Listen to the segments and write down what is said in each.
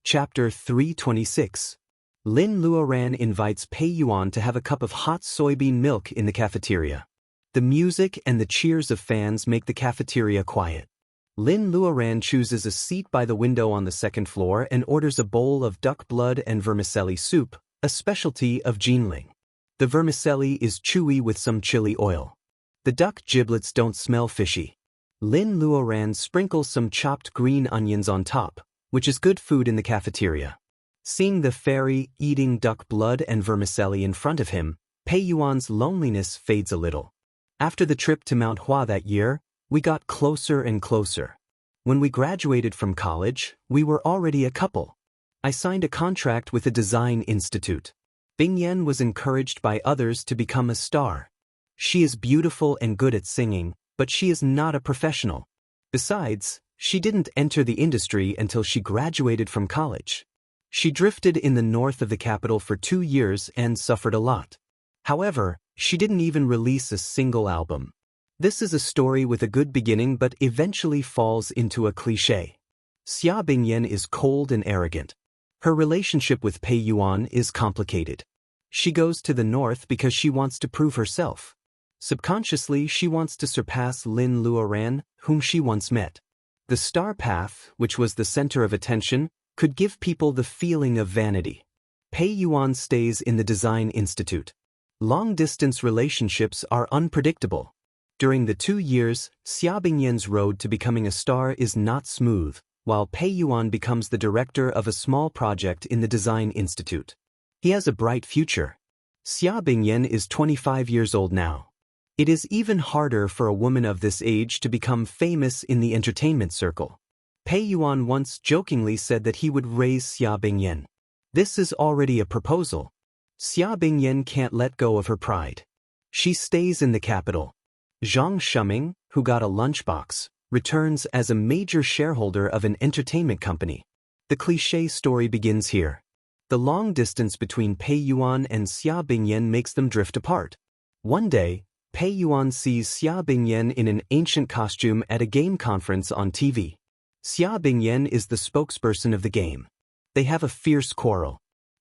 Chapter 326. Lin Luoran invites Pei Yuan to have a cup of hot soybean milk in the cafeteria. The music and the cheers of fans make the cafeteria quiet. Lin Luoran chooses a seat by the window on the second floor and orders a bowl of duck blood and vermicelli soup, a specialty of Jinling. The vermicelli is chewy with some chili oil. The duck giblets don't smell fishy. Lin Luoran sprinkles some chopped green onions on top, which is good food in the cafeteria. Seeing the fairy eating duck blood and vermicelli in front of him, Pei Yuan's loneliness fades a little. After the trip to Mount Hua that year, we got closer and closer. When we graduated from college, we were already a couple. I signed a contract with a design institute. Bing Yan was encouraged by others to become a star. She is beautiful and good at singing, but she is not a professional. Besides, she didn't enter the industry until she graduated from college. She drifted in the north of the capital for 2 years and suffered a lot. However, she didn't even release a single album. This is a story with a good beginning but eventually falls into a cliché. Xia Bingyan is cold and arrogant. Her relationship with Pei Yuan is complicated. She goes to the north because she wants to prove herself. Subconsciously, she wants to surpass Lin Luoran, whom she once met. The star path, which was the center of attention, could give people the feeling of vanity. Pei Yuan stays in the design institute. Long-distance relationships are unpredictable. During the 2 years, Xia Bingyan's road to becoming a star is not smooth, while Pei Yuan becomes the director of a small project in the design institute. He has a bright future. Xia Bingyan is 25 years old now. It is even harder for a woman of this age to become famous in the entertainment circle. Pei Yuan once jokingly said that he would raise Xia Bingyan. This is already a proposal. Xia Bingyan can't let go of her pride. She stays in the capital. Zhang Shuming, who got a lunchbox, returns as a major shareholder of an entertainment company. The cliché story begins here. The long distance between Pei Yuan and Xia Bingyan makes them drift apart. One day, Pei Yuan sees Xia Bingyan in an ancient costume at a game conference on TV. Xia Bingyan is the spokesperson of the game. They have a fierce quarrel.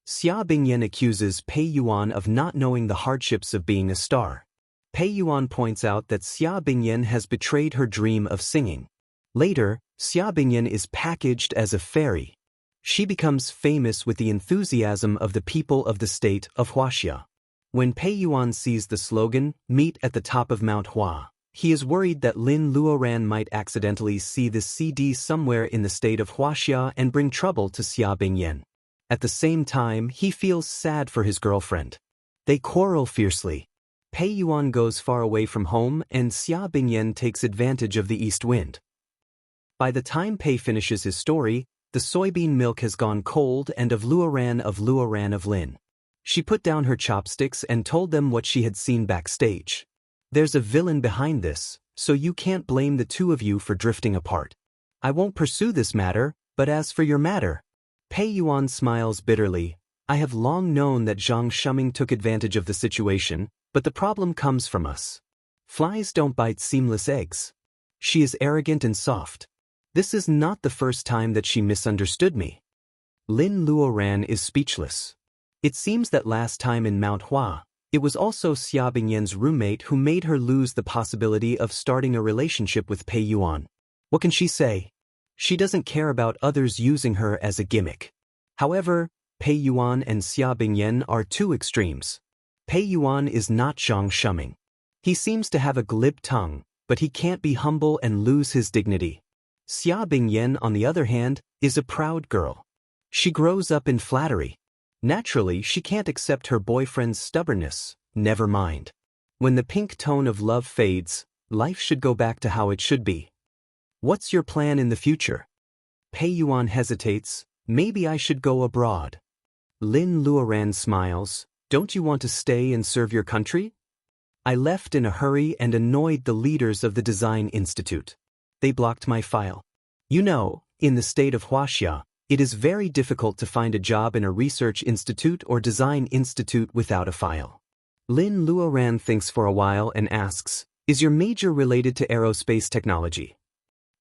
Xia Bingyan accuses Pei Yuan of not knowing the hardships of being a star. Pei Yuan points out that Xia Bingyan has betrayed her dream of singing. Later, Xia Bingyan is packaged as a fairy. She becomes famous with the enthusiasm of the people of the state of Huaxia. When Pei Yuan sees the slogan, "Meet at the top of Mount Hua," he is worried that Lin Luoran might accidentally see this CD somewhere in the state of Huaxia and bring trouble to Xia Bingyan. At the same time, he feels sad for his girlfriend. They quarrel fiercely. Pei Yuan goes far away from home and Xia Bingyan takes advantage of the east wind. By the time Pei finishes his story, the soybean milk has gone cold and of Luoran of Lin. She put down her chopsticks and told them what she had seen backstage. There's a villain behind this, so you can't blame the two of you for drifting apart. I won't pursue this matter, but as for your matter. Pei Yuan smiles bitterly. I have long known that Zhang Shuming took advantage of the situation, but the problem comes from us. Flies don't bite seamless eggs. She is arrogant and soft. This is not the first time that she misunderstood me. Lin Luoran is speechless. It seems that last time in Mount Hua, it was also Xia Bingyan's roommate who made her lose the possibility of starting a relationship with Pei Yuan. What can she say? She doesn't care about others using her as a gimmick. However, Pei Yuan and Xia Bingyan are two extremes. Pei Yuan is not Zhang Shuming. He seems to have a glib tongue, but he can't be humble and lose his dignity. Xia Bingyan, on the other hand, is a proud girl. She grows up in flattery. Naturally, she can't accept her boyfriend's stubbornness, never mind. When the pink tone of love fades, life should go back to how it should be. What's your plan in the future? Pei Yuan hesitates. Maybe I should go abroad. Lin Luoran smiles. Don't you want to stay and serve your country? I left in a hurry and annoyed the leaders of the design institute. They blocked my file. You know, in the state of Huaxia, it is very difficult to find a job in a research institute or design institute without a file. Lin Luoran thinks for a while and asks, is your major related to aerospace technology?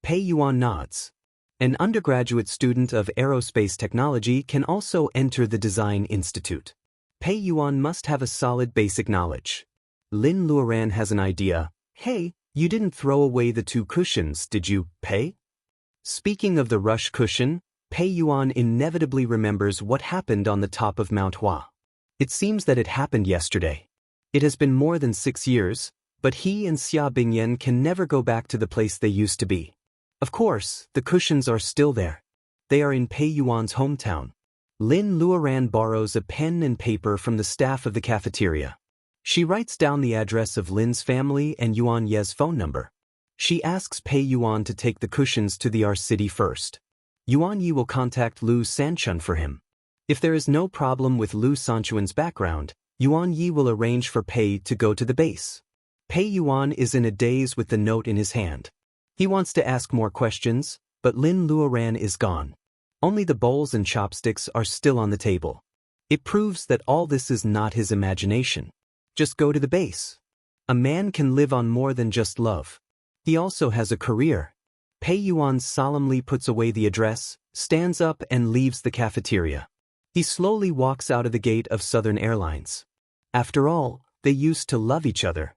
Pei Yuan nods. An undergraduate student of aerospace technology can also enter the Design Institute. Pei Yuan must have a solid basic knowledge. Lin Luoran has an idea. Hey, you didn't throw away the 2 cushions, did you, Pei? Speaking of the rush cushion, Pei Yuan inevitably remembers what happened on the top of Mount Hua. It seems that it happened yesterday. It has been more than 6 years, but he and Xia Bingyan can never go back to the place they used to be. Of course, the cushions are still there. They are in Pei Yuan's hometown. Lin Luoran borrows a pen and paper from the staff of the cafeteria. She writes down the address of Lin's family and Yuan Ye's phone number. She asks Pei Yuan to take the cushions to the R city first. Yuan Yi will contact Lu Sanchun for him. If there is no problem with Lu Sanchun's background, Yuan Yi will arrange for Pei to go to the base. Pei Yuan is in a daze with the note in his hand. He wants to ask more questions, but Lin Luoran is gone. Only the bowls and chopsticks are still on the table. It proves that all this is not his imagination. Just go to the base. A man can live on more than just love. He also has a career. Pei Yuan solemnly puts away the address, stands up and leaves the cafeteria. He slowly walks out of the gate of Southern Airlines. After all, they used to love each other.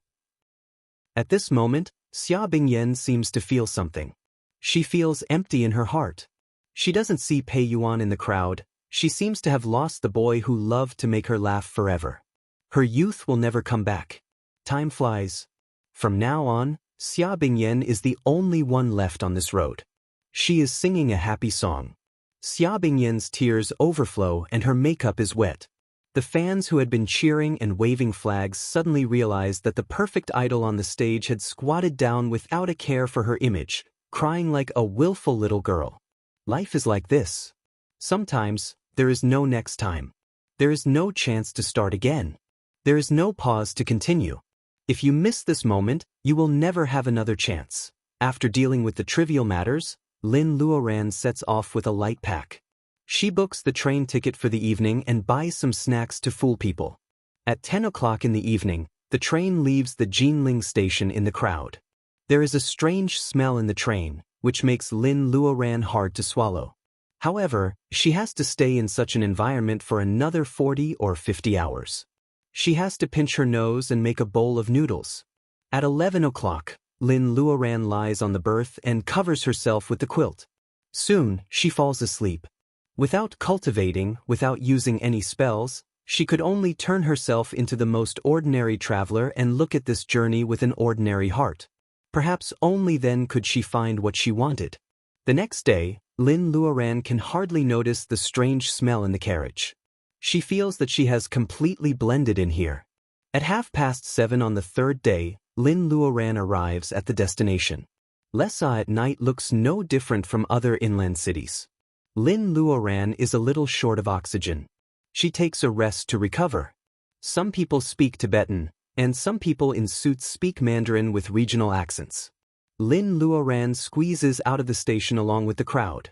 At this moment, Xia Bingyan seems to feel something. She feels empty in her heart. She doesn't see Pei Yuan in the crowd. She seems to have lost the boy who loved to make her laugh forever. Her youth will never come back. Time flies. From now on, Xia Bingyan is the only one left on this road. She is singing a happy song. Xia Bingyan's tears overflow and her makeup is wet. The fans who had been cheering and waving flags suddenly realized that the perfect idol on the stage had squatted down without a care for her image, crying like a willful little girl. Life is like this. Sometimes, there is no next time. There is no chance to start again. There is no pause to continue. If you miss this moment, you will never have another chance. After dealing with the trivial matters, Lin Luoran sets off with a light pack. She books the train ticket for the evening and buys some snacks to fool people. At 10 o'clock in the evening, the train leaves the Jinling station in the crowd. There is a strange smell in the train, which makes Lin Luoran hard to swallow. However, she has to stay in such an environment for another 40 or 50 hours. She has to pinch her nose and make a bowl of noodles. At 11 o'clock, Lin Luoran lies on the berth and covers herself with the quilt. Soon, she falls asleep. Without cultivating, without using any spells, she could only turn herself into the most ordinary traveler and look at this journey with an ordinary heart. Perhaps only then could she find what she wanted. The next day, Lin Luoran can hardly notice the strange smell in the carriage. She feels that she has completely blended in here. At 7:30 on the 3rd day, Lin Luoran arrives at the destination. Lessa at night looks no different from other inland cities. Lin Luoran is a little short of oxygen. She takes a rest to recover. Some people speak Tibetan, and some people in suits speak Mandarin with regional accents. Lin Luoran squeezes out of the station along with the crowd.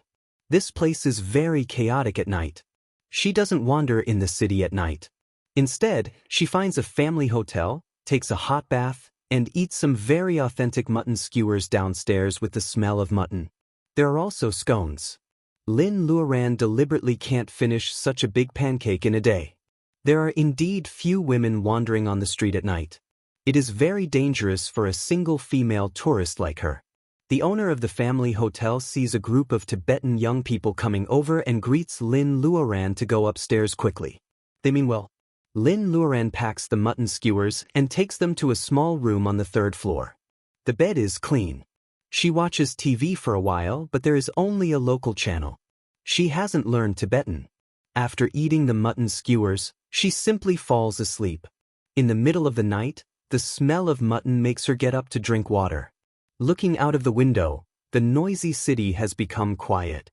This place is very chaotic at night. She doesn't wander in the city at night. Instead, she finds a family hotel, takes a hot bath, and eats some very authentic mutton skewers downstairs with the smell of mutton. There are also scones. Lin Luoran deliberately can't finish such a big pancake in a day. There are indeed few women wandering on the street at night. It is very dangerous for a single female tourist like her. The owner of the family hotel sees a group of Tibetan young people coming over and greets Lin Luoran to go upstairs quickly. They mean well. Lin Luoran packs the mutton skewers and takes them to a small room on the 3rd floor. The bed is clean. She watches TV for a while, but there is only a local channel. She hasn't learned Tibetan. After eating the mutton skewers, she simply falls asleep. In the middle of the night, the smell of mutton makes her get up to drink water. Looking out of the window, the noisy city has become quiet.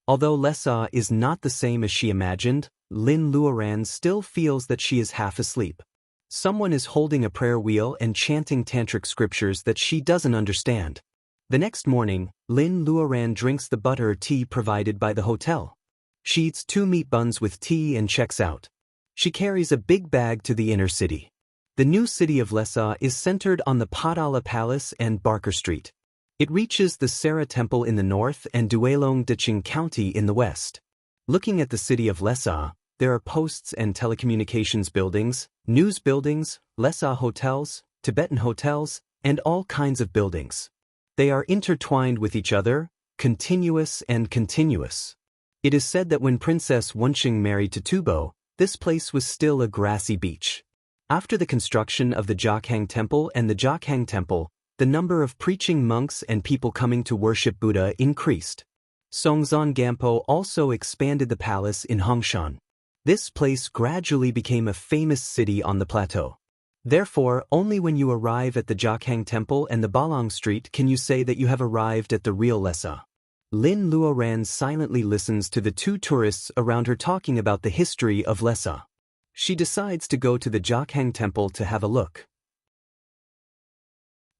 Although Lessa is not the same as she imagined, Lin Luoran still feels that she is half asleep. Someone is holding a prayer wheel and chanting tantric scriptures that she doesn't understand. The next morning, Lin Luoran drinks the butter tea provided by the hotel. She eats 2 meat buns with tea and checks out. She carries a big bag to the inner city. The new city of Lessa is centered on the Padala Palace and Barker Street. It reaches the Sera Temple in the north and Duelong Diching County in the west. Looking at the city of Lhasa, there are posts and telecommunications buildings, news buildings, Lhasa hotels, Tibetan hotels, and all kinds of buildings. They are intertwined with each other, continuous and continuous. It is said that when Princess Wunsheng married to Tubo, this place was still a grassy beach. After the construction of the Jokhang Temple and the Jokhang Temple, the number of preaching monks and people coming to worship Buddha increased. Songzon Gampo also expanded the palace in Hongshan. This place gradually became a famous city on the plateau. Therefore, only when you arrive at the Jokhang Temple and the Balang Street can you say that you have arrived at the real Lhasa. Lin Luoran silently listens to the two tourists around her talking about the history of Lhasa. She decides to go to the Jokhang Temple to have a look.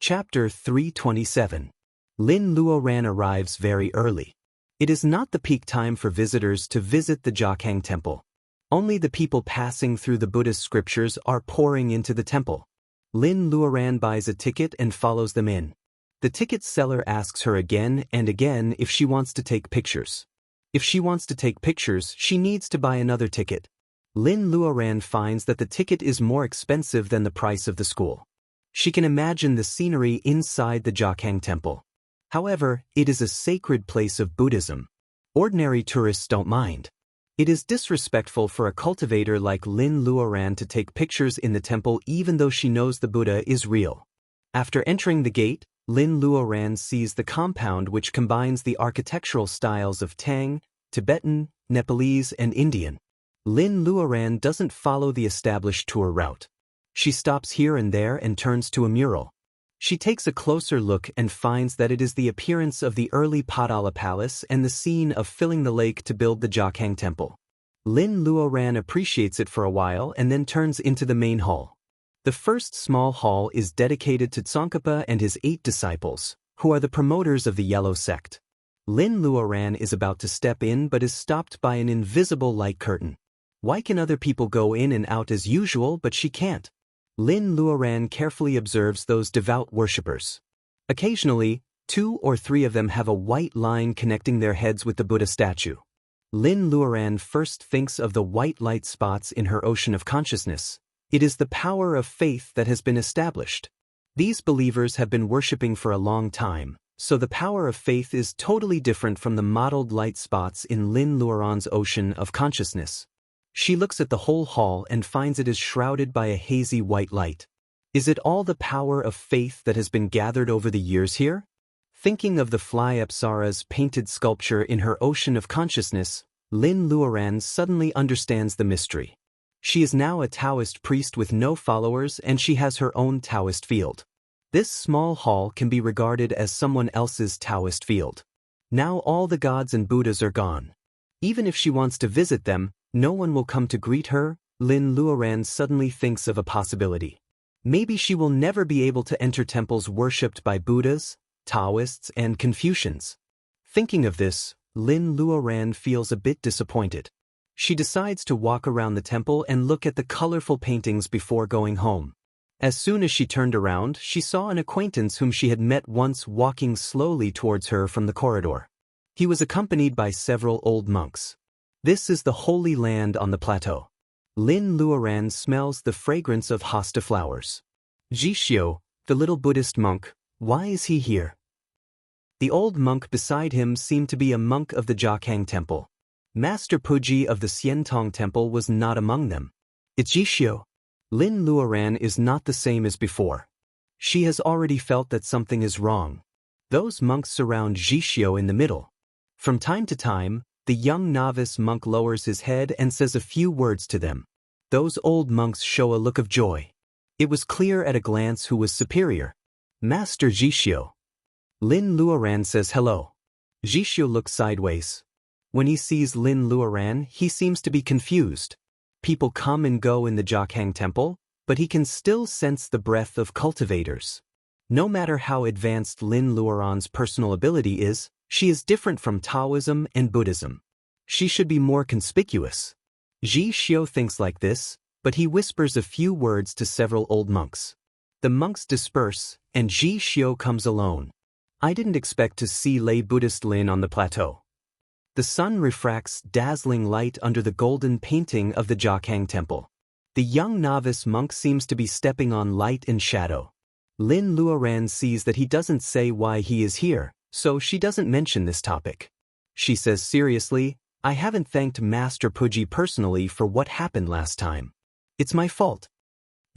Chapter 327. Lin Luoran arrives very early. It is not the peak time for visitors to visit the Jokhang Temple. Only the people passing through the Buddhist scriptures are pouring into the temple. Lin Luoran buys a ticket and follows them in. The ticket seller asks her again and again if she wants to take pictures. If she wants to take pictures, she needs to buy another ticket. Lin Luoran finds that the ticket is more expensive than the price of the school. She can imagine the scenery inside the Jokhang Temple. However, it is a sacred place of Buddhism. Ordinary tourists don't mind. It is disrespectful for a cultivator like Lin Luoran to take pictures in the temple even though she knows the Buddha is real. After entering the gate, Lin Luoran sees the compound which combines the architectural styles of Tang, Tibetan, Nepalese, and Indian. Lin Luoran doesn't follow the established tour route. She stops here and there and turns to a mural. She takes a closer look and finds that it is the appearance of the early Padala Palace and the scene of filling the lake to build the Jokhang Temple. Lin Luoran appreciates it for a while and then turns into the main hall. The first small hall is dedicated to Tsongkhapa and his 8 disciples, who are the promoters of the Yellow Sect. Lin Luoran is about to step in but is stopped by an invisible light curtain. Why can other people go in and out as usual but she can't? Lin Luoran carefully observes those devout worshippers. Occasionally, 2 or 3 of them have a white line connecting their heads with the Buddha statue. Lin Luoran first thinks of the white light spots in her ocean of consciousness. It is the power of faith that has been established. These believers have been worshipping for a long time, so the power of faith is totally different from the mottled light spots in Lin Luoran's ocean of consciousness. She looks at the whole hall and finds it is shrouded by a hazy white light. Is it all the power of faith that has been gathered over the years here? Thinking of the fly Apsara's painted sculpture in her ocean of consciousness, Lin Luoran suddenly understands the mystery. She is now a Taoist priest with no followers and she has her own Taoist field. This small hall can be regarded as someone else's Taoist field. Now all the gods and Buddhas are gone. Even if she wants to visit them, no one will come to greet her. Lin Luoran suddenly thinks of a possibility. Maybe she will never be able to enter temples worshipped by Buddhas, Taoists, and Confucians. Thinking of this, Lin Luoran feels a bit disappointed. She decides to walk around the temple and look at the colorful paintings before going home. As soon as she turned around, she saw an acquaintance whom she had met once walking slowly towards her from the corridor. He was accompanied by several old monks. This is the holy land on the plateau. Lin Luoran smells the fragrance of hosta flowers. Jishio, the little Buddhist monk, why is he here? The old monk beside him seemed to be a monk of the Jokhang Temple. Master Puji of the Xiantong Temple was not among them. It's Jishio. Lin Luoran is not the same as before. She has already felt that something is wrong. Those monks surround Jishio in the middle. From time to time, the young novice monk lowers his head and says a few words to them. Those old monks show a look of joy. It was clear at a glance who was superior. Master Jishio. Lin Luoran says hello. Jishio looks sideways. When he sees Lin Luoran, he seems to be confused. People come and go in the Jokhang Temple, but he can still sense the breath of cultivators. No matter how advanced Lin Luoran's personal ability is, she is different from Taoism and Buddhism. She should be more conspicuous. Jishio thinks like this, but he whispers a few words to several old monks. The monks disperse, and Jishio comes alone. I didn't expect to see lay Buddhist Lin on the plateau. The sun refracts dazzling light under the golden painting of the Jiakhang temple. The young novice monk seems to be stepping on light and shadow. Lin Luoran sees that he doesn't say why he is here, so she doesn't mention this topic. She says seriously, I haven't thanked Master Puji personally for what happened last time. It's my fault.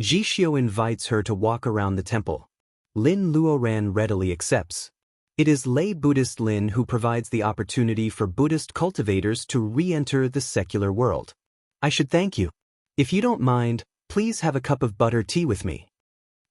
Jishio invites her to walk around the temple. Lin Luoran readily accepts. It is lay Buddhist Lin who provides the opportunity for Buddhist cultivators to re-enter the secular world. I should thank you. If you don't mind, please have a cup of butter tea with me.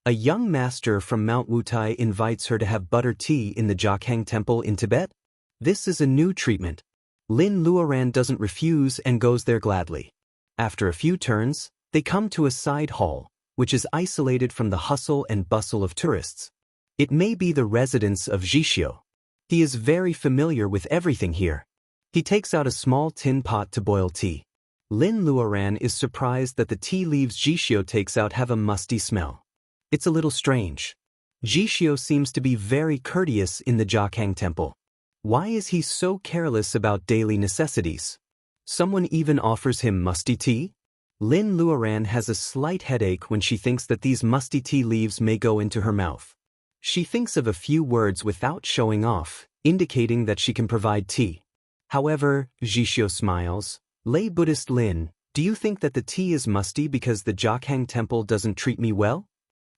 A young master from Mount Wutai invites her to have butter tea in the Jiakhang temple in Tibet. This is a new treatment. Lin Luoran doesn't refuse and goes there gladly. After a few turns, they come to a side hall, which is isolated from the hustle and bustle of tourists. It may be the residence of Jishio. He is very familiar with everything here. He takes out a small tin pot to boil tea. Lin Luoran is surprised that the tea leaves Jishio takes out have a musty smell. It's a little strange. Jishio seems to be very courteous in the Jiakhang temple. Why is he so careless about daily necessities? Someone even offers him musty tea? Lin Luoran has a slight headache when she thinks that these musty tea leaves may go into her mouth. She thinks of a few words without showing off, indicating that she can provide tea. However, Jishio smiles. Lay Buddhist Lin, do you think that the tea is musty because the Jiakhang temple doesn't treat me well?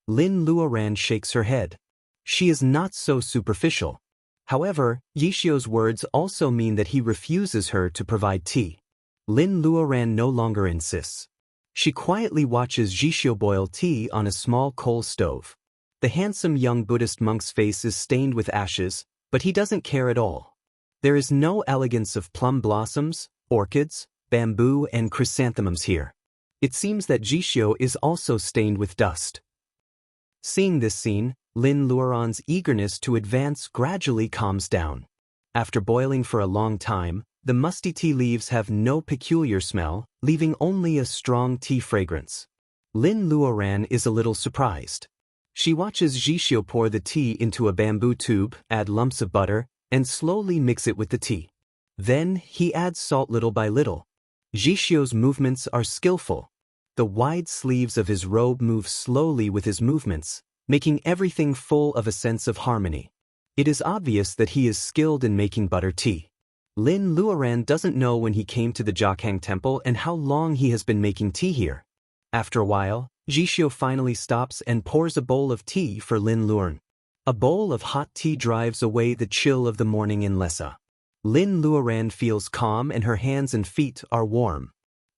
Lin Luoran shakes her head. She is not so superficial. However, Jishio's words also mean that he refuses her to provide tea. Lin Luoran no longer insists. She quietly watches Jishio boil tea on a small coal stove. The handsome young Buddhist monk's face is stained with ashes, but he doesn't care at all. There is no elegance of plum blossoms, orchids, bamboo and chrysanthemums here. It seems that Jishio is also stained with dust. Seeing this scene, Lin Luoran's eagerness to advance gradually calms down. After boiling for a long time, the musty tea leaves have no peculiar smell, leaving only a strong tea fragrance. Lin Luoran is a little surprised. She watches Jishio pour the tea into a bamboo tube, add lumps of butter, and slowly mix it with the tea. Then, he adds salt little by little. Jishio's movements are skillful. The wide sleeves of his robe move slowly with his movements, making everything full of a sense of harmony. It is obvious that he is skilled in making butter tea. Lin Luoran doesn't know when he came to the Jiakhang temple and how long he has been making tea here. After a while, Jishio finally stops and pours a bowl of tea for Lin Luoran. A bowl of hot tea drives away the chill of the morning in Lhasa. Lin Luoran feels calm and her hands and feet are warm.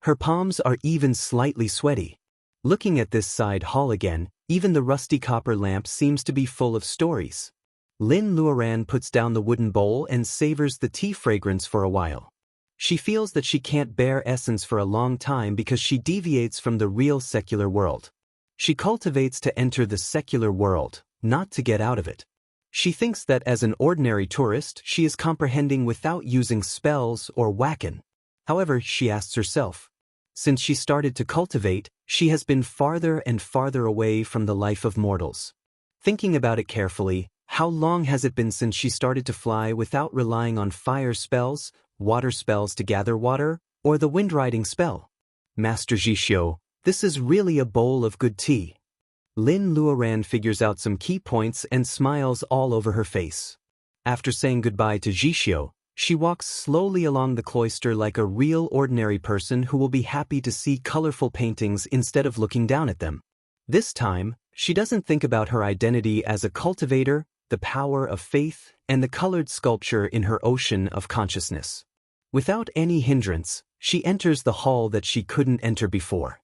Her palms are even slightly sweaty. Looking at this side hall again, even the rusty copper lamp seems to be full of stories. Lin Luoran puts down the wooden bowl and savors the tea fragrance for a while. She feels that she can't bear essence for a long time because she deviates from the real secular world. She cultivates to enter the secular world, not to get out of it. She thinks that as an ordinary tourist, she is comprehending without using spells or wacken. However, she asks herself, since she started to cultivate, she has been farther and farther away from the life of mortals. Thinking about it carefully, how long has it been since she started to fly without relying on fire spells, water spells to gather water, or the wind riding spell? Master Jishio, this is really a bowl of good tea. Lin Luoran figures out some key points and smiles all over her face. After saying goodbye to Jishio, she walks slowly along the cloister like a real ordinary person who will be happy to see colorful paintings instead of looking down at them. This time, she doesn't think about her identity as a cultivator, the power of faith, and the colored sculpture in her ocean of consciousness. Without any hindrance, she enters the hall that she couldn't enter before.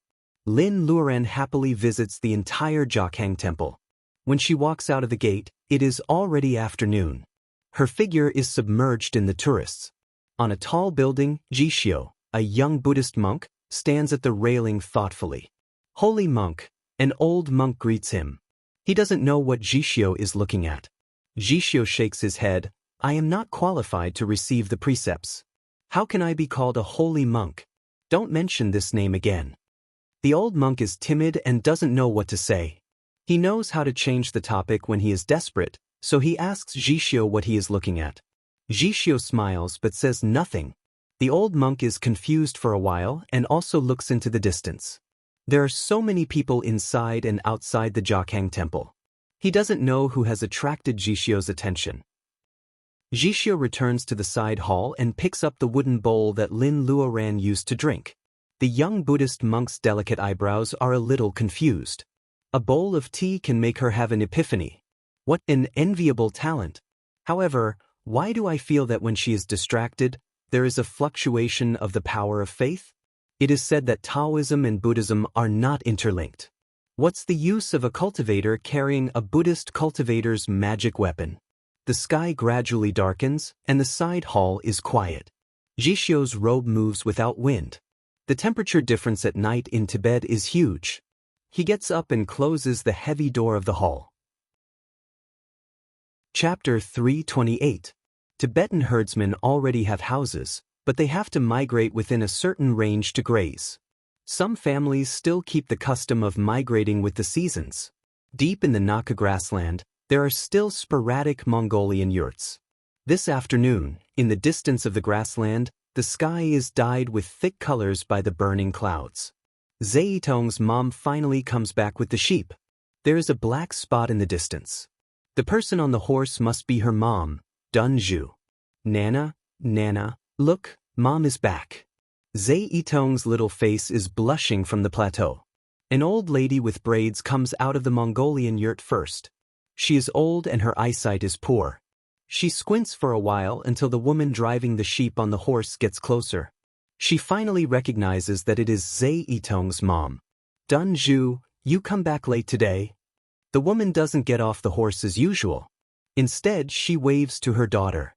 Lin Luoran happily visits the entire Jiakhang temple. When she walks out of the gate, it is already afternoon. Her figure is submerged in the tourists. On a tall building, Jishio, a young Buddhist monk, stands at the railing thoughtfully. Holy monk, an old monk greets him. He doesn't know what Jishio is looking at. Jishio shakes his head. I am not qualified to receive the precepts. How can I be called a holy monk? Don't mention this name again. The old monk is timid and doesn't know what to say. He knows how to change the topic when he is desperate, So he asks Jishio what he is looking at. Jishio smiles but says nothing. The old monk is confused for a while and also looks into the distance. There are so many people inside and outside the Jokhang temple. He doesn't know who has attracted Jishio's attention. Jishio returns to the side hall and picks up the wooden bowl that Lin Luoran used to drink. The young Buddhist monk's delicate eyebrows are a little confused. A bowl of tea can make her have an epiphany. What an enviable talent! However, why do I feel that when she is distracted, there is a fluctuation of the power of faith? It is said that Taoism and Buddhism are not interlinked. What's the use of a cultivator carrying a Buddhist cultivator's magic weapon? The sky gradually darkens, and the side hall is quiet. Jishio's robe moves without wind. The temperature difference at night in Tibet is huge. He gets up and closes the heavy door of the hall. Chapter 328. Tibetan herdsmen already have houses, but they have to migrate within a certain range to graze. Some families still keep the custom of migrating with the seasons. Deep in the Naka grassland, there are still sporadic Mongolian yurts. This afternoon, in the distance of the grassland, the sky is dyed with thick colors by the burning clouds. Zeitong's mom finally comes back with the sheep. There is a black spot in the distance. The person on the horse must be her mom, Dunju. Nana, look, mom is back. Zeitong's little face is blushing from the plateau. An old lady with braids comes out of the Mongolian yurt first. She is old and her eyesight is poor. She squints for a while until the woman driving the sheep on the horse gets closer. She finally recognizes that it is Zeitong's mom. Dunju, you come back late today? The woman doesn't get off the horse as usual. Instead, she waves to her daughter.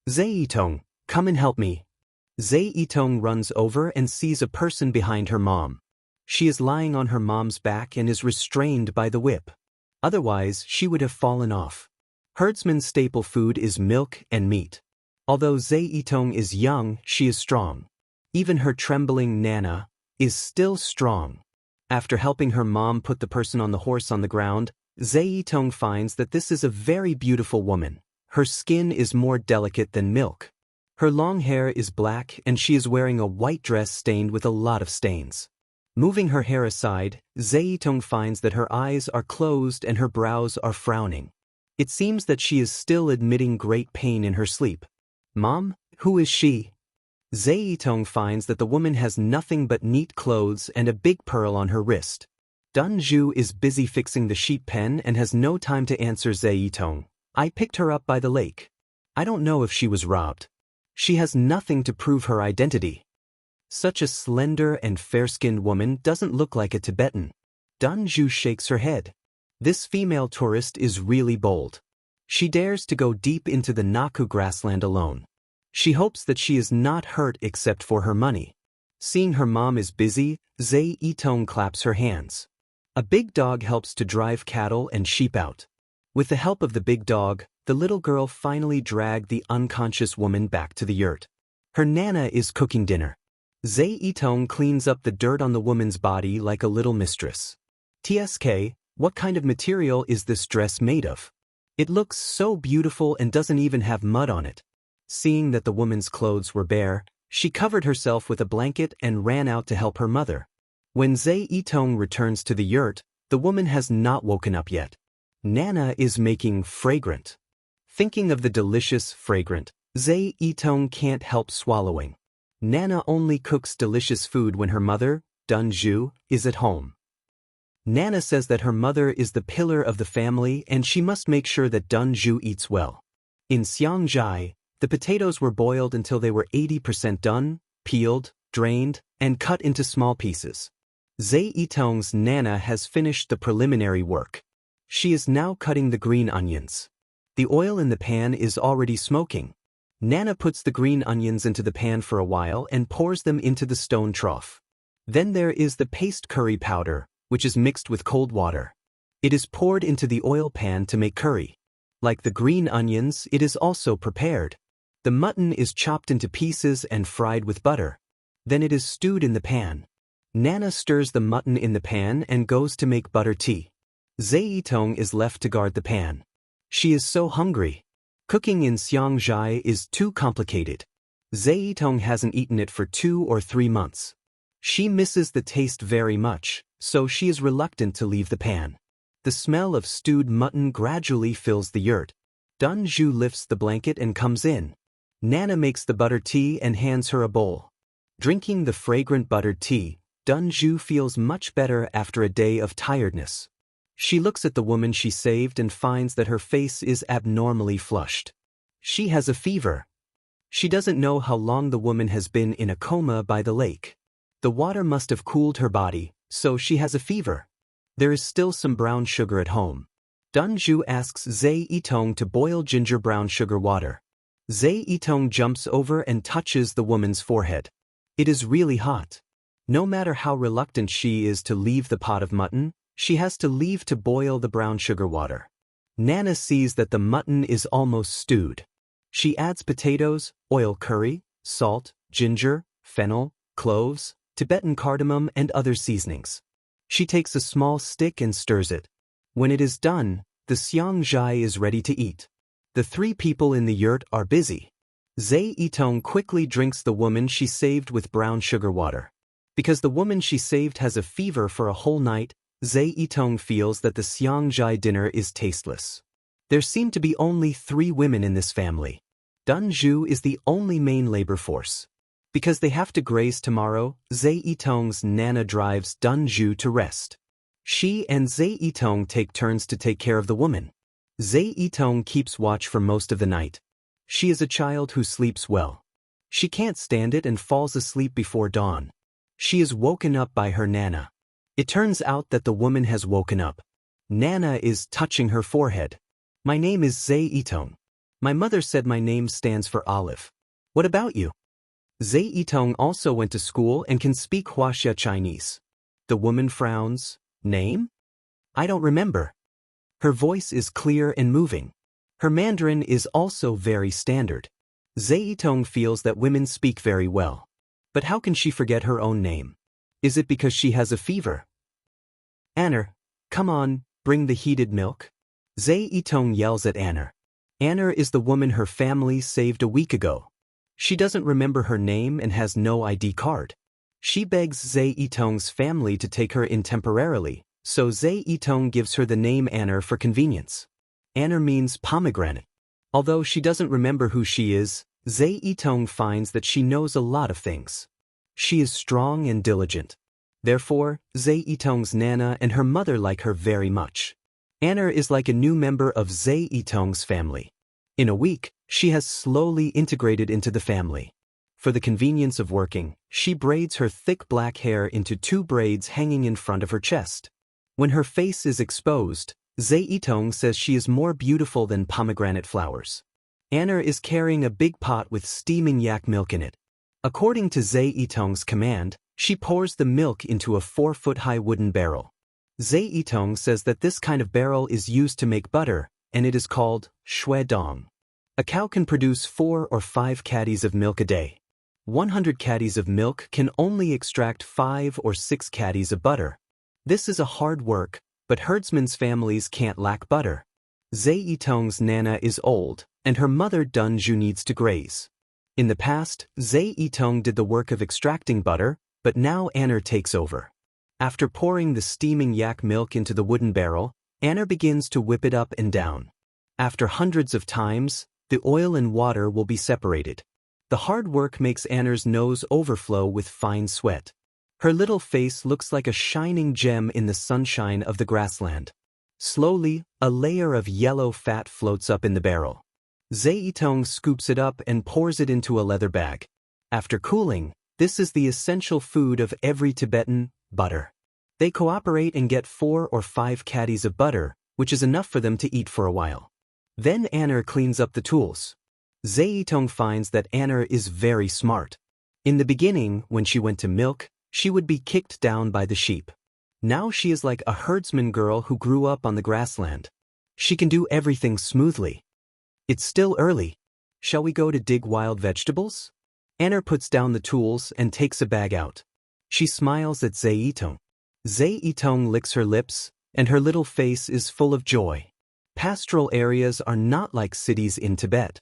Zeitong, come and help me. Zeitong runs over and sees a person behind her mom. She is lying on her mom's back and is restrained by the whip. Otherwise, she would have fallen off. Herdsman's staple food is milk and meat. Although Zeitong is young, she is strong. Even her trembling Nana is still strong. After helping her mom put the person on the horse on the ground, Zeitong finds that this is a very beautiful woman. Her skin is more delicate than milk. Her long hair is black and she is wearing a white dress stained with a lot of stains. Moving her hair aside, Zeitong finds that her eyes are closed and her brows are frowning. It seems that she is still admitting great pain in her sleep. Mom, who is she? Zeitong finds that the woman has nothing but neat clothes and a big pearl on her wrist. Dunju is busy fixing the sheep pen and has no time to answer Zeitong. I picked her up by the lake. I don't know if she was robbed. She has nothing to prove her identity. Such a slender and fair-skinned woman doesn't look like a Tibetan. Dunju shakes her head. This female tourist is really bold. She dares to go deep into the Naku grassland alone. She hopes that she is not hurt except for her money. Seeing her mom is busy, Zeitong claps her hands. A big dog helps to drive cattle and sheep out. With the help of the big dog, the little girl finally dragged the unconscious woman back to the yurt. Her Nana is cooking dinner. Zeitong cleans up the dirt on the woman's body like a little mistress. TSK, what kind of material is this dress made of? It looks so beautiful and doesn't even have mud on it. Seeing that the woman's clothes were bare, she covered herself with a blanket and ran out to help her mother. When Zeitong returns to the yurt, the woman has not woken up yet. Nana is making fragrant. Thinking of the delicious fragrant, Zeitong can't help swallowing. Nana only cooks delicious food when her mother, Dunju, is at home. Nana says that her mother is the pillar of the family and she must make sure that Dunju eats well. In Xiangjai, the potatoes were boiled until they were 80% done, peeled, drained, and cut into small pieces. Zeitong's Nana has finished the preliminary work. She is now cutting the green onions. The oil in the pan is already smoking. Nana puts the green onions into the pan for a while and pours them into the stone trough. Then there is the paste curry powder, which is mixed with cold water. It is poured into the oil pan to make curry. Like the green onions, it is also prepared. The mutton is chopped into pieces and fried with butter. Then it is stewed in the pan. Nana stirs the mutton in the pan and goes to make butter tea. Zeitong is left to guard the pan. She is so hungry. Cooking in Xiangzhai is too complicated. Zeitong hasn't eaten it for 2 or 3 months. She misses the taste very much, so she is reluctant to leave the pan. The smell of stewed mutton gradually fills the yurt. Dunju lifts the blanket and comes in. Nana makes the butter tea and hands her a bowl. Drinking the fragrant buttered tea, Dunju feels much better after a day of tiredness. She looks at the woman she saved and finds that her face is abnormally flushed. She has a fever. She doesn't know how long the woman has been in a coma by the lake. The water must have cooled her body, so she has a fever. There is still some brown sugar at home. Dunju asks Zeitong to boil ginger brown sugar water. Zeitong jumps over and touches the woman's forehead. It is really hot. No matter how reluctant she is to leave the pot of mutton, she has to leave to boil the brown sugar water. Nana sees that the mutton is almost stewed. She adds potatoes, oil curry, salt, ginger, fennel, cloves, Tibetan cardamom and other seasonings. She takes a small stick and stirs it. When it is done, the xiangzhai is ready to eat. The 3 people in the yurt are busy. Zeitong quickly drinks the woman she saved with brown sugar water. Because the woman she saved has a fever for a whole night, Zeitong feels that the xiangzhai dinner is tasteless. There seem to be only 3 women in this family. Dunju is the only main labor force. Because they have to graze tomorrow, Zeitong's Nana drives Dunju to rest. She and Zeitong take turns to take care of the woman. Zeitong keeps watch for most of the night. She is a child who sleeps well. She can't stand it and falls asleep before dawn. She is woken up by her Nana. It turns out that the woman has woken up. Nana is touching her forehead. My name is Zeitong. My mother said my name stands for olive. What about you? Zeitong also went to school and can speak Huaxia Chinese. The woman frowns. Name? I don't remember. Her voice is clear and moving. Her Mandarin is also very standard. Zeitong feels that women speak very well. But how can she forget her own name? Is it because she has a fever? Anner, come on, bring the heated milk. Zeitong yells at Anner. Anner is the woman her family saved a week ago. She doesn't remember her name and has no ID card. She begs Zeitong's family to take her in temporarily, so Zeitong gives her the name Anner for convenience. Anner means pomegranate. Although she doesn't remember who she is, Zeitong finds that she knows a lot of things. She is strong and diligent. Therefore, Zeitong's Nana and her mother like her very much. Anner is like a new member of Zeitong's family. In a week, she has slowly integrated into the family. For the convenience of working, she braids her thick black hair into 2 braids hanging in front of her chest. When her face is exposed, Zeitong says she is more beautiful than pomegranate flowers. Anner is carrying a big pot with steaming yak milk in it. According to Zeitong's command, she pours the milk into a 4-foot-high wooden barrel. Zeitong says that this kind of barrel is used to make butter, and it is called shui dong. A cow can produce 4 or 5 caddies of milk a day. 100 caddies of milk can only extract 5 or 6 caddies of butter. This is a hard work, but herdsmen's families can't lack butter. Zeitong's Nana is old, and her mother Dunju needs to graze. In the past, Zeitong did the work of extracting butter, but now Anner takes over. After pouring the steaming yak milk into the wooden barrel, Anner begins to whip it up and down. After hundreds of times, the oil and water will be separated. The hard work makes Anner's nose overflow with fine sweat. Her little face looks like a shining gem in the sunshine of the grassland. Slowly, a layer of yellow fat floats up in the barrel. Zeitong scoops it up and pours it into a leather bag. After cooling, this is the essential food of every Tibetan, butter. They cooperate and get 4 or 5 caddies of butter, which is enough for them to eat for a while. Then Anner cleans up the tools. Zeitong finds that Anner is very smart. In the beginning, when she went to milk, she would be kicked down by the sheep. Now she is like a herdsman girl who grew up on the grassland. She can do everything smoothly. It's still early. Shall we go to dig wild vegetables? Anner puts down the tools and takes a bag out. She smiles at Zeitong. Zeitong licks her lips, and her little face is full of joy. Pastoral areas are not like cities in Tibet.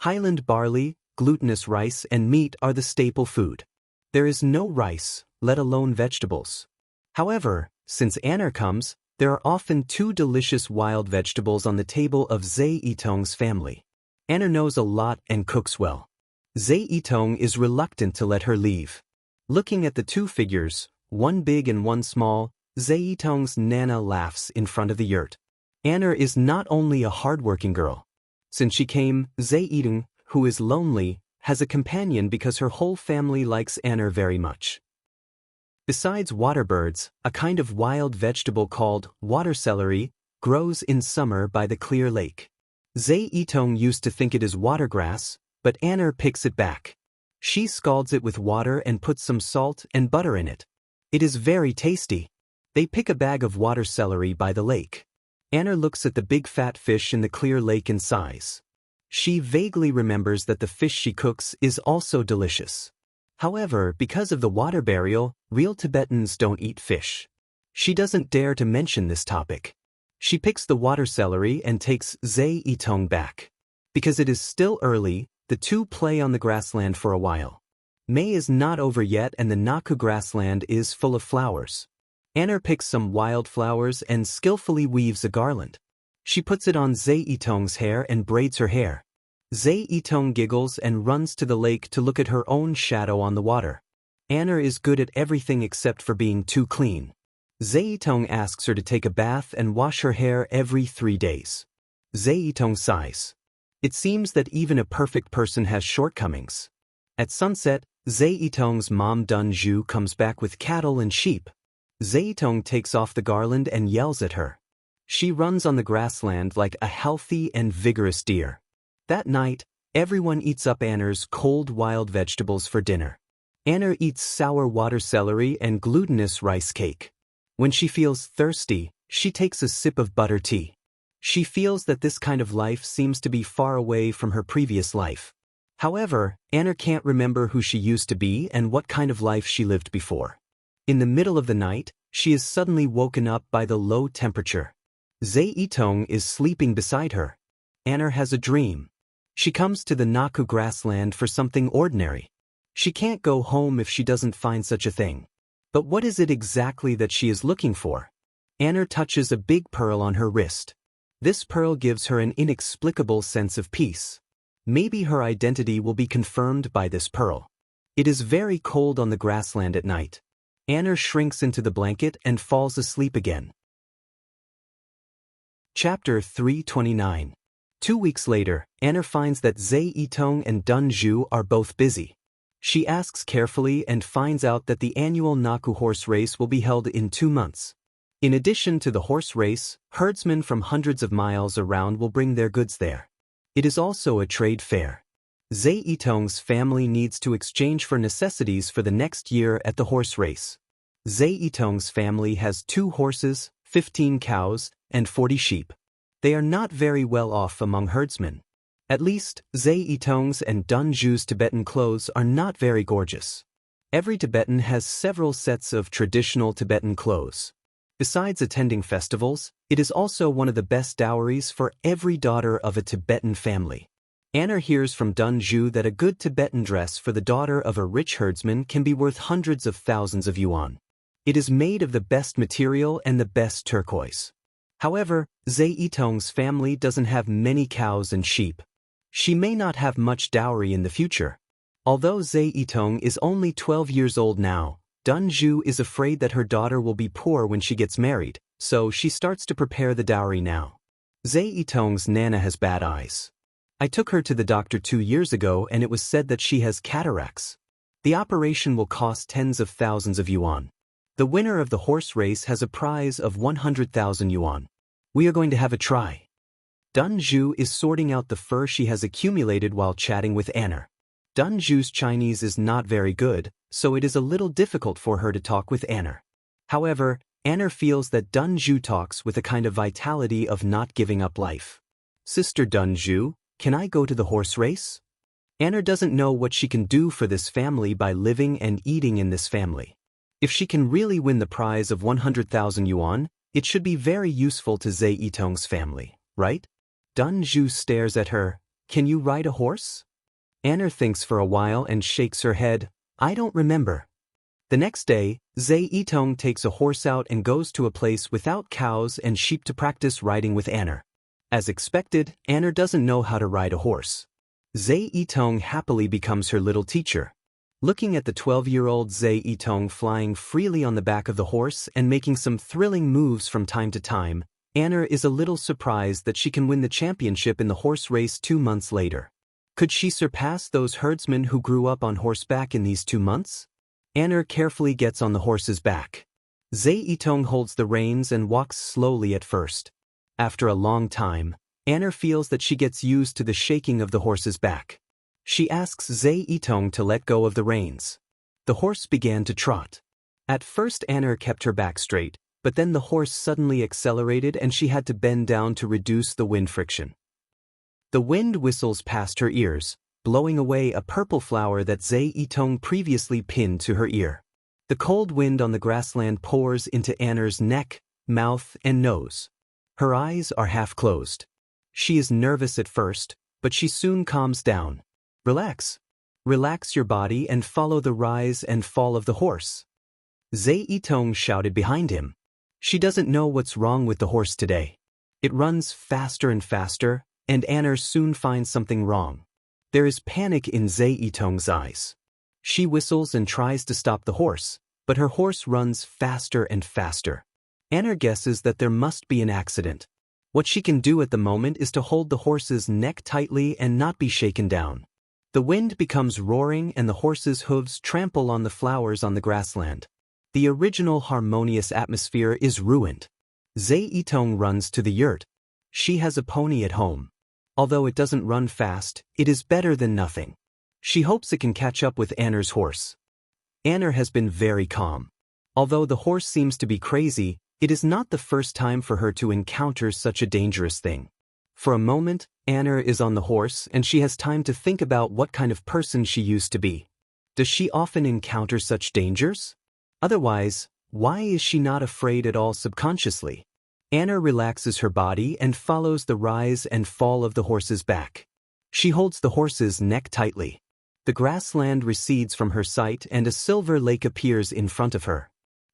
Highland barley, glutinous rice and meat are the staple food. There is no rice, let alone vegetables. However, since Aner comes, there are often 2 delicious wild vegetables on the table of Zhe Yitong's family. Aner knows a lot and cooks well. Zhe Yitong is reluctant to let her leave. Looking at the 2 figures, one big and one small, Zhe Yitong's Nana laughs in front of the yurt. Aner is not only a hardworking girl. Since she came, Zhe Yitong, who is lonely, has a companion because her whole family likes Aner very much. Besides waterbirds, a kind of wild vegetable called water celery grows in summer by the clear lake. Zhe Yitong used to think it is watergrass, but Aner picks it back. She scalds it with water and puts some salt and butter in it. It is very tasty. They pick a bag of water celery by the lake. Aner looks at the big fat fish in the clear lake and sighs. She vaguely remembers that the fish she cooks is also delicious. However, because of the water burial, real Tibetans don't eat fish. She doesn't dare to mention this topic. She picks the water celery and takes Zhe Yitong back. Because it is still early, the 2 play on the grassland for a while. May is not over yet and the Naku grassland is full of flowers. Aner picks some wild flowers and skillfully weaves a garland. She puts it on Zhe Yitong's hair and braids her hair. Zhe Yitong giggles and runs to the lake to look at her own shadow on the water. Aner is good at everything except for being too clean. Zhe Yitong asks her to take a bath and wash her hair every 3 days. Zhe Yitong sighs. It seems that even a perfect person has shortcomings. At sunset, Zhe Yitong's mom Dun Zhu comes back with cattle and sheep. Zhe Yitong takes off the garland and yells at her. She runs on the grassland like a healthy and vigorous deer. That night, everyone eats up Aner's cold wild vegetables for dinner. Aner eats sour water celery and glutinous rice cake. When she feels thirsty, she takes a sip of butter tea. She feels that this kind of life seems to be far away from her previous life. However, Aner can't remember who she used to be and what kind of life she lived before. In the middle of the night, she is suddenly woken up by the low temperature. Zhe Yitong is sleeping beside her. Aner has a dream. She comes to the Naku grassland for something ordinary. She can't go home if she doesn't find such a thing. But what is it exactly that she is looking for? Aner touches a big pearl on her wrist. This pearl gives her an inexplicable sense of peace. Maybe her identity will be confirmed by this pearl. It is very cold on the grassland at night. Aner shrinks into the blanket and falls asleep again. Chapter 329. 2 weeks later, Aner finds that Zhe Yitong and Dun Zhu are both busy. She asks carefully and finds out that the annual Naku horse race will be held in 2 months. In addition to the horse race, herdsmen from hundreds of miles around will bring their goods there. It is also a trade fair. Zhe Yitong's family needs to exchange for necessities for the next year at the horse race. Zhe Yitong's family has 2 horses, 15 cows, and 40 sheep. They are not very well off among herdsmen. At least, Zhe Yitong's and Dun Zhu's Tibetan clothes are not very gorgeous. Every Tibetan has several sets of traditional Tibetan clothes. Besides attending festivals, it is also one of the best dowries for every daughter of a Tibetan family. Aner hears from Dun Zhu that a good Tibetan dress for the daughter of a rich herdsman can be worth hundreds of thousands of yuan. It is made of the best material and the best turquoise. However, Zhe Yitong's family doesn't have many cows and sheep. She may not have much dowry in the future. Although Zhe Yitong is only 12 years old now, Dun Zhu is afraid that her daughter will be poor when she gets married, so she starts to prepare the dowry now. Zhe Yitong's Nana has bad eyes. I took her to the doctor 2 years ago and it was said that she has cataracts. The operation will cost tens of thousands of yuan. The winner of the horse race has a prize of 100,000 yuan. We are going to have a try. Dun Zhu is sorting out the fur she has accumulated while chatting with Aner. Dun Zhu's Chinese is not very good, so it is a little difficult for her to talk with Aner. However, Aner feels that Dun Zhu talks with a kind of vitality of not giving up life. Sister Dun Zhu, can I go to the horse race? Aner doesn't know what she can do for this family by living and eating in this family. If she can really win the prize of 100,000 yuan, it should be very useful to Zhe Yitong's family, right? Dunju stares at her. Can you ride a horse? Anna thinks for a while and shakes her head. I don't remember. The next day, Zhe Yitong takes a horse out and goes to a place without cows and sheep to practice riding with Anna. As expected, Anna doesn't know how to ride a horse. Zhe Yitong happily becomes her little teacher. Looking at the 12-year-old Zhe Yitong flying freely on the back of the horse and making some thrilling moves from time to time, Anna is a little surprised that she can win the championship in the horse race 2 months later. Could she surpass those herdsmen who grew up on horseback in these 2 months? Anna carefully gets on the horse's back. Zhe Yitong holds the reins and walks slowly at first. After a long time, Anna feels that she gets used to the shaking of the horse's back. She asks Zhe Yitong to let go of the reins. The horse began to trot. At first Anna kept her back straight, but then the horse suddenly accelerated and she had to bend down to reduce the wind friction. The wind whistles past her ears, blowing away a purple flower that Zhe Yitong previously pinned to her ear. The cold wind on the grassland pours into Anna's neck, mouth, and nose. Her eyes are half closed. She is nervous at first, but she soon calms down. Relax. Relax your body and follow the rise and fall of the horse. Zhe Yitong shouted behind him. She doesn't know what's wrong with the horse today. It runs faster and faster, and Anna soon finds something wrong. There is panic in Zhe Yitong's eyes. She whistles and tries to stop the horse, but her horse runs faster and faster. Anna guesses that there must be an accident. What she can do at the moment is to hold the horse's neck tightly and not be shaken down. The wind becomes roaring and the horse's hooves trample on the flowers on the grassland. The original harmonious atmosphere is ruined. Zhe Yitong runs to the yurt. She has a pony at home. Although it doesn't run fast, it is better than nothing. She hopes it can catch up with Anna's horse. Anna has been very calm. Although the horse seems to be crazy, it is not the first time for her to encounter such a dangerous thing. For a moment, Anna is on the horse and she has time to think about what kind of person she used to be. Does she often encounter such dangers? Otherwise, why is she not afraid at all subconsciously? Anna relaxes her body and follows the rise and fall of the horse's back. She holds the horse's neck tightly. The grassland recedes from her sight and a silver lake appears in front of her.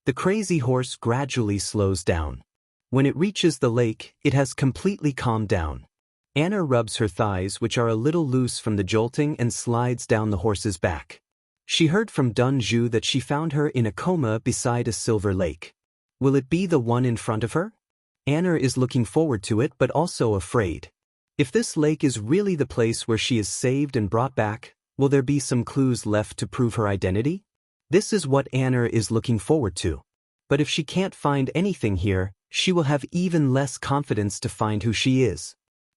The crazy horse gradually slows down. When it reaches the lake, it has completely calmed down. Anna rubs her thighs, which are a little loose from the jolting, and slides down the horse's back. She heard from Dunju that she found her in a coma beside a silver lake. Will it be the one in front of her? Anna is looking forward to it but also afraid. If this lake is really the place where she is saved and brought back, will there be some clues left to prove her identity? This is what Anna is looking forward to. But if she can't find anything here, she will have even less confidence to find who she is.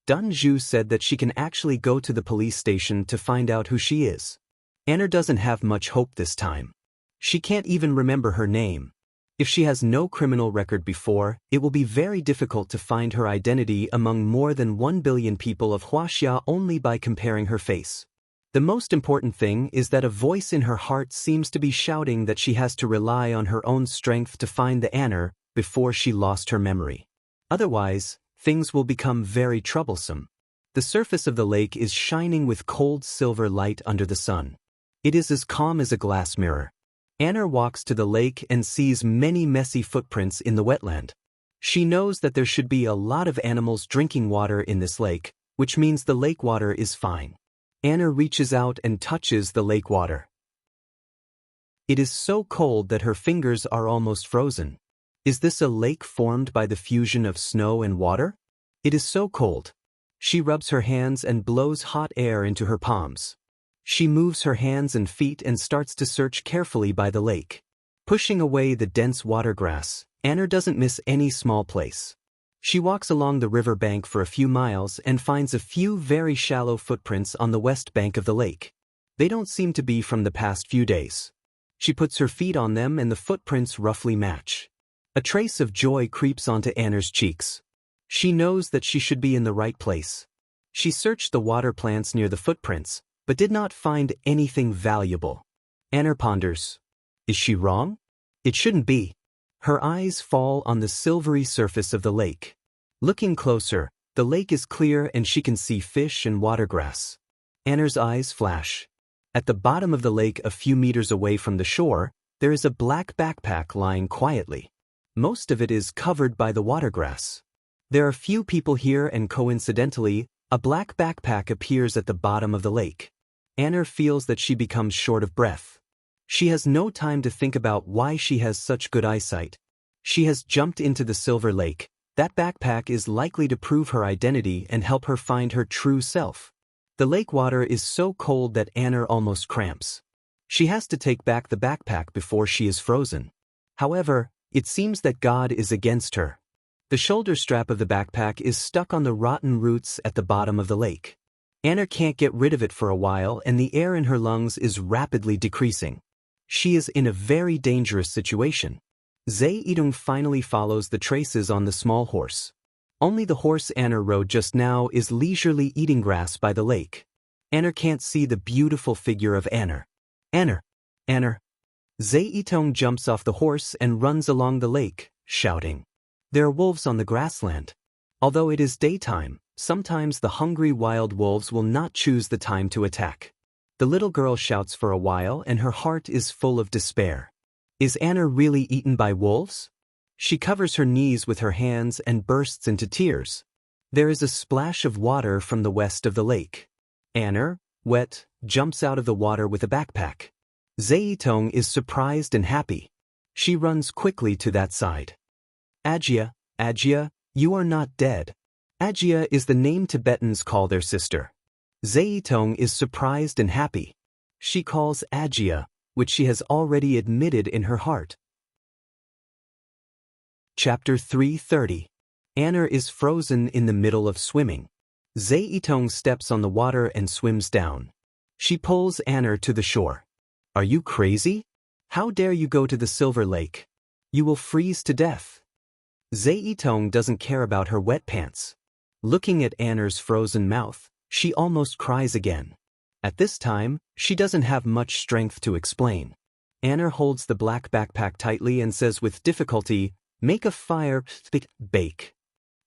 Dunju said that she can actually go to the police station to find out who she is. Anna doesn't have much hope this time. She can't even remember her name. If she has no criminal record before, it will be very difficult to find her identity among more than 1 billion people of Huaxia only by comparing her face. The most important thing is that a voice in her heart seems to be shouting that she has to rely on her own strength to find the Anna before she lost her memory. Otherwise, things will become very troublesome. The surface of the lake is shining with cold silver light under the sun. It is as calm as a glass mirror. Anna walks to the lake and sees many messy footprints in the wetland. She knows that there should be a lot of animals drinking water in this lake, which means the lake water is fine. Anna reaches out and touches the lake water. It is so cold that her fingers are almost frozen. Is this a lake formed by the fusion of snow and water? It is so cold. She rubs her hands and blows hot air into her palms. She moves her hands and feet and starts to search carefully by the lake. Pushing away the dense water grass, Anna doesn't miss any small place. She walks along the river bank for a few miles and finds a few very shallow footprints on the west bank of the lake. They don't seem to be from the past few days. She puts her feet on them and the footprints roughly match. A trace of joy creeps onto Anna's cheeks. She knows that she should be in the right place. She searched the water plants near the footprints, but did not find anything valuable. Anna ponders. Is she wrong? It shouldn't be. Her eyes fall on the silvery surface of the lake. Looking closer, The lake is clear and she can see fish and watergrass. Anna's eyes flash. At the bottom of the lake, a few meters away from the shore, there is a black backpack lying quietly. Most of it is covered by the watergrass. There are few people here, and coincidentally, a black backpack appears at the bottom of the lake. Anna feels that she becomes short of breath. She has no time to think about why she has such good eyesight. She has jumped into the silver lake. That backpack is likely to prove her identity and help her find her true self. The lake water is so cold that Anna almost cramps. She has to take back the backpack before she is frozen. However, it seems that God is against her. The shoulder strap of the backpack is stuck on the rotten roots at the bottom of the lake. Anna can't get rid of it for a while, and the air in her lungs is rapidly decreasing. She is in a very dangerous situation. Zaidong finally follows the traces on the small horse. Only the horse Anna rode just now is leisurely eating grass by the lake. Anna can't see the beautiful figure of Anna. Anna! Anna! Zaidong jumps off the horse and runs along the lake, shouting. There are wolves on the grassland. Although it is daytime, sometimes the hungry wild wolves will not choose the time to attack. The little girl shouts for a while and her heart is full of despair. Is Anna really eaten by wolves? She covers her knees with her hands and bursts into tears. There is a splash of water from the west of the lake. Anna, wet, jumps out of the water with a backpack. Zaidong is surprised and happy. She runs quickly to that side. Ajia, Ajia, you are not dead. Ajia is the name Tibetans call their sister. Zaidong is surprised and happy. She calls Ajia, which she has already admitted in her heart. Chapter 330. Anna is frozen in the middle of swimming. Zaidong steps on the water and swims down. She pulls Anna to the shore. Are you crazy? How dare you go to the Silver Lake? You will freeze to death. Zaidong doesn't care about her wet pants. Looking at Anna's frozen mouth, she almost cries again. At this time, she doesn't have much strength to explain. Anna holds the black backpack tightly and says with difficulty, "Make a fire, bake."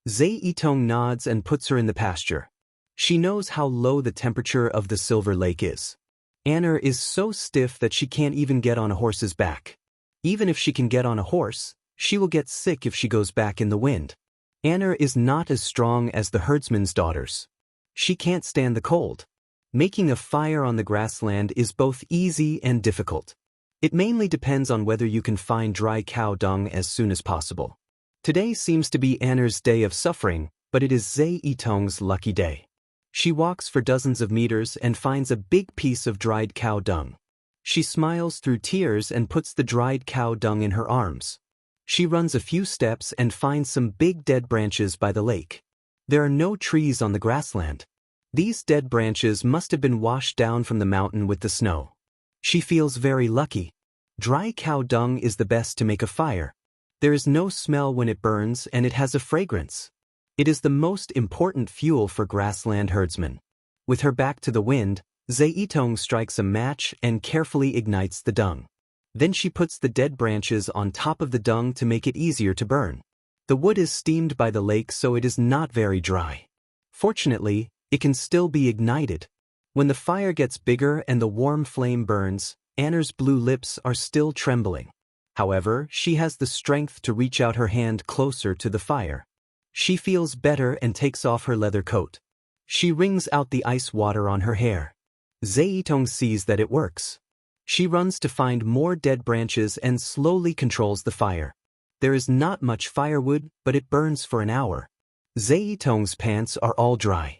Zaidong nods and puts her in the pasture. She knows how low the temperature of the Silver Lake is. Anna is so stiff that she can't even get on a horse's back. Even if she can get on a horse, she will get sick if she goes back in the wind. Anna is not as strong as the herdsman's daughters. She can't stand the cold. Making a fire on the grassland is both easy and difficult. It mainly depends on whether you can find dry cow dung as soon as possible. Today seems to be Anna's day of suffering, but it is Zaidong's lucky day. She walks for dozens of meters and finds a big piece of dried cow dung. She smiles through tears and puts the dried cow dung in her arms. She runs a few steps and finds some big dead branches by the lake. There are no trees on the grassland. These dead branches must have been washed down from the mountain with the snow. She feels very lucky. Dry cow dung is the best to make a fire. There is no smell when it burns and it has a fragrance. It is the most important fuel for grassland herdsmen. With her back to the wind, Zaidong strikes a match and carefully ignites the dung. Then she puts the dead branches on top of the dung to make it easier to burn. The wood is steamed by the lake, so it is not very dry. Fortunately, it can still be ignited. When the fire gets bigger and the warm flame burns, Anna's blue lips are still trembling. However, she has the strength to reach out her hand closer to the fire. She feels better and takes off her leather coat. She wrings out the ice water on her hair. Zaidong sees that it works. She runs to find more dead branches and slowly controls the fire. There is not much firewood, but it burns for an hour. Zaidong's pants are all dry.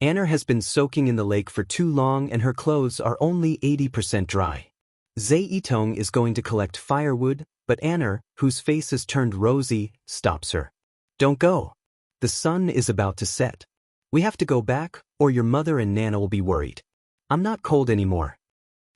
Anna has been soaking in the lake for too long and her clothes are only 80% dry. Zaidong is going to collect firewood, but Anna, whose face is turned rosy, stops her. Don't go. The sun is about to set. We have to go back, or your mother and Nana will be worried. I'm not cold anymore.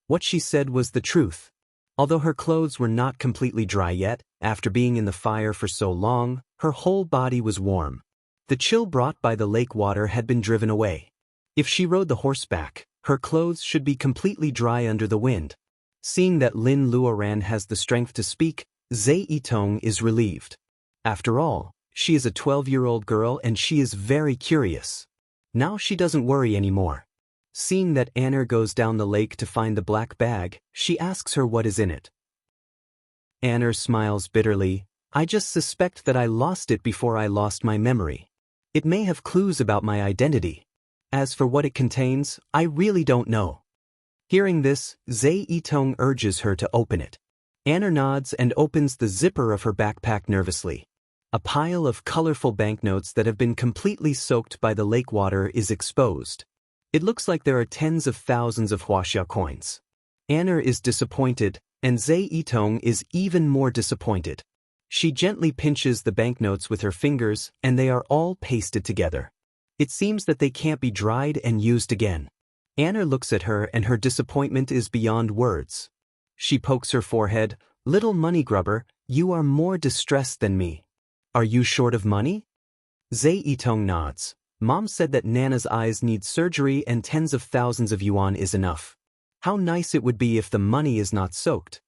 What she said was the truth. Although her clothes were not completely dry yet, after being in the fire for so long, her whole body was warm. The chill brought by the lake water had been driven away. If she rode the horseback, her clothes should be completely dry under the wind. Seeing that Lin Luoran has the strength to speak, Zaidong is relieved. After all, She is a 12-year-old girl and she is very curious. Now she doesn't worry anymore. Seeing that Anna goes down the lake to find the black bag, she asks her what is in it. Anna smiles bitterly. I just suspect that I lost it before I lost my memory. It may have clues about my identity. As for what it contains, I really don't know. Hearing this, Zhe Yitong urges her to open it. Anna nods and opens the zipper of her backpack nervously. A pile of colorful banknotes that have been completely soaked by the lake water is exposed. It looks like there are tens of thousands of huaxia coins. Anna is disappointed, and Zhe Yitong is even more disappointed. She gently pinches the banknotes with her fingers, and they are all pasted together. It seems that they can't be dried and used again. Anna looks at her and her disappointment is beyond words. She pokes her forehead. Little money grubber, you are more distressed than me. Are you short of money? Zhe Yitong nods. Mom said that Nana's eyes need surgery and tens of thousands of yuan is enough. How nice it would be if the money is not soaked.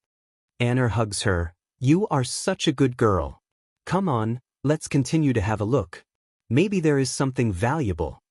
Anna hugs her. You are such a good girl. Come on, let's continue to have a look. Maybe there is something valuable.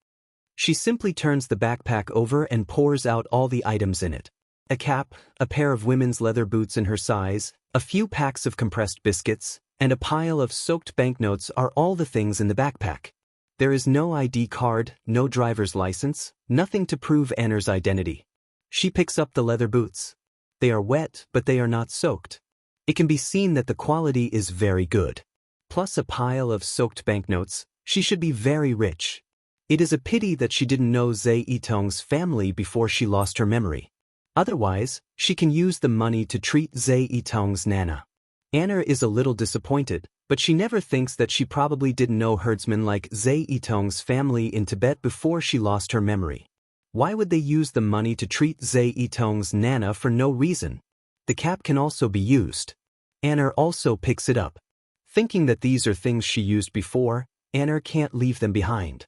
She simply turns the backpack over and pours out all the items in it. A cap, a pair of women's leather boots in her size, a few packs of compressed biscuits, and a pile of soaked banknotes are all the things in the backpack. There is no ID card, no driver's license, nothing to prove Anna's identity. She picks up the leather boots. They are wet, but they are not soaked. It can be seen that the quality is very good. Plus a pile of soaked banknotes, she should be very rich. It is a pity that she didn't know Zhe Yitong's family before she lost her memory. Otherwise, she can use the money to treat Zhe Yitong's Nana. Anna is a little disappointed, but she never thinks that she probably didn't know herdsmen like Zhe Yitong's family in Tibet before she lost her memory. Why would they use the money to treat Zhe Yitong's Nana for no reason? The cap can also be used. Anna also picks it up. Thinking that these are things she used before, Anna can't leave them behind.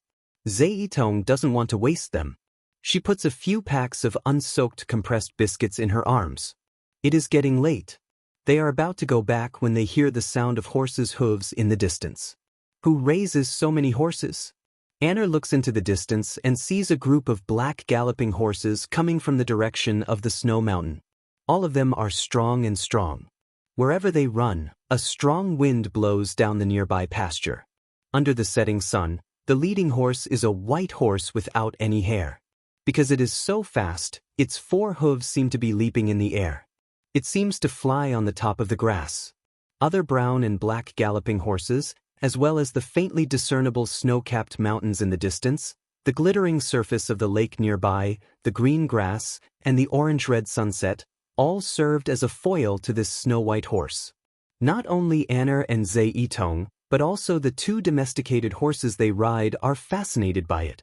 Zhe Yitong doesn't want to waste them. She puts a few packs of unsoaked compressed biscuits in her arms. It is getting late. They are about to go back when they hear the sound of horses' hooves in the distance. Who raises so many horses? Anna looks into the distance and sees a group of black galloping horses coming from the direction of the snow mountain. All of them are strong and strong. Wherever they run, a strong wind blows down the nearby pasture. Under the setting sun, the leading horse is a white horse without any hair. Because it is so fast, its 4 hooves seem to be leaping in the air. It seems to fly on the top of the grass. Other brown and black galloping horses, as well as the faintly discernible snow-capped mountains in the distance, the glittering surface of the lake nearby, the green grass, and the orange-red sunset, all served as a foil to this snow-white horse. Not only Anna and Zhe Yitong, but also the 2 domesticated horses they ride are fascinated by it.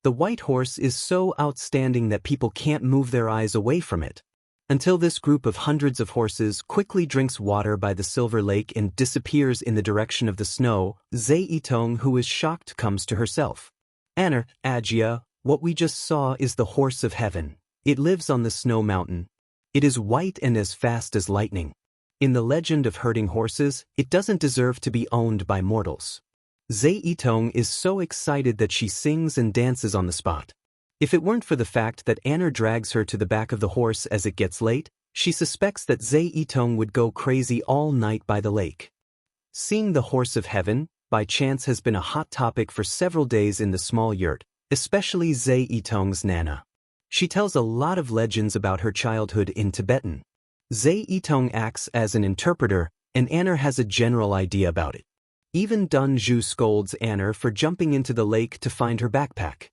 The white horse is so outstanding that people can't move their eyes away from it. Until this group of hundreds of horses quickly drinks water by the silver lake and disappears in the direction of the snow, Zhe Yitong, who is shocked, comes to herself. Anna, Ajia, what we just saw is the horse of heaven. It lives on the snow mountain. It is white and as fast as lightning. In the legend of herding horses, it doesn't deserve to be owned by mortals. Zhe Yitong is so excited that she sings and dances on the spot. If it weren't for the fact that Anna drags her to the back of the horse as it gets late, she suspects that Zhe Yitong would go crazy all night by the lake. Seeing the horse of heaven, by chance, has been a hot topic for several days in the small yurt, especially Zhe Yitong's Nana. She tells a lot of legends about her childhood in Tibetan. Zhe Yitong acts as an interpreter, and Anna has a general idea about it. Even Dun Zhu scolds Anna for jumping into the lake to find her backpack.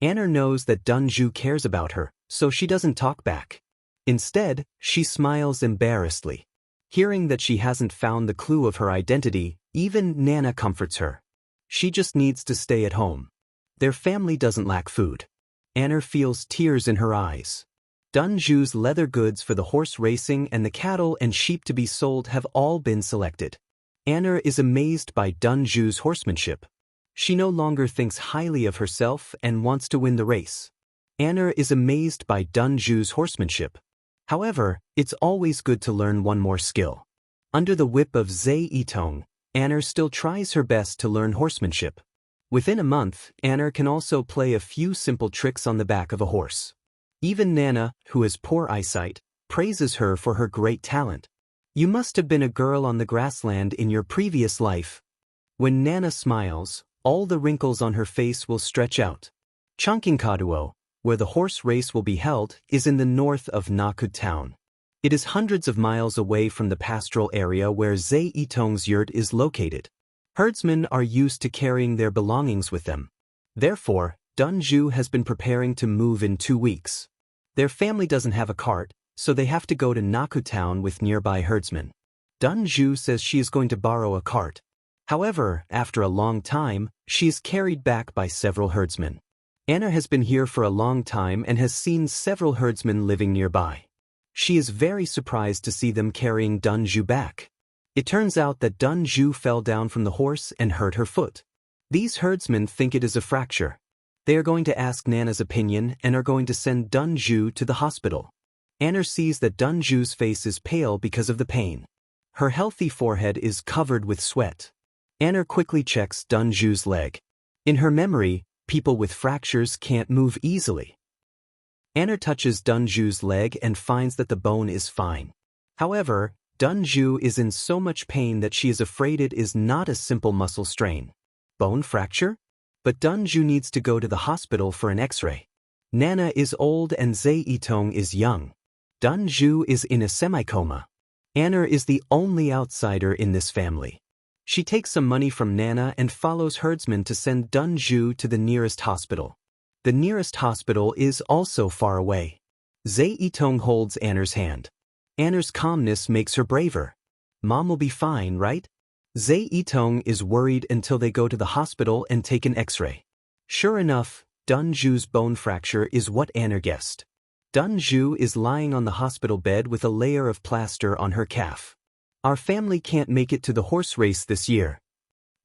Anna knows that Dun Zhu cares about her, so she doesn't talk back. Instead, she smiles embarrassedly. Hearing that she hasn't found the clue of her identity, even Nana comforts her. She just needs to stay at home. Their family doesn't lack food. Anna feels tears in her eyes. Dun Zhu's leather goods for the horse racing and the cattle and sheep to be sold have all been selected. Anna is amazed by Dun Zhu's horsemanship. She no longer thinks highly of herself and wants to win the race. Anna is amazed by Dun Zhu's horsemanship. However, it's always good to learn one more skill. Under the whip of Zhe Yitong, Anna still tries her best to learn horsemanship. Within a month, Anna can also play a few simple tricks on the back of a horse. Even Nana, who has poor eyesight, praises her for her great talent. You must have been a girl on the grassland in your previous life. When Nana smiles, all the wrinkles on her face will stretch out. Chankingkaduo, where the horse race will be held, is in the north of Nakud town. It is hundreds of miles away from the pastoral area where Zhe Yitong's yurt is located. Herdsmen are used to carrying their belongings with them. Therefore, Dunju has been preparing to move in 2 weeks. Their family doesn't have a cart, so they have to go to Naku town with nearby herdsmen. Dunju says she is going to borrow a cart. However, after a long time, she is carried back by several herdsmen. Anna has been here for a long time and has seen several herdsmen living nearby. She is very surprised to see them carrying Dunju back. It turns out that Dunju fell down from the horse and hurt her foot. These herdsmen think it is a fracture. They are going to ask Nana's opinion and are going to send Dunju to the hospital. Anna sees that Dunju's face is pale because of the pain. Her healthy forehead is covered with sweat. Anna quickly checks Dunju's leg. In her memory, people with fractures can't move easily. Anna touches Dunju's leg and finds that the bone is fine. However, Dunju is in so much pain that she is afraid it is not a simple muscle strain. Bone fracture? But Dunju needs to go to the hospital for an X-ray. Nana is old and Zhe Yitong is young. Dunju is in a semi-coma. Anna is the only outsider in this family. She takes some money from Nana and follows herdsmen to send Dunju to the nearest hospital. The nearest hospital is also far away. Zhe Yitong holds Anna's hand. Anna's calmness makes her braver. Mom will be fine, right? Zhe Yitong is worried until they go to the hospital and take an X-ray. Sure enough, Dunju's bone fracture is what Anna guessed. Dunju is lying on the hospital bed with a layer of plaster on her calf. Our family can't make it to the horse race this year.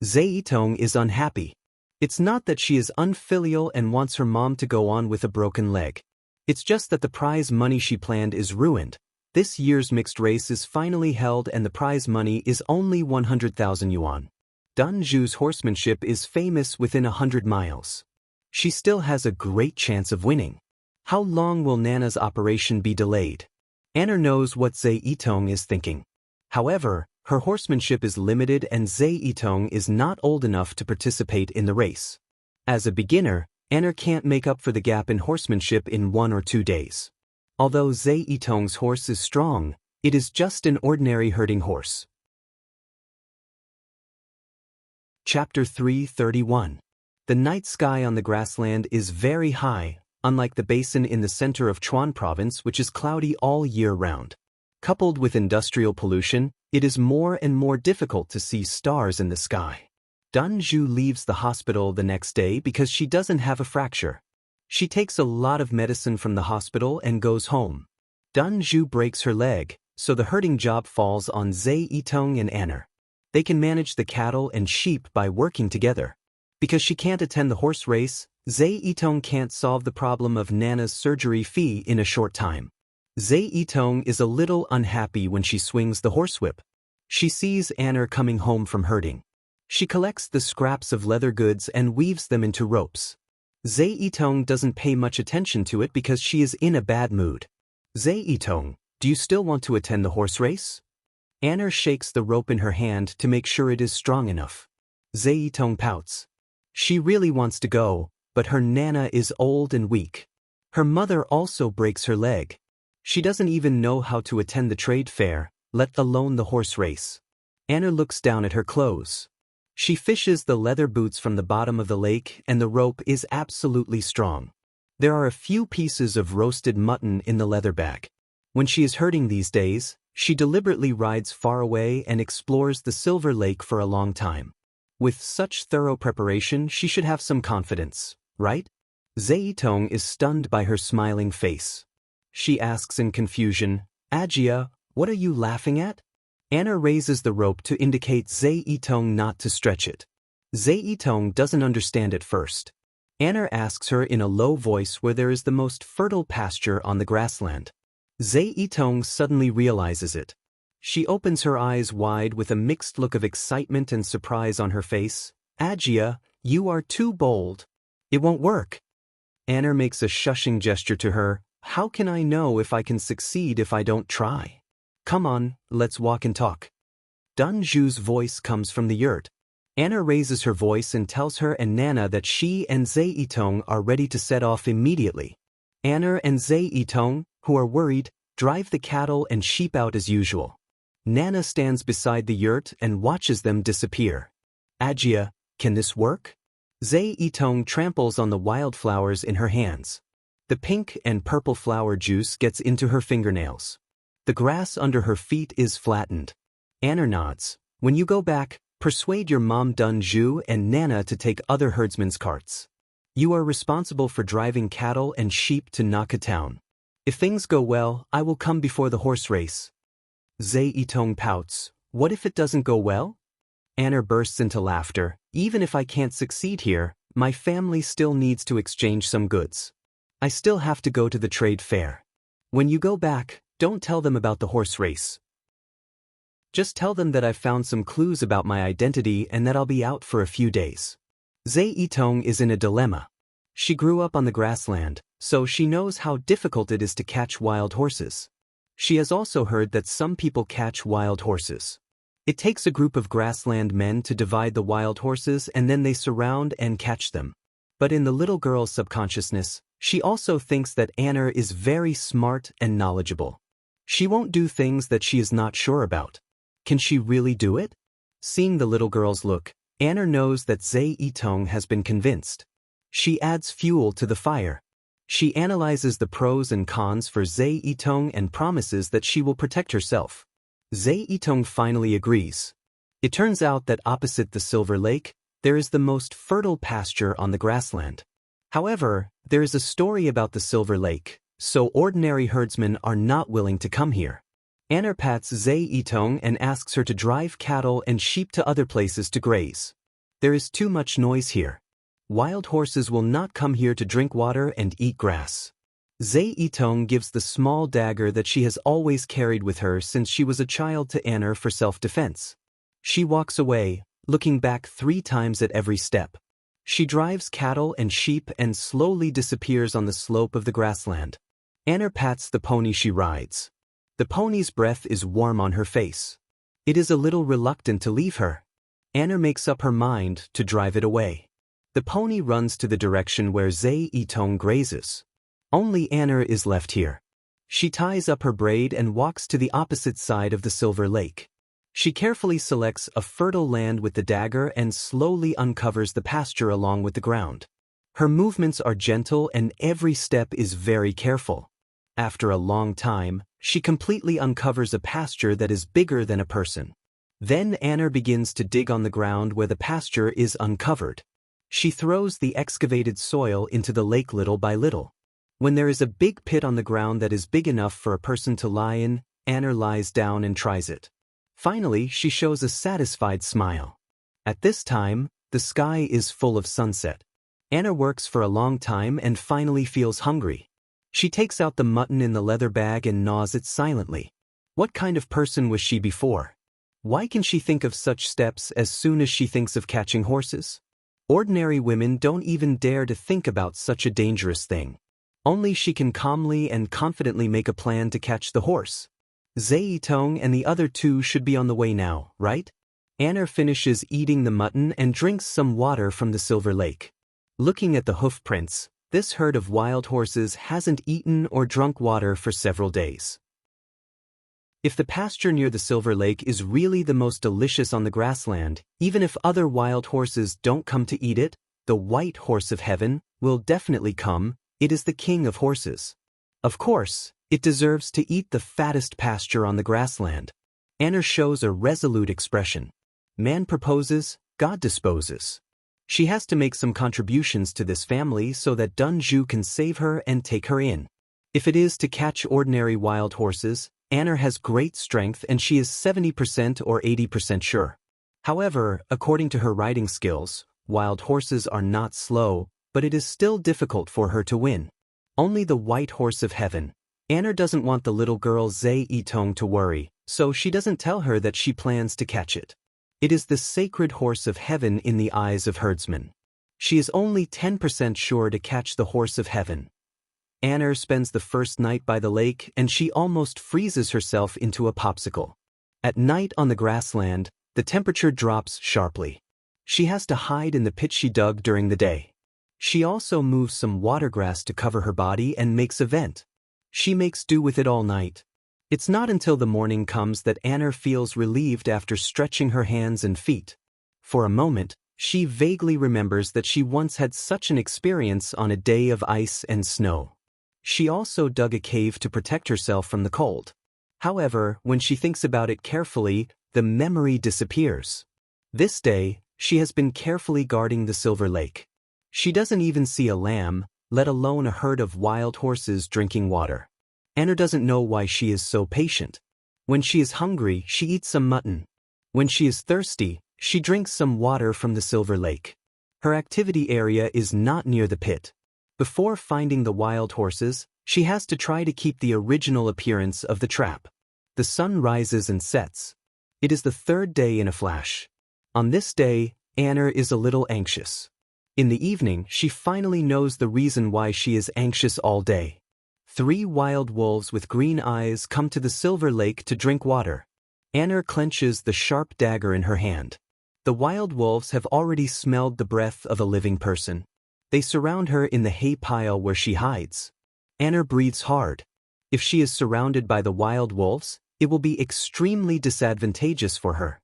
Zhe Yitong is unhappy. It's not that she is unfilial and wants her mom to go on with a broken leg. It's just that the prize money she planned is ruined. This year's mixed race is finally held and the prize money is only 100,000 yuan. Dunju's horsemanship is famous within 100 miles. She still has a great chance of winning. How long will Nana's operation be delayed? Anna knows what Zhe Yitong is thinking. However, her horsemanship is limited and Zhe Yitong is not old enough to participate in the race. As a beginner, Anna can't make up for the gap in horsemanship in 1 or 2 days. Although Zhe Yitong's horse is strong, it is just an ordinary herding horse. Chapter 331. The night sky on the grassland is very high, unlike the basin in the center of Chuan province which is cloudy all year round. Coupled with industrial pollution, it is more and more difficult to see stars in the sky. Dunju leaves the hospital the next day because she doesn't have a fracture. She takes a lot of medicine from the hospital and goes home. Dunju breaks her leg, so the herding job falls on Zhe Yitong and Anna. They can manage the cattle and sheep by working together. Because she can't attend the horse race, Zhe Yitong can't solve the problem of Nana's surgery fee in a short time. Zhe Yitong is a little unhappy when she swings the horsewhip. She sees Anna coming home from herding. She collects the scraps of leather goods and weaves them into ropes. Zhe Yitong doesn't pay much attention to it because she is in a bad mood. Zhe Yitong, do you still want to attend the horse race? Anna shakes the rope in her hand to make sure it is strong enough. Zhe Yitong pouts. She really wants to go, but her Nana is old and weak. Her mother also breaks her leg. She doesn't even know how to attend the trade fair, let alone the horse race. Anna looks down at her clothes. She fishes the leather boots from the bottom of the lake and the rope is absolutely strong. There are a few pieces of roasted mutton in the leather bag. When she is herding these days, she deliberately rides far away and explores the Silver Lake for a long time. With such thorough preparation, she should have some confidence, right? Zhe Yitong is stunned by her smiling face. She asks in confusion, Ajia, what are you laughing at? Anna raises the rope to indicate Zhe Yitong not to stretch it. Zhe Yitong doesn't understand at first. Anna asks her in a low voice where there is the most fertile pasture on the grassland. Zhe Yitong suddenly realizes it. She opens her eyes wide with a mixed look of excitement and surprise on her face. Agia, you are too bold. It won't work. Anna makes a shushing gesture to her. How can I know if I can succeed if I don't try? Come on, let's walk and talk. Dunju's voice comes from the yurt. Anna raises her voice and tells her and Nana that she and Zeitong are ready to set off immediately. Anna and Zeitong, who are worried, drive the cattle and sheep out as usual. Nana stands beside the yurt and watches them disappear. Agia, can this work? Zeitong tramples on the wildflowers in her hands. The pink and purple flower juice gets into her fingernails. The grass under her feet is flattened. Anna nods. When you go back, persuade your mom Dunju and Nana to take other herdsmen's carts. You are responsible for driving cattle and sheep to Naka town. If things go well, I will come before the horse race. Zeitong pouts. What if it doesn't go well? Anna bursts into laughter. Even if I can't succeed here, my family still needs to exchange some goods. I still have to go to the trade fair. When you go back, don't tell them about the horse race. Just tell them that I've found some clues about my identity and that I'll be out for a few days. Zeitong is in a dilemma. She grew up on the grassland, so she knows how difficult it is to catch wild horses. She has also heard that some people catch wild horses. It takes a group of grassland men to divide the wild horses and then they surround and catch them. But in the little girl's subconsciousness, she also thinks that Anna is very smart and knowledgeable. She won't do things that she is not sure about. Can she really do it? Seeing the little girl's look, Anna knows that Zeitong has been convinced. She adds fuel to the fire. She analyzes the pros and cons for Zeitong and promises that she will protect herself. Zeitong finally agrees. It turns out that opposite the Silver Lake, there is the most fertile pasture on the grassland. However, there is a story about the Silver Lake, so ordinary herdsmen are not willing to come here. Anna pats Zeitong and asks her to drive cattle and sheep to other places to graze. There is too much noise here. Wild horses will not come here to drink water and eat grass. Zeitong gives the small dagger that she has always carried with her since she was a child to Anna for self-defense. She walks away, looking back 3 times at every step. She drives cattle and sheep and slowly disappears on the slope of the grassland. Anna pats the pony she rides. The pony's breath is warm on her face. It is a little reluctant to leave her. Anna makes up her mind to drive it away. The pony runs to the direction where Zeitong grazes. Only Anna is left here. She ties up her braid and walks to the opposite side of the Silver Lake. She carefully selects a fertile land with the dagger and slowly uncovers the pasture along with the ground. Her movements are gentle and every step is very careful. After a long time, she completely uncovers a pasture that is bigger than a person. Then Anna begins to dig on the ground where the pasture is uncovered. She throws the excavated soil into the lake little by little. When there is a big pit on the ground that is big enough for a person to lie in, Anna lies down and tries it. Finally, she shows a satisfied smile. At this time, the sky is full of sunset. Anna works for a long time and finally feels hungry. She takes out the mutton in the leather bag and gnaws it silently. What kind of person was she before? Why can she think of such steps as soon as she thinks of catching horses? Ordinary women don't even dare to think about such a dangerous thing. Only she can calmly and confidently make a plan to catch the horse. Zeitong and the other 2 should be on the way now, right? Anna finishes eating the mutton and drinks some water from the Silver Lake. Looking at the hoof prints, this herd of wild horses hasn't eaten or drunk water for several days. If the pasture near the Silver Lake is really the most delicious on the grassland, even if other wild horses don't come to eat it, the white horse of heaven will definitely come. It is the king of horses. Of course, it deserves to eat the fattest pasture on the grassland. Anna shows a resolute expression. Man proposes, God disposes. She has to make some contributions to this family so that Dunju can save her and take her in. If it is to catch ordinary wild horses, Anna has great strength and she is 70% or 80% sure. However, according to her riding skills, wild horses are not slow, but it is still difficult for her to win. Only the white horse of heaven, Anna doesn't want the little girl Zhe Yitong to worry, so she doesn't tell her that she plans to catch it. It is the sacred horse of heaven in the eyes of herdsmen. She is only 10% sure to catch the horse of heaven. Anna spends the first night by the lake and she almost freezes herself into a popsicle. At night on the grassland, the temperature drops sharply. She has to hide in the pit she dug during the day. She also moves some watergrass to cover her body and makes a vent. She makes do with it all night. It's not until the morning comes that Anna feels relieved after stretching her hands and feet. For a moment, she vaguely remembers that she once had such an experience on a day of ice and snow. She also dug a cave to protect herself from the cold. However, when she thinks about it carefully, the memory disappears. This day, she has been carefully guarding the Silver Lake. She doesn't even see a lamb, let alone a herd of wild horses drinking water. Anna doesn't know why she is so patient. When she is hungry, she eats some mutton. When she is thirsty, she drinks some water from the Silver Lake. Her activity area is not near the pit. Before finding the wild horses, she has to try to keep the original appearance of the trap. The sun rises and sets. It is the third day in a flash. On this day, Anna is a little anxious. In the evening, she finally knows the reason why she is anxious all day. 3 wild wolves with green eyes come to the Silver Lake to drink water. Anna clenches the sharp dagger in her hand. The wild wolves have already smelled the breath of a living person. They surround her in the hay pile where she hides. Anna breathes hard. If she is surrounded by the wild wolves, it will be extremely disadvantageous for her.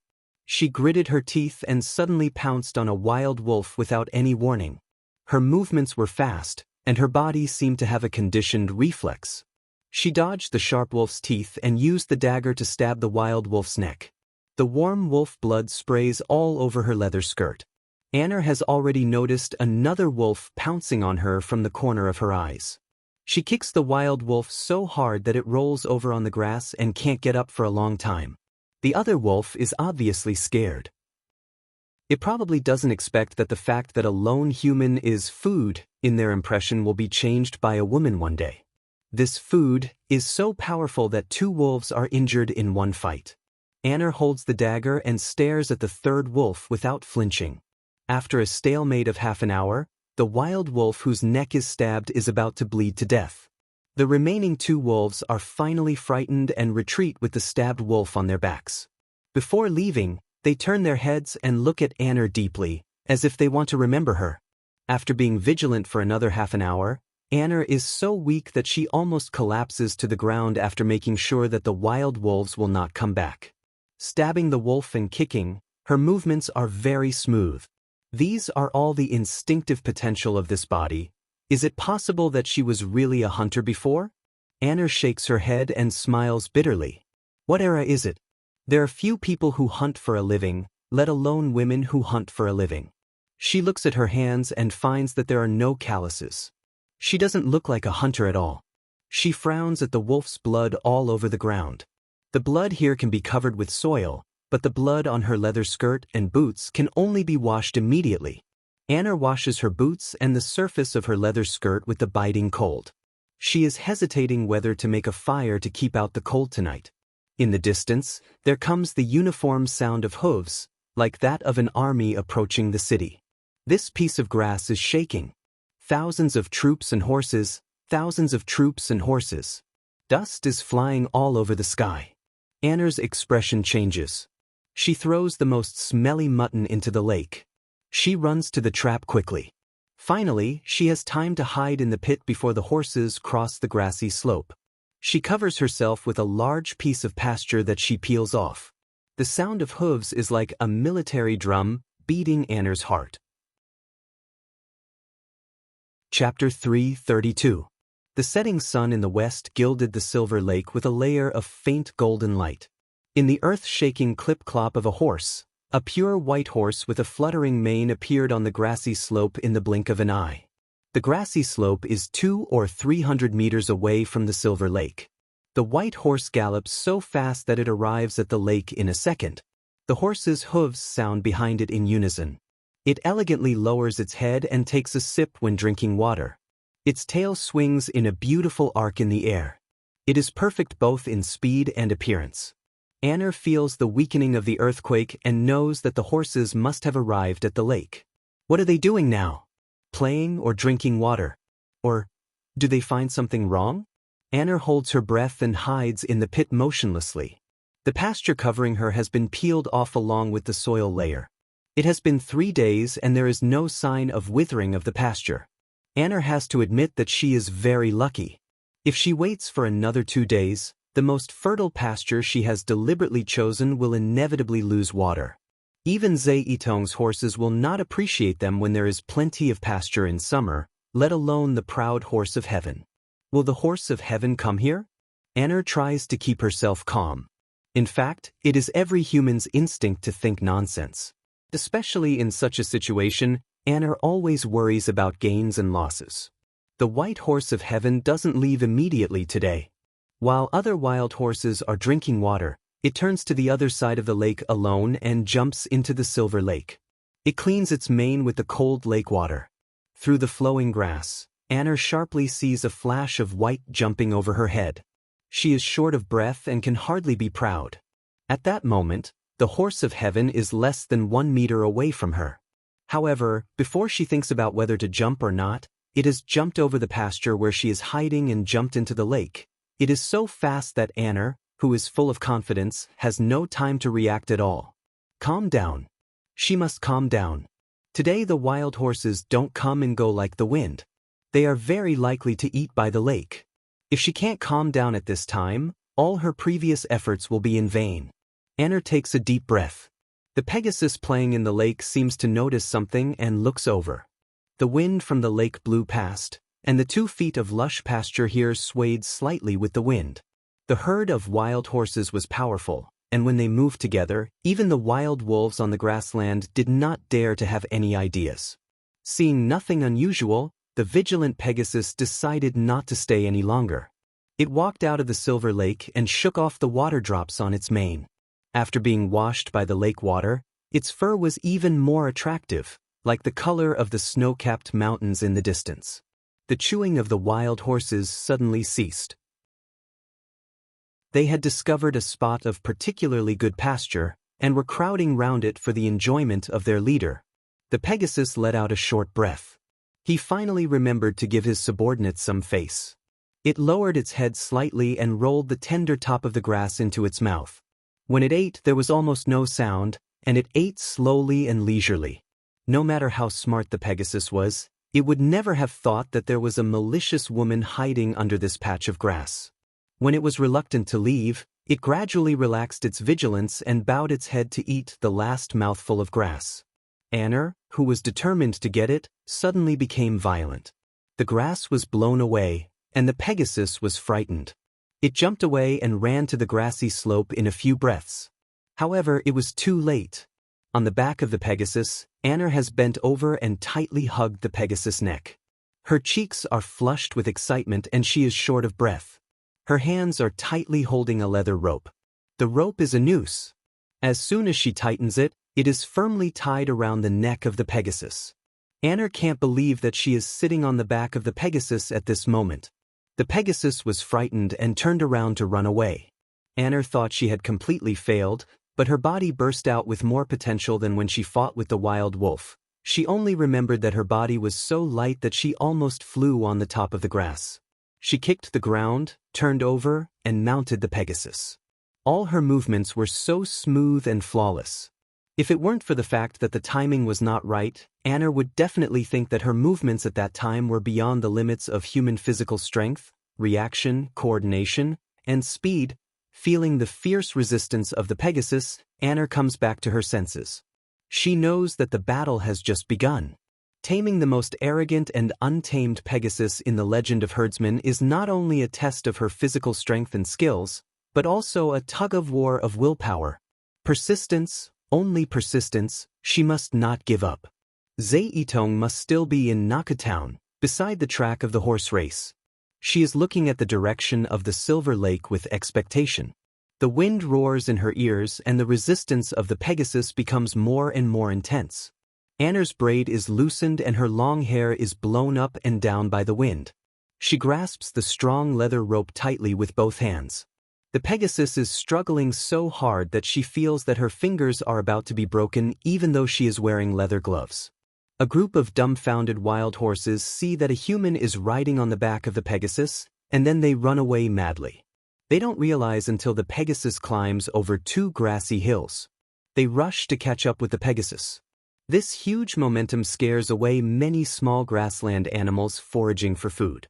She gritted her teeth and suddenly pounced on a wild wolf without any warning. Her movements were fast, and her body seemed to have a conditioned reflex. She dodged the sharp wolf's teeth and used the dagger to stab the wild wolf's neck. The warm wolf blood sprays all over her leather skirt. Anna has already noticed another wolf pouncing on her from the corner of her eyes. She kicks the wild wolf so hard that it rolls over on the grass and can't get up for a long time. The other wolf is obviously scared. It probably doesn't expect that the fact that a lone human is food in their impression will be changed by a woman one day. This food is so powerful that 2 wolves are injured in one fight. Anna holds the dagger and stares at the third wolf without flinching. After a stalemate of half an hour, the wild wolf whose neck is stabbed is about to bleed to death. The remaining 2 wolves are finally frightened and retreat with the stabbed wolf on their backs. Before leaving, they turn their heads and look at Anna deeply, as if they want to remember her. After being vigilant for another half an hour, Anna is so weak that she almost collapses to the ground after making sure that the wild wolves will not come back. Stabbing the wolf and kicking, her movements are very smooth. These are all the instinctive potential of this body. Is it possible that she was really a hunter before? Anna shakes her head and smiles bitterly. What era is it? There are few people who hunt for a living, let alone women who hunt for a living. She looks at her hands and finds that there are no calluses. She doesn't look like a hunter at all. She frowns at the wolf's blood all over the ground. The blood here can be covered with soil, but the blood on her leather skirt and boots can only be washed immediately. Anna washes her boots and the surface of her leather skirt with the biting cold. She is hesitating whether to make a fire to keep out the cold tonight. In the distance, there comes the uniform sound of hooves, like that of an army approaching the city. This piece of grass is shaking. Thousands of troops and horses, thousands of troops and horses. Dust is flying all over the sky. Anna's expression changes. She throws the most smelly mutton into the lake. She runs to the trap quickly. Finally, she has time to hide in the pit before the horses cross the grassy slope. She covers herself with a large piece of pasture that she peels off. The sound of hooves is like a military drum beating Anna's heart. Chapter 332. The setting sun in the west gilded the Silver Lake with a layer of faint golden light. In the earth-shaking clip-clop of a horse, a pure white horse with a fluttering mane appeared on the grassy slope in the blink of an eye. The grassy slope is 200 or 300 meters away from the Silver Lake. The white horse gallops so fast that it arrives at the lake in a second. The horse's hooves sound behind it in unison. It elegantly lowers its head and takes a sip when drinking water. Its tail swings in a beautiful arc in the air. It is perfect both in speed and appearance. Anna feels the weakening of the earthquake and knows that the horses must have arrived at the lake. What are they doing now? Playing or drinking water? Or do they find something wrong? Anna holds her breath and hides in the pit motionlessly. The pasture covering her has been peeled off along with the soil layer. It has been 3 days and there is no sign of withering of the pasture. Anna has to admit that she is very lucky. If she waits for another 2 days, the most fertile pasture she has deliberately chosen will inevitably lose water. Even Zeitong's horses will not appreciate them when there is plenty of pasture in summer, let alone the proud horse of heaven. Will the horse of heaven come here? Anna tries to keep herself calm. In fact, it is every human's instinct to think nonsense. Especially in such a situation, Anna always worries about gains and losses. The white horse of heaven doesn't leave immediately today. While other wild horses are drinking water, it turns to the other side of the lake alone and jumps into the silver lake. It cleans its mane with the cold lake water. Through the flowing grass, Anna sharply sees a flash of white jumping over her head. She is short of breath and can hardly be proud. At that moment, the horse of heaven is less than 1 meter away from her. However, before she thinks about whether to jump or not, it has jumped over the pasture where she is hiding and jumped into the lake. It is so fast that Anna, who is full of confidence, has no time to react at all. Calm down. She must calm down. Today the wild horses don't come and go like the wind. They are very likely to eat by the lake. If she can't calm down at this time, all her previous efforts will be in vain. Anna takes a deep breath. The Pegasus playing in the lake seems to notice something and looks over. The wind from the lake blew past, and the 2 feet of lush pasture here swayed slightly with the wind. The herd of wild horses was powerful, and when they moved together, even the wild wolves on the grassland did not dare to have any ideas. Seeing nothing unusual, the vigilant Pegasus decided not to stay any longer. It walked out of the silver lake and shook off the water drops on its mane. After being washed by the lake water, its fur was even more attractive, like the color of the snow-capped mountains in the distance. The chewing of the wild horses suddenly ceased. They had discovered a spot of particularly good pasture, and were crowding round it for the enjoyment of their leader. The Pegasus let out a short breath. He finally remembered to give his subordinates some face. It lowered its head slightly and rolled the tender top of the grass into its mouth. When it ate, there was almost no sound, and it ate slowly and leisurely. No matter how smart the Pegasus was, it would never have thought that there was a malicious woman hiding under this patch of grass. When it was reluctant to leave, it gradually relaxed its vigilance and bowed its head to eat the last mouthful of grass. Anna, who was determined to get it, suddenly became violent. The grass was blown away, and the Pegasus was frightened. It jumped away and ran to the grassy slope in a few breaths. However, it was too late. On the back of the Pegasus, Anna has bent over and tightly hugged the Pegasus' neck. Her cheeks are flushed with excitement and she is short of breath. Her hands are tightly holding a leather rope. The rope is a noose. As soon as she tightens it, it is firmly tied around the neck of the Pegasus. Anna can't believe that she is sitting on the back of the Pegasus at this moment. The Pegasus was frightened and turned around to run away. Anna thought she had completely failed, but her body burst out with more potential than when she fought with the wild wolf. She only remembered that her body was so light that she almost flew on the top of the grass. She kicked the ground, turned over, and mounted the Pegasus. All her movements were so smooth and flawless. If it weren't for the fact that the timing was not right, Anna would definitely think that her movements at that time were beyond the limits of human physical strength, reaction, coordination, and speed. Feeling the fierce resistance of the Pegasus, Anna comes back to her senses. She knows that the battle has just begun. Taming the most arrogant and untamed Pegasus in the legend of herdsmen is not only a test of her physical strength and skills, but also a tug-of-war of willpower. Persistence, only persistence, she must not give up. Zeitong must still be in Naka Town, beside the track of the horse race. She is looking at the direction of the Silver Lake with expectation. The wind roars in her ears and the resistance of the Pegasus becomes more and more intense. Anna's braid is loosened and her long hair is blown up and down by the wind. She grasps the strong leather rope tightly with both hands. The Pegasus is struggling so hard that she feels that her fingers are about to be broken even though she is wearing leather gloves. A group of dumbfounded wild horses see that a human is riding on the back of the Pegasus, and then they run away madly. They don't realize until the Pegasus climbs over 2 grassy hills. They rush to catch up with the Pegasus. This huge momentum scares away many small grassland animals foraging for food.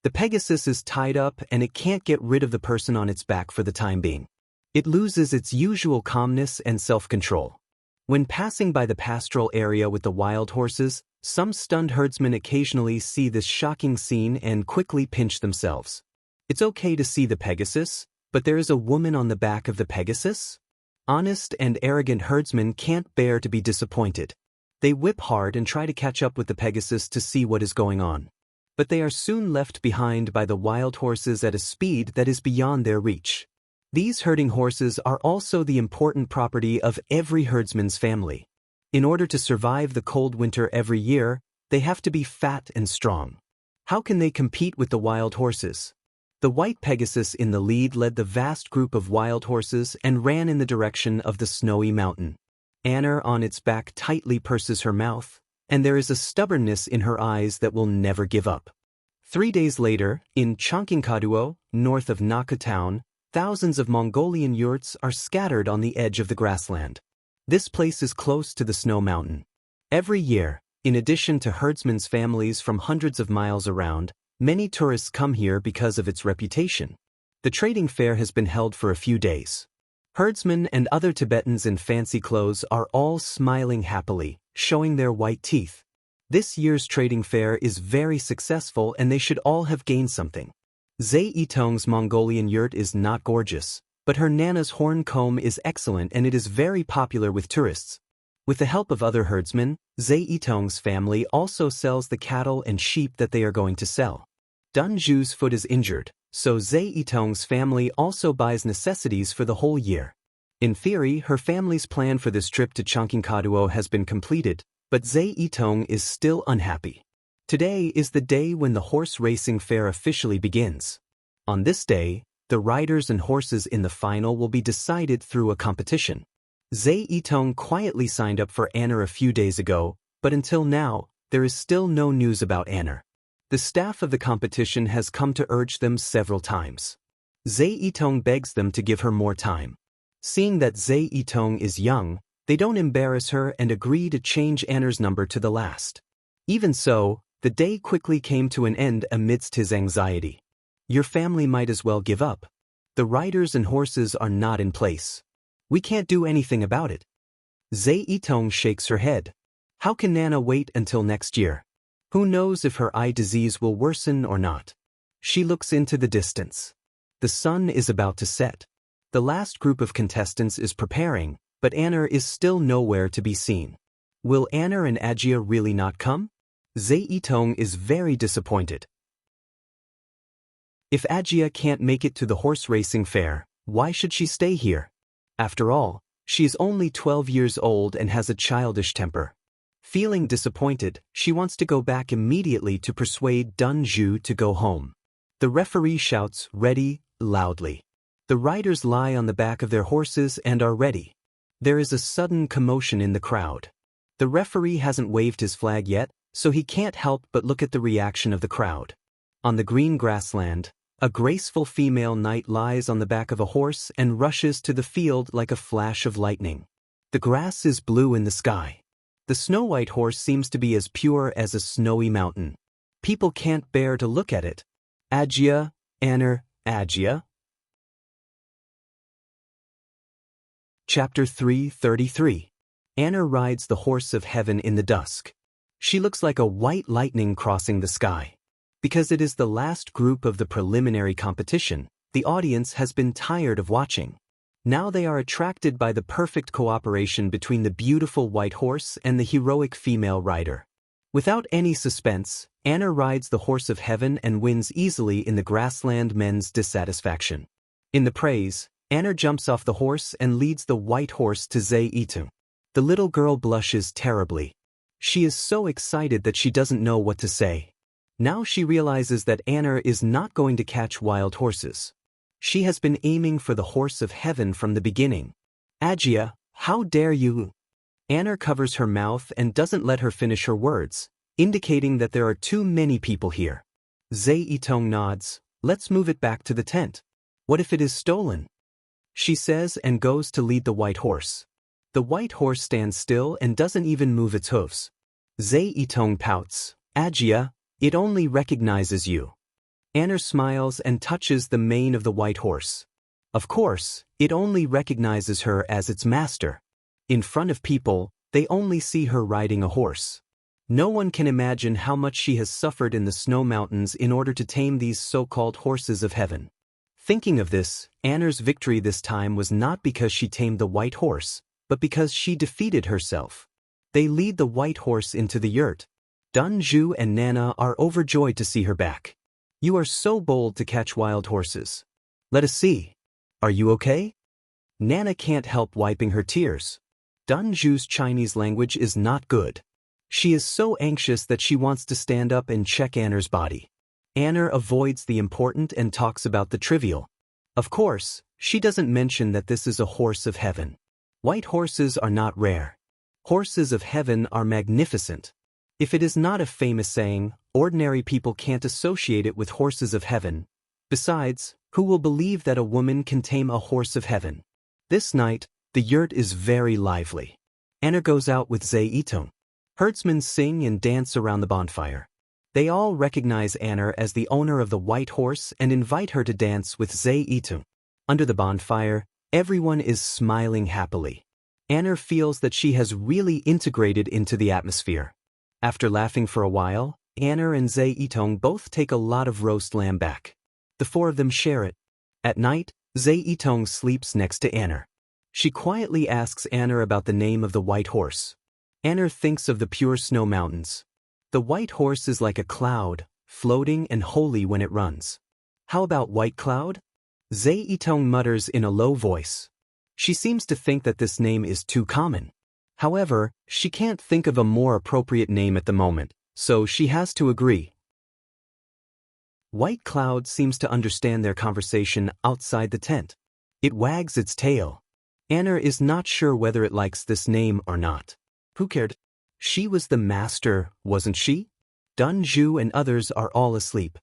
The Pegasus is tied up and it can't get rid of the person on its back for the time being. It loses its usual calmness and self-control. When passing by the pastoral area with the wild horses, some stunned herdsmen occasionally see this shocking scene and quickly pinch themselves. It's okay to see the Pegasus, but there is a woman on the back of the Pegasus? Honest and arrogant herdsmen can't bear to be disappointed. They whip hard and try to catch up with the Pegasus to see what is going on. But they are soon left behind by the wild horses at a speed that is beyond their reach. These herding horses are also the important property of every herdsman's family. In order to survive the cold winter every year, they have to be fat and strong. How can they compete with the wild horses? The white Pegasus in the lead led the vast group of wild horses and ran in the direction of the snowy mountain. Anna on its back tightly purses her mouth, and there is a stubbornness in her eyes that will never give up. 3 days later, in Chankingkaduo, north of Naka town, thousands of Mongolian yurts are scattered on the edge of the grassland. This place is close to the snow mountain. Every year, in addition to herdsmen's families from hundreds of miles around, many tourists come here because of its reputation. The trading fair has been held for a few days. Herdsmen and other Tibetans in fancy clothes are all smiling happily, showing their white teeth. This year's trading fair is very successful and they should all have gained something. Zhe Yitong's Mongolian yurt is not gorgeous, but her Nana's horn comb is excellent and it is very popular with tourists. With the help of other herdsmen, Zhe Yitong's family also sells the cattle and sheep that they are going to sell. Dunju's foot is injured, so Zhe Yitong's family also buys necessities for the whole year. In theory, her family's plan for this trip to Chankingkaduo has been completed, but Zhe Yitong is still unhappy. Today is the day when the horse racing fair officially begins. On this day, the riders and horses in the final will be decided through a competition. Zhe Yitong quietly signed up for Anna a few days ago, but until now, there is still no news about Anna. The staff of the competition has come to urge them several times. Zhe Yitong begs them to give her more time. Seeing that Zhe Yitong is young, they don't embarrass her and agree to change Anna's number to the last. Even so, the day quickly came to an end amidst his anxiety. Your family might as well give up. The riders and horses are not in place. We can't do anything about it. Zhe Yitong shakes her head. How can Nana wait until next year? Who knows if her eye disease will worsen or not? She looks into the distance. The sun is about to set. The last group of contestants is preparing, but Anna is still nowhere to be seen. Will Anna and Ajia really not come? Zhe Yitong is very disappointed. If Ajia can't make it to the horse racing fair, why should she stay here? After all, she is only 12 years old and has a childish temper. Feeling disappointed, she wants to go back immediately to persuade Dunju to go home. The referee shouts, "Ready," loudly. The riders lie on the back of their horses and are ready. There is a sudden commotion in the crowd. The referee hasn't waved his flag yet, so he can't help but look at the reaction of the crowd. On the green grassland, a graceful female knight lies on the back of a horse and rushes to the field like a flash of lightning. The grass is blue in the sky. The snow-white horse seems to be as pure as a snowy mountain. People can't bear to look at it. Ajia, Anna, Ajia. Chapter 333. Anna rides the horse of heaven in the dusk. She looks like a white lightning crossing the sky. Because it is the last group of the preliminary competition, the audience has been tired of watching. Now they are attracted by the perfect cooperation between the beautiful white horse and the heroic female rider. Without any suspense, Anna rides the horse of heaven and wins easily in the grassland men's dissatisfaction. In the praise, Anna jumps off the horse and leads the white horse to Zhe Yitong. The little girl blushes terribly. She is so excited that she doesn't know what to say. Now she realizes that Anna is not going to catch wild horses. She has been aiming for the horse of heaven from the beginning. Agia, how dare you? Anna covers her mouth and doesn't let her finish her words, indicating that there are too many people here. Zhe-Itong nods. Let's move it back to the tent. What if it is stolen? She says and goes to lead the white horse. The white horse stands still and doesn't even move its hooves. Zhe-Itong pouts. Agia, it only recognizes you. Anna smiles and touches the mane of the white horse. Of course, it only recognizes her as its master. In front of people, they only see her riding a horse. No one can imagine how much she has suffered in the snow mountains in order to tame these so-called horses of heaven. Thinking of this, Anna's victory this time was not because she tamed the white horse, but because she defeated herself. They lead the white horse into the yurt. Dunju and Nana are overjoyed to see her back. You are so bold to catch wild horses. Let us see. Are you okay? Nana can't help wiping her tears. Dunju's Chinese language is not good. She is so anxious that she wants to stand up and check Anna's body. Anna avoids the important and talks about the trivial. Of course, she doesn't mention that this is a horse of heaven. White horses are not rare. Horses of heaven are magnificent. If it is not a famous saying, ordinary people can't associate it with horses of heaven. Besides, who will believe that a woman can tame a horse of heaven? This night, the yurt is very lively. Anna goes out with Zhe-Itong. Herdsmen sing and dance around the bonfire. They all recognize Anna as the owner of the white horse and invite her to dance with Zhe-Itong. Under the bonfire, everyone is smiling happily. Anna feels that she has really integrated into the atmosphere. After laughing for a while, Anna and Zhe-Itong both take a lot of roast lamb back. The four of them share it. At night, Zhe-Itong sleeps next to Anna. She quietly asks Anna about the name of the white horse. Anna thinks of the pure snow mountains. The white horse is like a cloud, floating and holy when it runs. How about White Cloud? Zhe-Itong mutters in a low voice. She seems to think that this name is too common. However, she can't think of a more appropriate name at the moment, so she has to agree. White Cloud seems to understand their conversation outside the tent. It wags its tail. Anna is not sure whether it likes this name or not. Who cared? She was the master, wasn't she? Dunju and others are all asleep.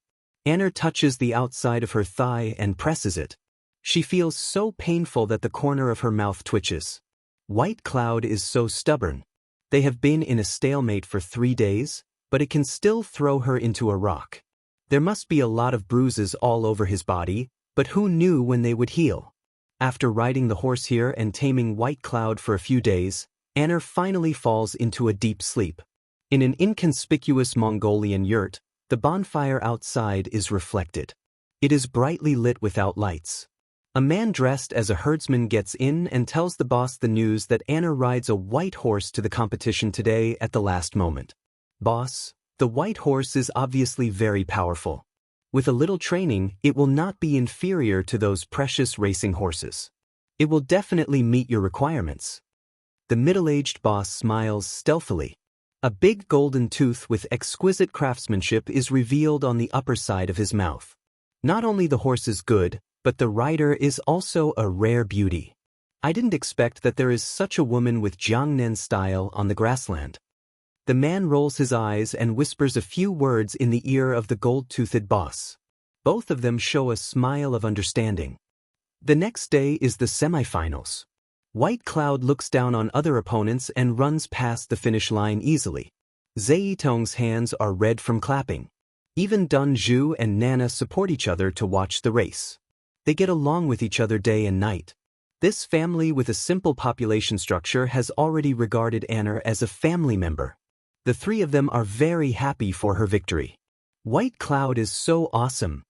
Anna touches the outside of her thigh and presses it. She feels so painful that the corner of her mouth twitches. White Cloud is so stubborn. They have been in a stalemate for 3 days, but it can still throw her into a rock. There must be a lot of bruises all over his body, but who knew when they would heal? After riding the horse here and taming White Cloud for a few days, Anna finally falls into a deep sleep. In an inconspicuous Mongolian yurt, the bonfire outside is reflected. It is brightly lit without lights. A man dressed as a herdsman gets in and tells the boss the news that Anna rides a white horse to the competition today at the last moment. Boss, the white horse is obviously very powerful. With a little training, it will not be inferior to those precious racing horses. It will definitely meet your requirements. The middle-aged boss smiles stealthily. A big golden tooth with exquisite craftsmanship is revealed on the upper side of his mouth. Not only the horse is good, but the rider is also a rare beauty. I didn't expect that there is such a woman with Jiangnan style on the grassland. The man rolls his eyes and whispers a few words in the ear of the gold-toothed boss. Both of them show a smile of understanding. The next day is the semifinals. White Cloud looks down on other opponents and runs past the finish line easily. Zhe-Itong's hands are red from clapping. Even Dunju and Nana support each other to watch the race. They get along with each other day and night. This family with a simple population structure has already regarded Anna as a family member. The three of them are very happy for her victory. White Cloud is so awesome.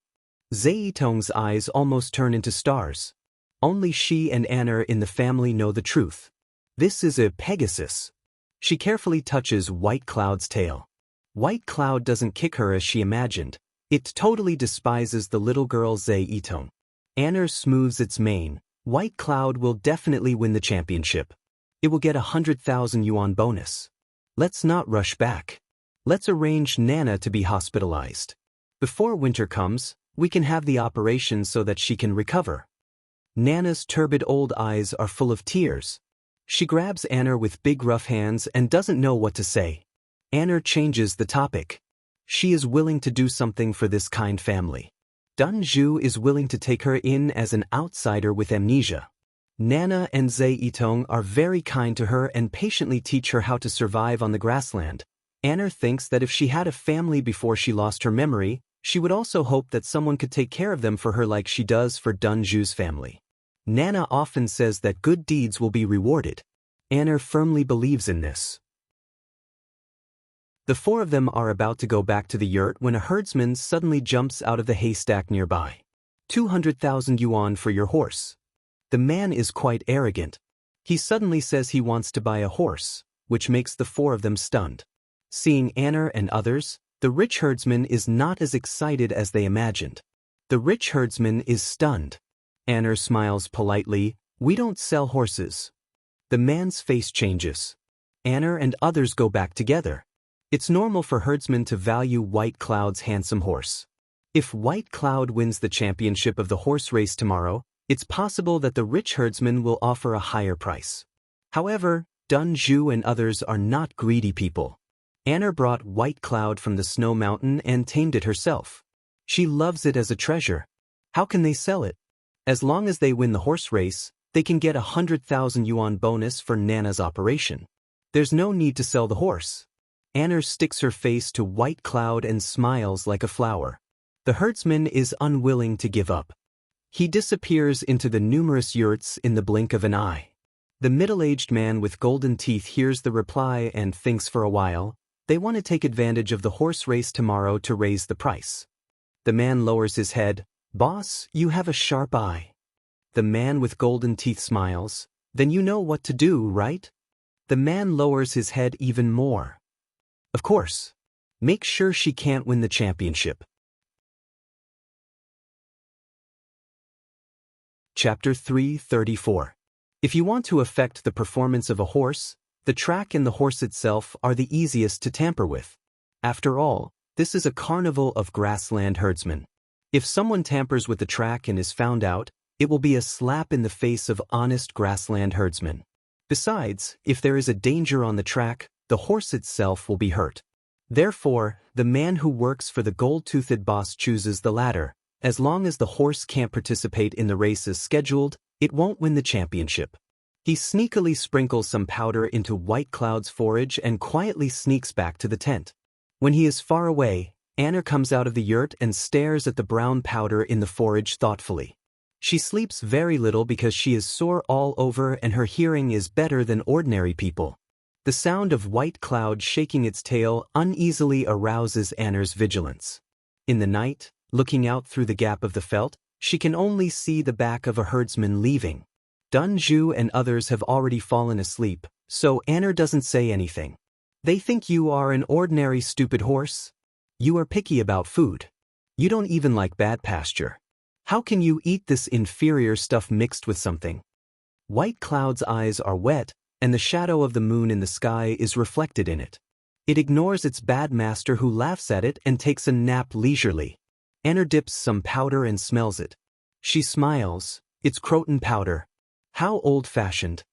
Zhe-Itong's eyes almost turn into stars. Only she and Anna in the family know the truth. This is a Pegasus. She carefully touches White Cloud's tail. White Cloud doesn't kick her as she imagined. It totally despises the little girl Zhe-Itong. Anna smooths its mane. White Cloud will definitely win the championship. It will get 100,000 yuan bonus. Let's not rush back. Let's arrange Nana to be hospitalized. Before winter comes, we can have the operation so that she can recover. Nana's turbid old eyes are full of tears. She grabs Anna with big rough hands and doesn't know what to say. Anna changes the topic. She is willing to do something for this kind family. Dunju is willing to take her in as an outsider with amnesia. Nana and Zaitong are very kind to her and patiently teach her how to survive on the grassland. Anna thinks that if she had a family before she lost her memory, she would also hope that someone could take care of them for her like she does for Dunju's family. Nana often says that good deeds will be rewarded. Anna firmly believes in this. The four of them are about to go back to the yurt when a herdsman suddenly jumps out of the haystack nearby. 200,000 yuan for your horse. The man is quite arrogant. He suddenly says he wants to buy a horse, which makes the four of them stunned. Seeing Anna and others, the rich herdsman is not as excited as they imagined. The rich herdsman is stunned. Anna smiles politely. We don't sell horses. The man's face changes. Anna and others go back together. It's normal for herdsmen to value White Cloud's handsome horse. If White Cloud wins the championship of the horse race tomorrow, it's possible that the rich herdsman will offer a higher price. However, Dunju and others are not greedy people. Anna brought White Cloud from the snow mountain and tamed it herself. She loves it as a treasure. How can they sell it? As long as they win the horse race, they can get 100,000 yuan bonus for Nana's operation. There's no need to sell the horse. Anna sticks her face to White Cloud and smiles like a flower. The herdsman is unwilling to give up. He disappears into the numerous yurts in the blink of an eye. The middle-aged man with golden teeth hears the reply and thinks for a while. They want to take advantage of the horse race tomorrow to raise the price. The man lowers his head. Boss, you have a sharp eye. The man with golden teeth smiles. Then you know what to do, right? The man lowers his head even more. Of course. Make sure she can't win the championship. Chapter 334. If you want to affect the performance of a horse, the track and the horse itself are the easiest to tamper with. After all, this is a carnival of grassland herdsmen. If someone tampers with the track and is found out, it will be a slap in the face of honest grassland herdsmen. Besides, if there is a danger on the track, the horse itself will be hurt. Therefore, the man who works for the gold-toothed boss chooses the latter. As long as the horse can't participate in the race as scheduled, it won't win the championship. He sneakily sprinkles some powder into White Cloud's forage and quietly sneaks back to the tent. When he is far away, Anna comes out of the yurt and stares at the brown powder in the forage thoughtfully. She sleeps very little because she is sore all over and her hearing is better than ordinary people. The sound of White Cloud shaking its tail uneasily arouses Anna's vigilance. In the night, looking out through the gap of the felt, she can only see the back of a herdsman leaving. Dunju and others have already fallen asleep, so Anna doesn't say anything. They think you are an ordinary stupid horse. You are picky about food. You don't even like bad pasture. How can you eat this inferior stuff mixed with something? White Cloud's eyes are wet, and the shadow of the moon in the sky is reflected in it. It ignores its bad master who laughs at it and takes a nap leisurely. Anna dips some powder and smells it. She smiles. It's croton powder. How old-fashioned.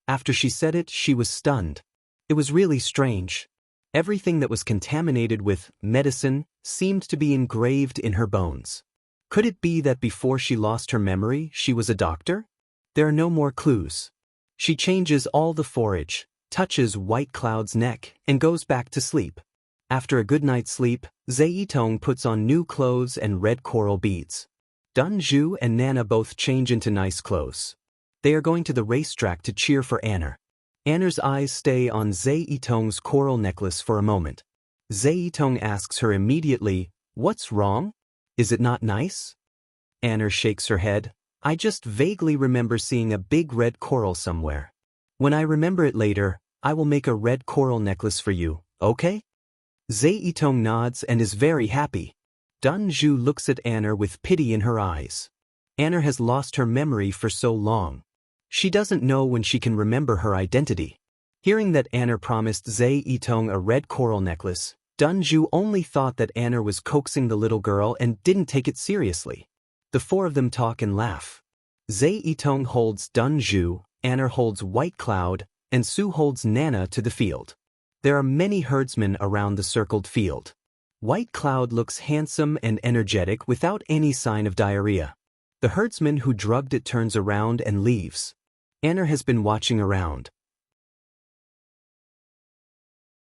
After she said it, she was stunned. It was really strange. Everything that was contaminated with medicine seemed to be engraved in her bones. Could it be that before she lost her memory, she was a doctor? There are no more clues. She changes all the forage, touches White Cloud's neck, and goes back to sleep. After a good night's sleep, Zaitong puts on new clothes and red coral beads. Dunju and Nana both change into nice clothes. They are going to the racetrack to cheer for Anna. Anna's eyes stay on Zaitong's coral necklace for a moment. Zaitong asks her immediately, "What's wrong? Is it not nice?" Anna shakes her head. "I just vaguely remember seeing a big red coral somewhere. When I remember it later, I will make a red coral necklace for you, okay?" Zaitong nods and is very happy. Dunju looks at Anna with pity in her eyes. Anna has lost her memory for so long. She doesn't know when she can remember her identity. Hearing that Anna promised Zaitong a red coral necklace, Dunju only thought that Anna was coaxing the little girl and didn't take it seriously. The four of them talk and laugh. Zhe Yitong holds Dunju, Anna holds White Cloud, and Su holds Nana to the field. There are many herdsmen around the circled field. White Cloud looks handsome and energetic without any sign of diarrhea. The herdsman who drugged it turns around and leaves. Anna has been watching around.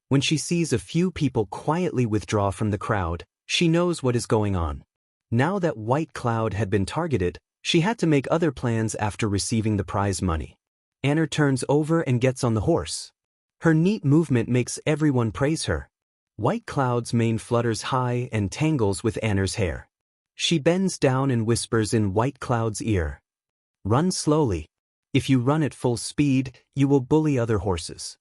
When she sees a few people quietly withdraw from the crowd, she knows what is going on. Now that White Cloud had been targeted, she had to make other plans after receiving the prize money. Anna turns over and gets on the horse. Her neat movement makes everyone praise her. White Cloud's mane flutters high and tangles with Anna's hair. She bends down and whispers in White Cloud's ear. Run slowly. If you run at full speed, you will bully other horses.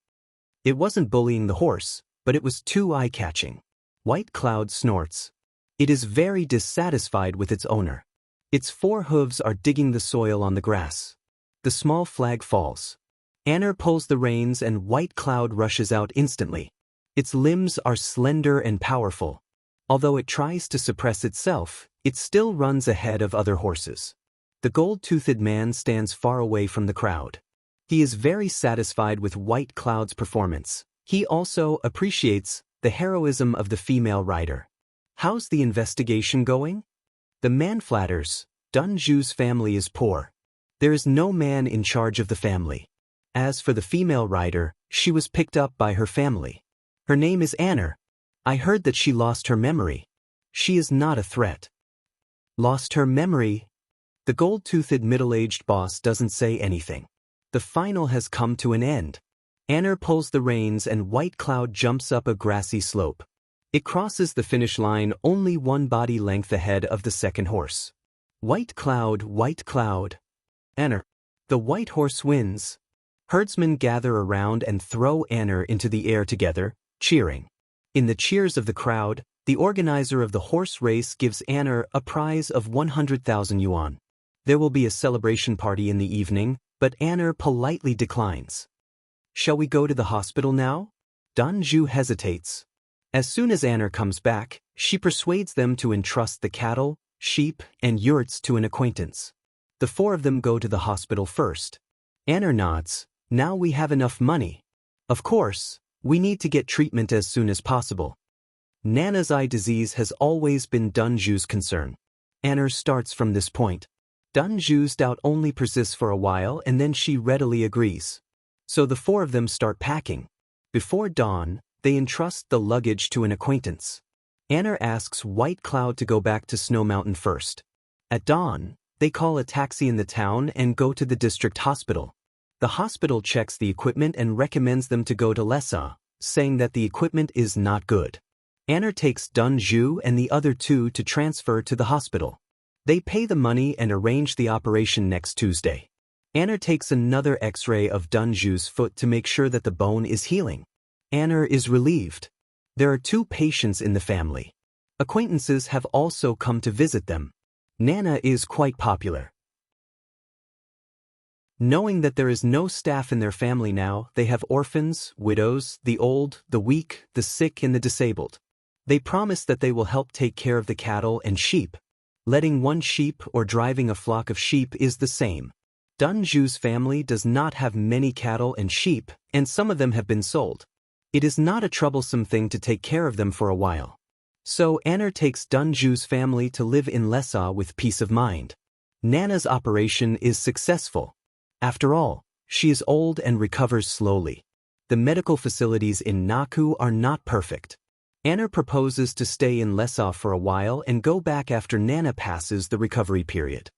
It wasn't bullying the horse, but it was too eye-catching. White Cloud snorts. It is very dissatisfied with its owner. Its four hooves are digging the soil on the grass. The small flag falls. Anna pulls the reins and White Cloud rushes out instantly. Its limbs are slender and powerful. Although it tries to suppress itself, it still runs ahead of other horses. The gold-toothed man stands far away from the crowd. He is very satisfied with White Cloud's performance. He also appreciates the heroism of the female rider. How's the investigation going? The man flatters. Dunju's family is poor. There is no man in charge of the family. As for the female rider, she was picked up by her family. Her name is Anna. I heard that she lost her memory. She is not a threat. Lost her memory? The gold-toothed middle-aged boss doesn't say anything. The final has come to an end. Anna pulls the reins and White Cloud jumps up a grassy slope. It crosses the finish line only one body length ahead of the second horse. White Cloud, White Cloud. Anna. The white horse wins. Herdsmen gather around and throw Anna into the air together, cheering. In the cheers of the crowd, the organizer of the horse race gives Anna a prize of 100,000 yuan. There will be a celebration party in the evening, but Anna politely declines. Shall we go to the hospital now? Dunju hesitates. As soon as Anna comes back, she persuades them to entrust the cattle, sheep, and yurts to an acquaintance. The four of them go to the hospital first. Anna nods. Now we have enough money. Of course, we need to get treatment as soon as possible. Nana's eye disease has always been Dunju's concern. Anna starts from this point. Dunju's doubt only persists for a while and then she readily agrees. So the four of them start packing. Before dawn, they entrust the luggage to an acquaintance. Anna asks White Cloud to go back to Snow Mountain first. At dawn, they call a taxi in the town and go to the district hospital. The hospital checks the equipment and recommends them to go to Lessa, saying that the equipment is not good. Anna takes Dunju and the other two to transfer to the hospital. They pay the money and arrange the operation next Tuesday. Anna takes another X-ray of Dunju's foot to make sure that the bone is healing. Anna is relieved. There are two patients in the family. Acquaintances have also come to visit them. Nana is quite popular. Knowing that there is no staff in their family now, they have orphans, widows, the old, the weak, the sick and the disabled. They promise that they will help take care of the cattle and sheep. Letting one sheep or driving a flock of sheep is the same. Dunju's family does not have many cattle and sheep, and some of them have been sold. It is not a troublesome thing to take care of them for a while. So Anna takes Dunju's family to live in Lessa with peace of mind. Nana's operation is successful. After all, she is old and recovers slowly. The medical facilities in Naku are not perfect. Anna proposes to stay in Lessa for a while and go back after Nana passes the recovery period.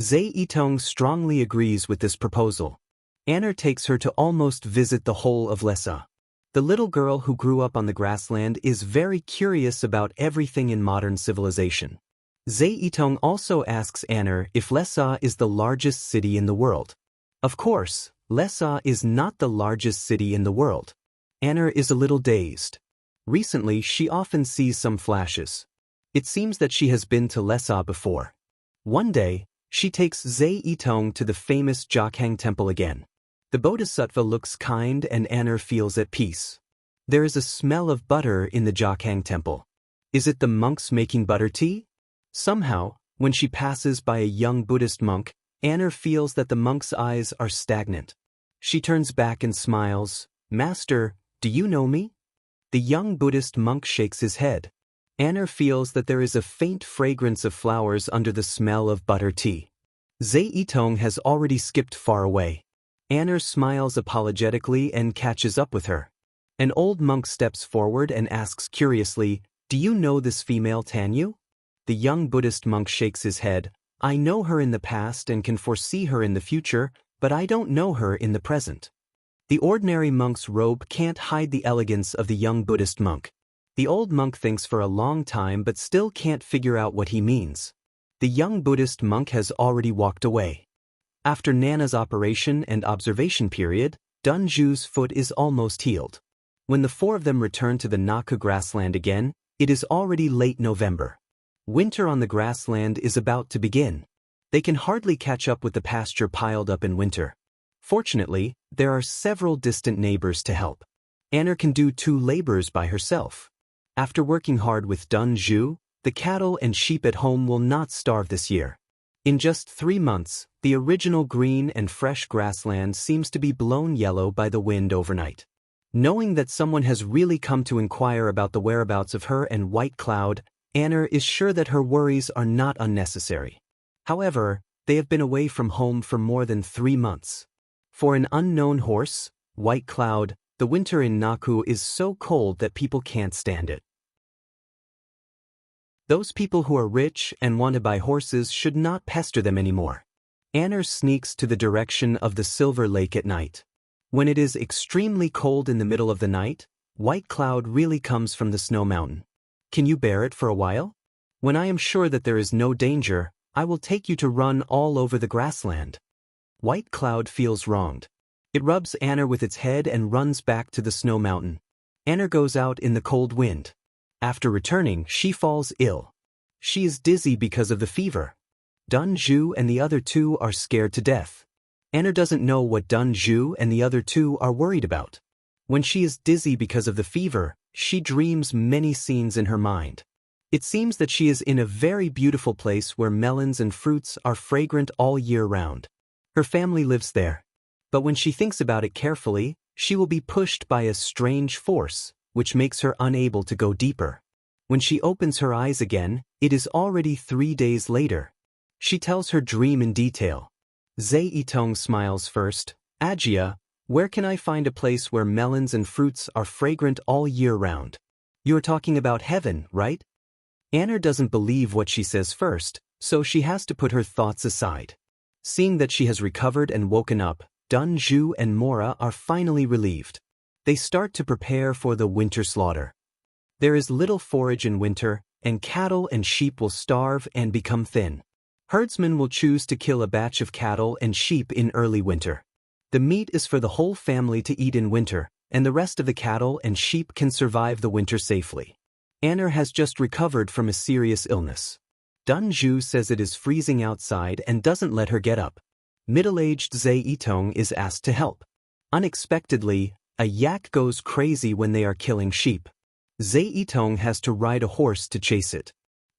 Zhe Yitong strongly agrees with this proposal. Anna takes her to almost visit the whole of Lessa. The little girl who grew up on the grassland is very curious about everything in modern civilization. Zhe Yitong also asks Anna if Lessa is the largest city in the world. Of course, Lessa is not the largest city in the world. Anna is a little dazed. Recently, she often sees some flashes. It seems that she has been to Lessa before. One day, she takes Zhe Yitong to the famous Jokhang temple again. The Bodhisattva looks kind and Anna feels at peace. There is a smell of butter in the Jokhang temple. Is it the monks making butter tea? Somehow, when she passes by a young Buddhist monk, Anna feels that the monk's eyes are stagnant. She turns back and smiles. "Master, do you know me?" The young Buddhist monk shakes his head. Anna feels that there is a faint fragrance of flowers under the smell of butter tea. Zhe Yitong has already skipped far away. Anna smiles apologetically and catches up with her. An old monk steps forward and asks curiously, "Do you know this female Tanyu?" The young Buddhist monk shakes his head. "I know her in the past and can foresee her in the future, but I don't know her in the present." The ordinary monk's robe can't hide the elegance of the young Buddhist monk. The old monk thinks for a long time but still can't figure out what he means. The young Buddhist monk has already walked away. After Nana's operation and observation period, Dunju's foot is almost healed. When the four of them return to the Naku grassland again, it is already late November. Winter on the grassland is about to begin. They can hardly catch up with the pasture piled up in winter. Fortunately, there are several distant neighbors to help. Anna can do 2 labors by herself. After working hard with Dunju, the cattle and sheep at home will not starve this year. In just 3 months, the original green and fresh grassland seems to be blown yellow by the wind overnight. Knowing that someone has really come to inquire about the whereabouts of her and White Cloud, Anna is sure that her worries are not unnecessary. However, they have been away from home for more than 3 months. For an unknown horse, White Cloud, the winter in Naku is so cold that people can't stand it. Those people who are rich and want to buy horses should not pester them anymore. Anna sneaks to the direction of the Silver Lake at night. When it is extremely cold in the middle of the night, White Cloud really comes from the snow mountain. "Can you bear it for a while? When I am sure that there is no danger, I will take you to run all over the grassland." White Cloud feels wronged. It rubs Anna with its head and runs back to the snow mountain. Anna goes out in the cold wind. After returning, she falls ill. She is dizzy because of the fever. Dunju and the other 2 are scared to death. Anna doesn't know what Dunju and the other 2 are worried about. When she is dizzy because of the fever, she dreams many scenes in her mind. It seems that she is in a very beautiful place where melons and fruits are fragrant all year round. Her family lives there. But when she thinks about it carefully, she will be pushed by a strange force, which makes her unable to go deeper. When she opens her eyes again, it is already 3 days later. She tells her dream in detail. Zhe Yitong smiles first. "Ajia, where can I find a place where melons and fruits are fragrant all year round?" "You are talking about heaven, right?" Anna doesn't believe what she says first, so she has to put her thoughts aside. Seeing that she has recovered and woken up, Dunju and Mora are finally relieved. They start to prepare for the winter slaughter. There is little forage in winter, and cattle and sheep will starve and become thin. Herdsmen will choose to kill a batch of cattle and sheep in early winter. The meat is for the whole family to eat in winter, and the rest of the cattle and sheep can survive the winter safely. Anna has just recovered from a serious illness. Dunju says it is freezing outside and doesn't let her get up. Middle-aged Zhe Yitong is asked to help. Unexpectedly, a yak goes crazy when they are killing sheep. Zhe Yitong has to ride a horse to chase it.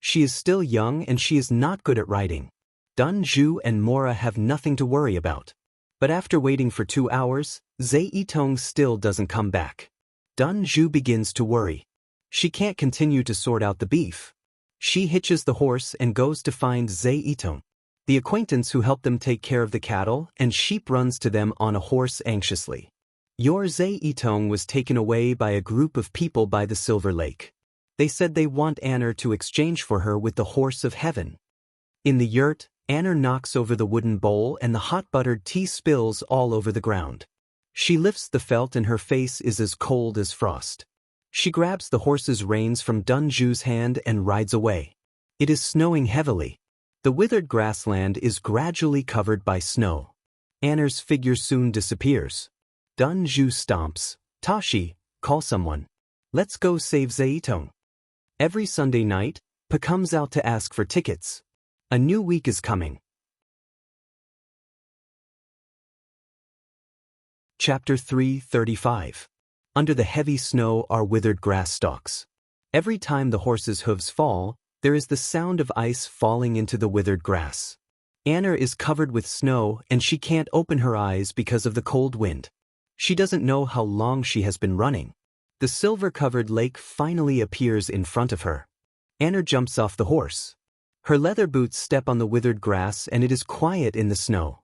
She is still young and she is not good at riding. Dunju and Mora have nothing to worry about. But after waiting for 2 hours, Zhe Yitong still doesn't come back. Dunju begins to worry. She can't continue to sort out the beef. She hitches the horse and goes to find Zhe Yitong. The acquaintance who helped them take care of the cattle and sheep runs to them on a horse anxiously. Your Zhe Yitong was taken away by a group of people by the Silver Lake. They said they want Anna to exchange for her with the horse of heaven. In the yurt, Anna knocks over the wooden bowl and the hot buttered tea spills all over the ground. She lifts the felt and her face is as cold as frost. She grabs the horse's reins from Dunju's hand and rides away. It is snowing heavily. The withered grassland is gradually covered by snow. Anna's figure soon disappears. Dunju stomps. "Tashi, call someone. Let's go save Zhe Yitong." Every Sunday night, Pa comes out to ask for tickets. A new week is coming. Chapter 335. Under the heavy snow are withered grass stalks. Every time the horse's hooves fall, there is the sound of ice falling into the withered grass. Anna is covered with snow and she can't open her eyes because of the cold wind. She doesn't know how long she has been running. The silver-covered lake finally appears in front of her. Anna jumps off the horse. Her leather boots step on the withered grass and it is quiet in the snow.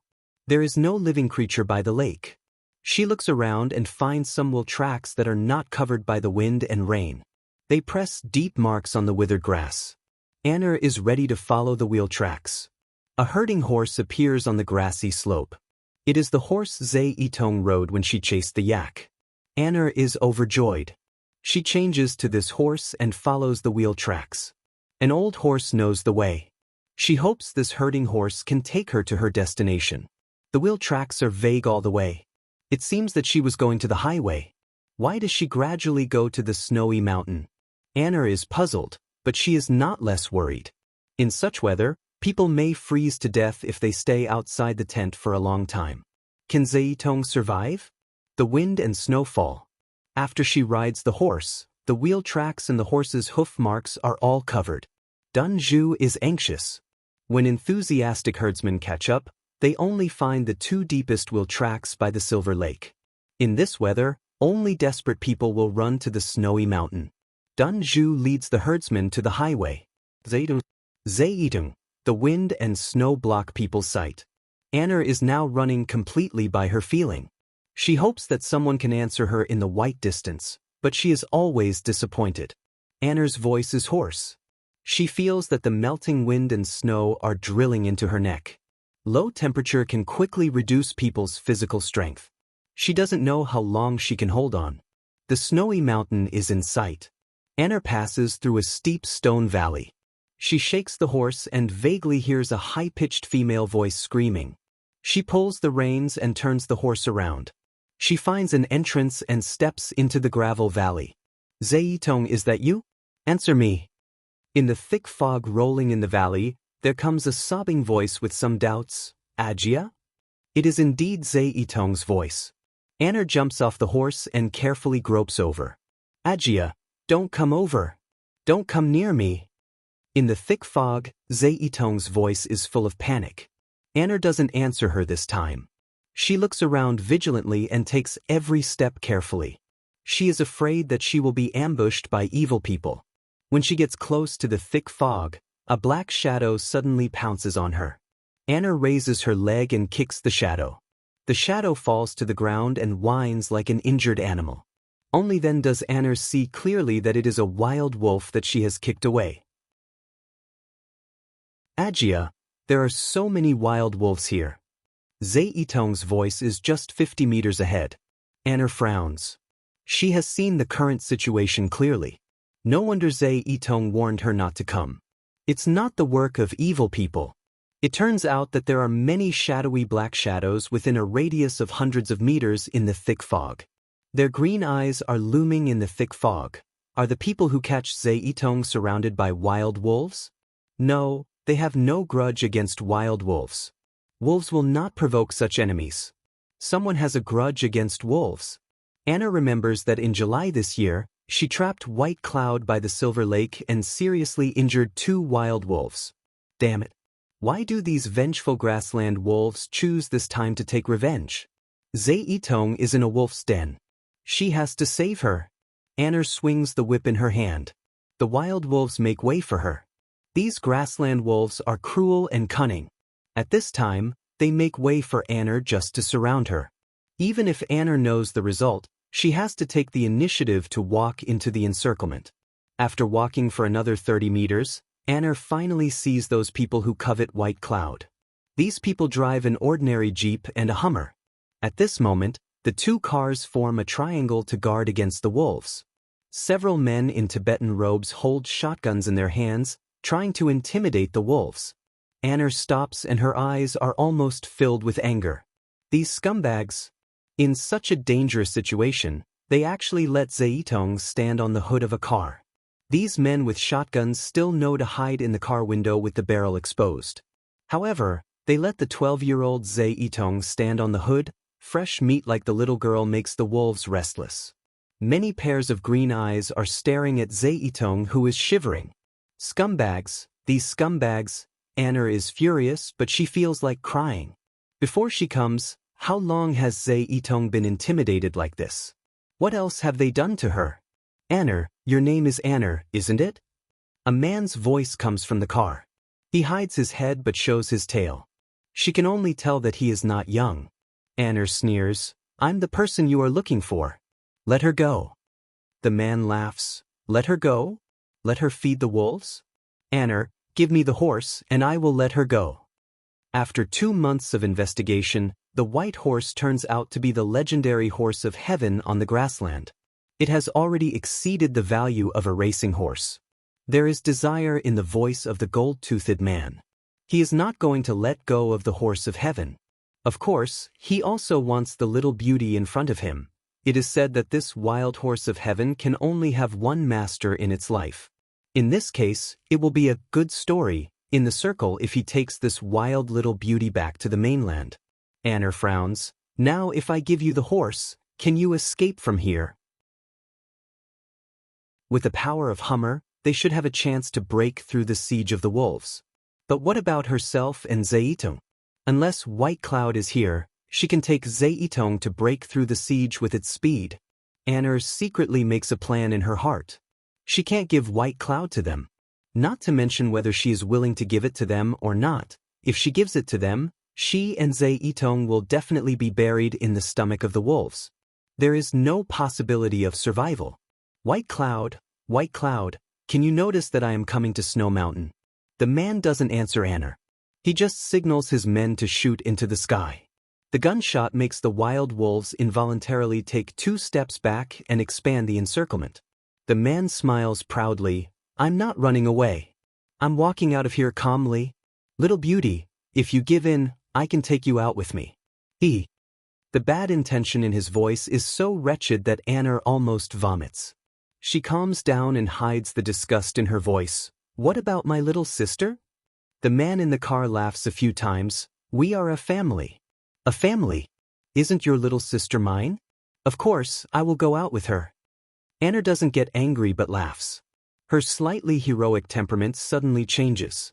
There is no living creature by the lake. She looks around and finds some wheel tracks that are not covered by the wind and rain. They press deep marks on the withered grass. Anna is ready to follow the wheel tracks. A herding horse appears on the grassy slope. It is the horse Zhe-Itong rode when she chased the yak. Anna is overjoyed. She changes to this horse and follows the wheel tracks. An old horse knows the way. She hopes this herding horse can take her to her destination. The wheel tracks are vague all the way. It seems that she was going to the highway. Why does she gradually go to the snowy mountain? Anna is puzzled, but she is not less worried. In such weather, people may freeze to death if they stay outside the tent for a long time. Can Zhe-Itong survive? The wind and snow fall. After she rides the horse, the wheel tracks and the horse's hoof marks are all covered. Dun Zhu is anxious. When enthusiastic herdsmen catch up, they only find the two deepest wheel tracks by the Silver Lake. In this weather, only desperate people will run to the snowy mountain. Dun Zhu leads the herdsmen to the highway. Zhe-Itong, the wind and snow block people's sight. Anna is now running completely by her feeling. She hopes that someone can answer her in the white distance, but she is always disappointed. Anna's voice is hoarse. She feels that the melting wind and snow are drilling into her neck. Low temperature can quickly reduce people's physical strength. She doesn't know how long she can hold on. The snowy mountain is in sight. Anna passes through a steep stone valley. She shakes the horse and vaguely hears a high-pitched female voice screaming. She pulls the reins and turns the horse around. She finds an entrance and steps into the gravel valley. Zhe-Itong, is that you? Answer me. In the thick fog rolling in the valley, there comes a sobbing voice with some doubts. Ajia? It is indeed Zhe-Itong's voice. Anna jumps off the horse and carefully gropes over. Ajia, don't come over. Don't come near me. In the thick fog, Zhe-Itong's voice is full of panic. Anna doesn't answer her this time. She looks around vigilantly and takes every step carefully. She is afraid that she will be ambushed by evil people. When she gets close to the thick fog, a black shadow suddenly pounces on her. Anna raises her leg and kicks the shadow. The shadow falls to the ground and whines like an injured animal. Only then does Anna see clearly that it is a wild wolf that she has kicked away. Ajia, there are so many wild wolves here. Zhe-Itong's voice is just 50 meters ahead. Anna frowns. She has seen the current situation clearly. No wonder Zhe-Itong warned her not to come. It's not the work of evil people. It turns out that there are many shadowy black shadows within a radius of hundreds of meters in the thick fog. Their green eyes are looming in the thick fog. Are the people who catch Zhe-Itong surrounded by wild wolves? No, they have no grudge against wild wolves. Wolves will not provoke such enemies. Someone has a grudge against wolves. Anna remembers that in July this year, she trapped White Cloud by the Silver Lake and seriously injured 2 wild wolves. Damn it. Why do these vengeful grassland wolves choose this time to take revenge? Zhe-Itong is in a wolf's den. She has to save her. Anna swings the whip in her hand. The wild wolves make way for her. These grassland wolves are cruel and cunning. At this time, they make way for Anna just to surround her. Even if Anna knows the result, she has to take the initiative to walk into the encirclement. After walking for another 30 meters, Anna finally sees those people who covet White Cloud. These people drive an ordinary Jeep and a Hummer. At this moment, the 2 cars form a triangle to guard against the wolves. Several men in Tibetan robes hold shotguns in their hands, trying to intimidate the wolves. Anna stops and her eyes are almost filled with anger. These scumbags. In such a dangerous situation, they actually let Zhe-Itong stand on the hood of a car. These men with shotguns still know to hide in the car window with the barrel exposed. However, they let the 12-year-old Zhe-Itong stand on the hood. Fresh meat like the little girl makes the wolves restless. Many pairs of green eyes are staring at Zeitong, who is shivering. Scumbags, these scumbags. Anna is furious, but she feels like crying. Before she comes, how long has Zeitong been intimidated like this? What else have they done to her? Anna, your name is Anna, isn't it? A man's voice comes from the car. He hides his head but shows his tail. She can only tell that he is not young. Anna sneers, I'm the person you are looking for. Let her go. The man laughs. Let her go? Let her feed the wolves? Anna, give me the horse and I will let her go. After 2 months of investigation, the white horse turns out to be the legendary horse of heaven on the grassland. It has already exceeded the value of a racing horse. There is desire in the voice of the gold-toothed man. He is not going to let go of the horse of heaven. Of course, he also wants the little beauty in front of him. It is said that this wild horse of heaven can only have one master in its life. In this case, it will be a good story in the circle if he takes this wild little beauty back to the mainland. Anna frowns. Now if I give you the horse, can you escape from here? With the power of Hummer, they should have a chance to break through the siege of the wolves. But what about herself and Zeitong? Unless White Cloud is here, she can take Zeitong to break through the siege with its speed. Anna secretly makes a plan in her heart. She can't give White Cloud to them. Not to mention whether she is willing to give it to them or not. If she gives it to them, she and Zeitong will definitely be buried in the stomach of the wolves. There is no possibility of survival. White Cloud, can you notice that I am coming to Snow Mountain? The man doesn't answer Anna. He just signals his men to shoot into the sky. The gunshot makes the wild wolves involuntarily take 2 steps back and expand the encirclement. The man smiles proudly. I'm not running away. I'm walking out of here calmly. Little beauty, if you give in, I can take you out with me. The bad intention in his voice is so wretched that Anna almost vomits. She calms down and hides the disgust in her voice. What about my little sister? The man in the car laughs a few times. We are a family. A family? Isn't your little sister mine? Of course, I will go out with her. Anna doesn't get angry but laughs. Her slightly heroic temperament suddenly changes.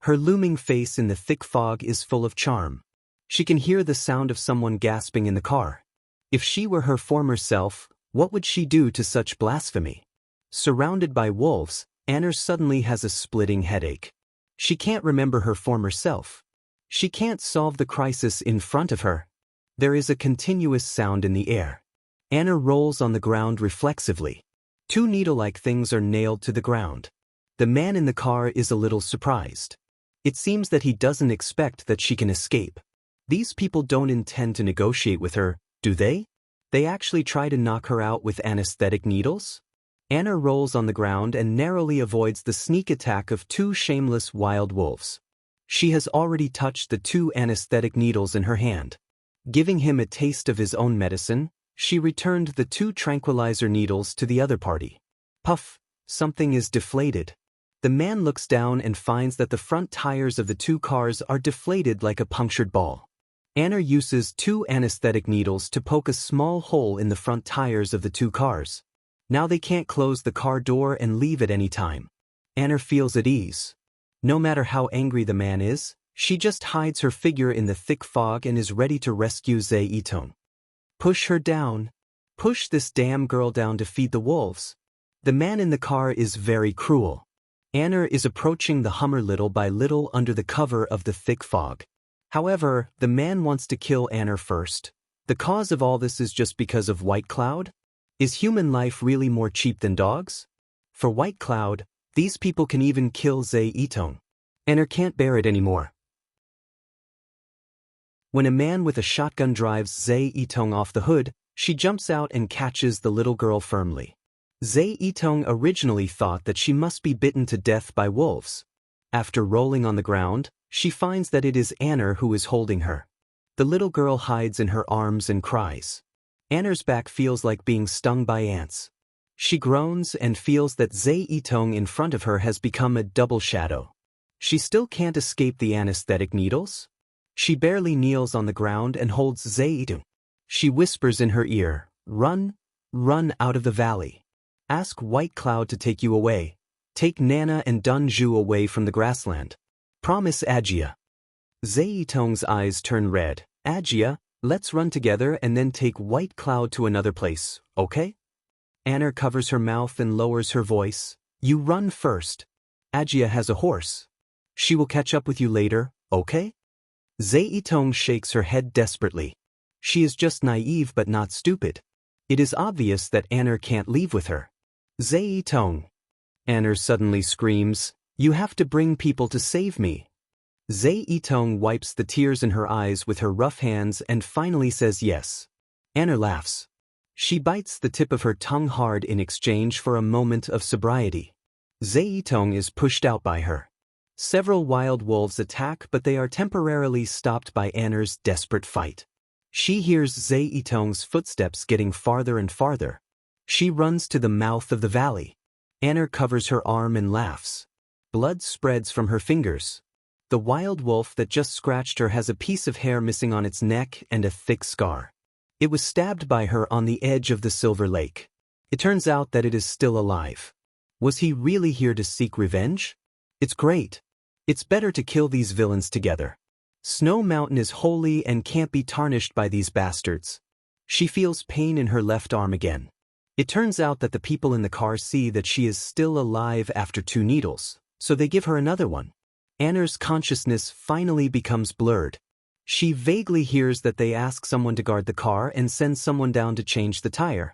Her looming face in the thick fog is full of charm. She can hear the sound of someone gasping in the car. If she were her former self, what would she do to such blasphemy? Surrounded by wolves, Anna suddenly has a splitting headache. She can't remember her former self. She can't solve the crisis in front of her. There is a continuous sound in the air. Anna rolls on the ground reflexively. 2 needle-like things are nailed to the ground. The man in the car is a little surprised. It seems that he doesn't expect that she can escape. These people don't intend to negotiate with her, do they? They actually try to knock her out with anesthetic needles? Anna rolls on the ground and narrowly avoids the sneak attack of 2 shameless wild wolves. She has already touched the 2 anesthetic needles in her hand. Giving him a taste of his own medicine, she returned the 2 tranquilizer needles to the other party. Puff, something is deflated. The man looks down and finds that the front tires of the 2 cars are deflated like a punctured ball. Anna uses 2 anesthetic needles to poke a small hole in the front tires of the 2 cars. Now they can't close the car door and leave at any time. Anna feels at ease. No matter how angry the man is, she just hides her figure in the thick fog and is ready to rescue Zeitong. Push her down. Push this damn girl down to feed the wolves. The man in the car is very cruel. Anna is approaching the Hummer little by little under the cover of the thick fog. However, the man wants to kill Anna first. The cause of all this is just because of White Cloud? Is human life really more cheap than dogs? For White Cloud, these people can even kill Zeitong. Anna can't bear it anymore. When a man with a shotgun drives Zeitong off the hood, she jumps out and catches the little girl firmly. Zeitong originally thought that she must be bitten to death by wolves. After rolling on the ground, she finds that it is Anna who is holding her. The little girl hides in her arms and cries. Anna's back feels like being stung by ants. She groans and feels that Zeitong in front of her has become a double shadow. She still can't escape the anesthetic needles. She barely kneels on the ground and holds Zeitong. She whispers in her ear, "Run, run out of the valley. Ask White Cloud to take you away. Take Nana and Dunju away from the grassland. Promise Agia. Zaitong's eyes turn red. Agia, let's run together and then take White Cloud to another place, okay? Anna covers her mouth and lowers her voice. You run first. Agia has a horse. She will catch up with you later, okay? Zaitong shakes her head desperately. She is just naive but not stupid. It is obvious that Anna can't leave with her. Zaitong. Anna suddenly screams, you have to bring people to save me. Zaitong wipes the tears in her eyes with her rough hands and finally says yes. Anna laughs. She bites the tip of her tongue hard in exchange for a moment of sobriety. Zaitong is pushed out by her. Several wild wolves attack, but they are temporarily stopped by Anna's desperate fight. She hears Zaitong's footsteps getting farther and farther. She runs to the mouth of the valley. Anna covers her arm and laughs. Blood spreads from her fingers. The wild wolf that just scratched her has a piece of hair missing on its neck and a thick scar. It was stabbed by her on the edge of the Silver Lake. It turns out that it is still alive. Was he really here to seek revenge? It's great. It's better to kill these villains together. Snow Mountain is holy and can't be tarnished by these bastards. She feels pain in her left arm again. It turns out that the people in the car see that she is still alive after 2 needles, so they give her another one. Anna's consciousness finally becomes blurred. She vaguely hears that they ask someone to guard the car and send someone down to change the tire.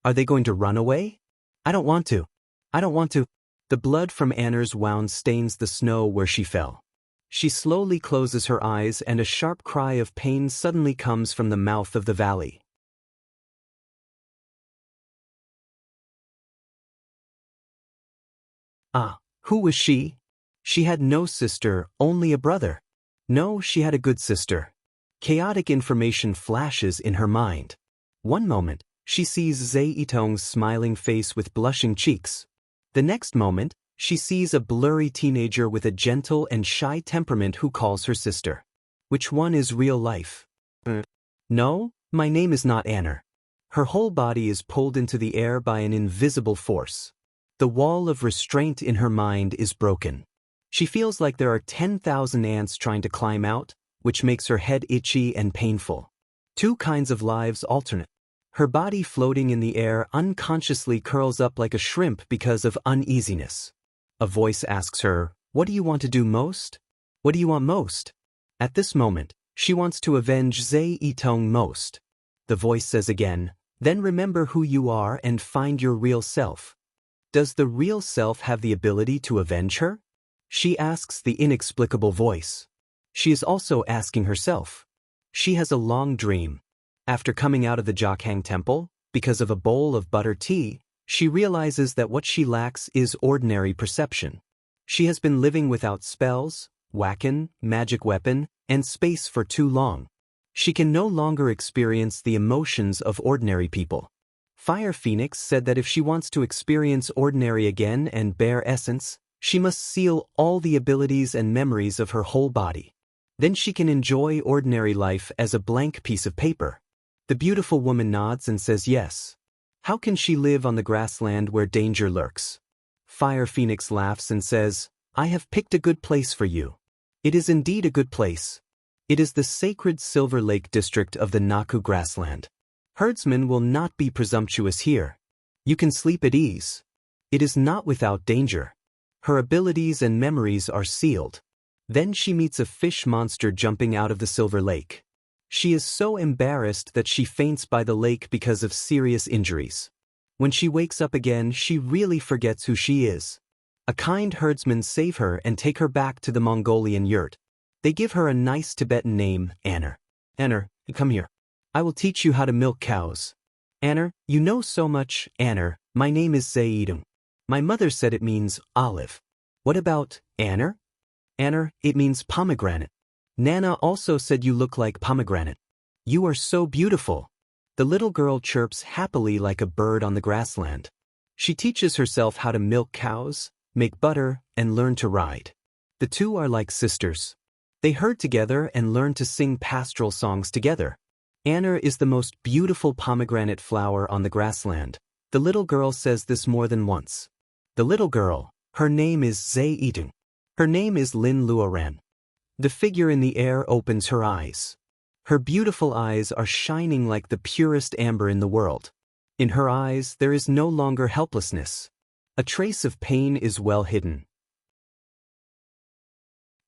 Are they going to run away? I don't want to. I don't want to. The blood from Anna's wound stains the snow where she fell. She slowly closes her eyes and a sharp cry of pain suddenly comes from the mouth of the valley. Ah, who was she? She had no sister, only a brother. No, she had a good sister. Chaotic information flashes in her mind. One moment, she sees Zaitong's smiling face with blushing cheeks. The next moment, she sees a blurry teenager with a gentle and shy temperament who calls her sister. Which one is real life? No, my name is not Anna. Her whole body is pulled into the air by an invisible force. The wall of restraint in her mind is broken. She feels like there are 10,000 ants trying to climb out, which makes her head itchy and painful. 2 kinds of lives alternate. Her body floating in the air unconsciously curls up like a shrimp because of uneasiness. A voice asks her, what do you want to do most? What do you want most? At this moment, she wants to avenge Zaitong most. The voice says again, then remember who you are and find your real self. Does the real self have the ability to avenge her? She asks the inexplicable voice. She is also asking herself. She has a long dream. After coming out of the Jokhang temple, because of a bowl of butter tea, she realizes that what she lacks is ordinary perception. She has been living without spells, wakan, magic weapon, and space for too long. She can no longer experience the emotions of ordinary people. Fire Phoenix said that if she wants to experience ordinary again and bear essence, she must seal all the abilities and memories of her whole body. Then she can enjoy ordinary life as a blank piece of paper. The beautiful woman nods and says yes. How can she live on the grassland where danger lurks? Fire Phoenix laughs and says, I have picked a good place for you. It is indeed a good place. It is the sacred Silver Lake district of the Naku grassland. Herdsmen will not be presumptuous here. You can sleep at ease. It is not without danger. Her abilities and memories are sealed. Then she meets a fish monster jumping out of the Silver Lake. She is so embarrassed that she faints by the lake because of serious injuries. When she wakes up again, she really forgets who she is. A kind herdsman save her and take her back to the Mongolian yurt. They give her a nice Tibetan name, Anna. Anna, come here. I will teach you how to milk cows. Anna, you know so much. Anna, my name is Zaidung. My mother said it means olive. What about Anna? Anna, it means pomegranate. Nana also said you look like pomegranate. You are so beautiful. The little girl chirps happily like a bird on the grassland. She teaches herself how to milk cows, make butter, and learn to ride. The 2 are like sisters. They herd together and learn to sing pastoral songs together. Anner is the most beautiful pomegranate flower on the grassland. The little girl says this more than once. The little girl, her name is Zhe Itung. Her name is Lin Luoran. The figure in the air opens her eyes. Her beautiful eyes are shining like the purest amber in the world. In her eyes there is no longer helplessness. A trace of pain is well hidden.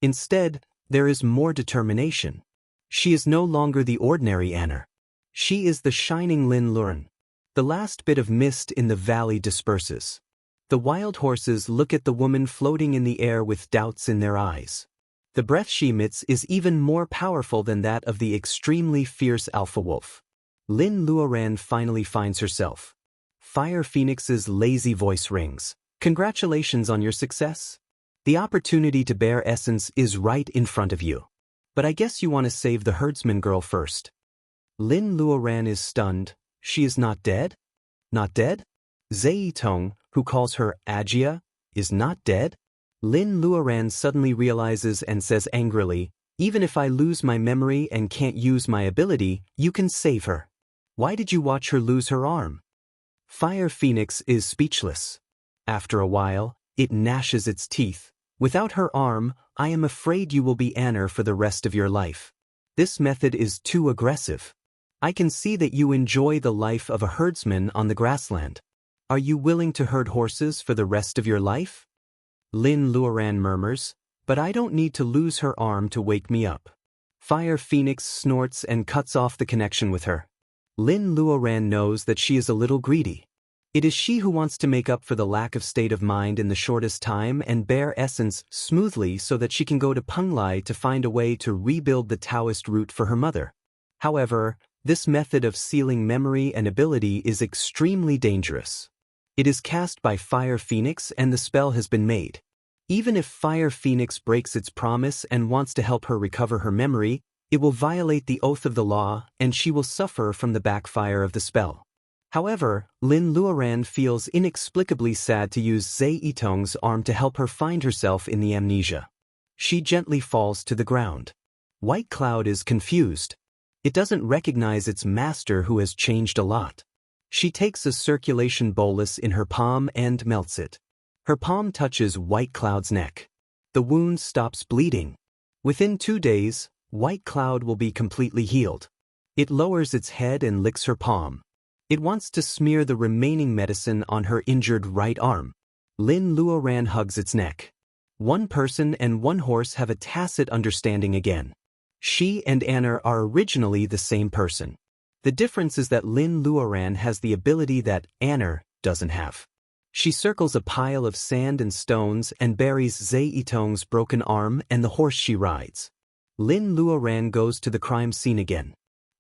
Instead, there is more determination. She is no longer the ordinary Anner. She is the shining Lin Luoran. The last bit of mist in the valley disperses. The wild horses look at the woman floating in the air with doubts in their eyes. The breath she emits is even more powerful than that of the extremely fierce alpha wolf. Lin Luoran finally finds herself. Fire Phoenix's lazy voice rings. Congratulations on your success. The opportunity to bear essence is right in front of you. But I guess you want to save the herdsman girl first. Lin Luoran is stunned. She is not dead? Not dead? Zhe Tong, who calls her Agia, is not dead? Lin Luoran suddenly realizes and says angrily, even if I lose my memory and can't use my ability, you can save her. Why did you watch her lose her arm? Fire Phoenix is speechless. After a while, it gnashes its teeth. Without her arm, I am afraid you will be Anner for the rest of your life. This method is too aggressive. I can see that you enjoy the life of a herdsman on the grassland. Are you willing to herd horses for the rest of your life? Lin Luoran murmurs, but I don't need to lose her arm to wake me up. Fire Phoenix snorts and cuts off the connection with her. Lin Luoran knows that she is a little greedy. It is she who wants to make up for the lack of state of mind in the shortest time and bear essence smoothly so that she can go to Penglai to find a way to rebuild the Taoist root for her mother. However, this method of sealing memory and ability is extremely dangerous. It is cast by Fire Phoenix and the spell has been made. Even if Fire Phoenix breaks its promise and wants to help her recover her memory, it will violate the oath of the law and she will suffer from the backfire of the spell. However, Lin Luoran feels inexplicably sad to use Zhe Itong's arm to help her find herself in the amnesia. She gently falls to the ground. White Cloud is confused. It doesn't recognize its master who has changed a lot. She takes a circulation bolus in her palm and melts it. Her palm touches White Cloud's neck. The wound stops bleeding. Within 2 days, White Cloud will be completely healed. It lowers its head and licks her palm. It wants to smear the remaining medicine on her injured right arm. Lin Luoran hugs its neck. One person and one horse have a tacit understanding again. She and Anner are originally the same person. The difference is that Lin Luoran has the ability that Anner doesn't have. She circles a pile of sand and stones and buries Zhe Itong's broken arm and the horse she rides. Lin Luoran goes to the crime scene again.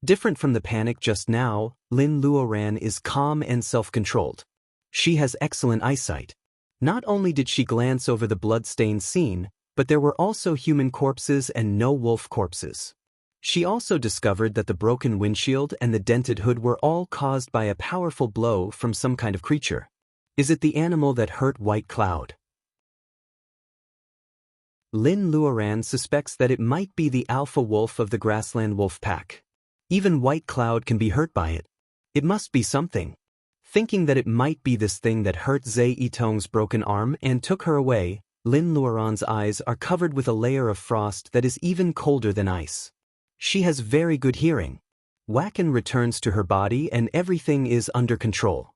Different from the panic just now, Lin Luoran is calm and self-controlled. She has excellent eyesight. Not only did she glance over the blood-stained scene, but there were also human corpses and no wolf corpses. She also discovered that the broken windshield and the dented hood were all caused by a powerful blow from some kind of creature. Is it the animal that hurt White Cloud? Lin Luoran suspects that it might be the alpha wolf of the grassland wolf pack. Even White Cloud can be hurt by it. It must be something. Thinking that it might be this thing that hurt Zhe Itong's broken arm and took her away, Lin Luoran's eyes are covered with a layer of frost that is even colder than ice. She has very good hearing. Wacken returns to her body and everything is under control.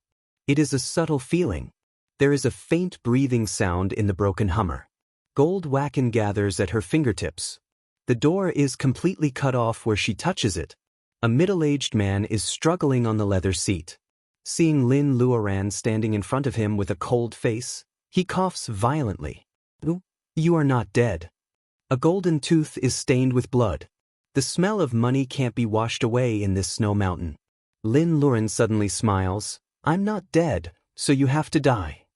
It is a subtle feeling. There is a faint breathing sound in the broken Hummer. Gold Wacken gathers at her fingertips. The door is completely cut off where she touches it. A middle-aged man is struggling on the leather seat. Seeing Lin Luoran standing in front of him with a cold face, he coughs violently. You are not dead. A golden tooth is stained with blood. The smell of money can't be washed away in this snow mountain. Lin Luoran suddenly smiles. I'm not dead, so you have to die.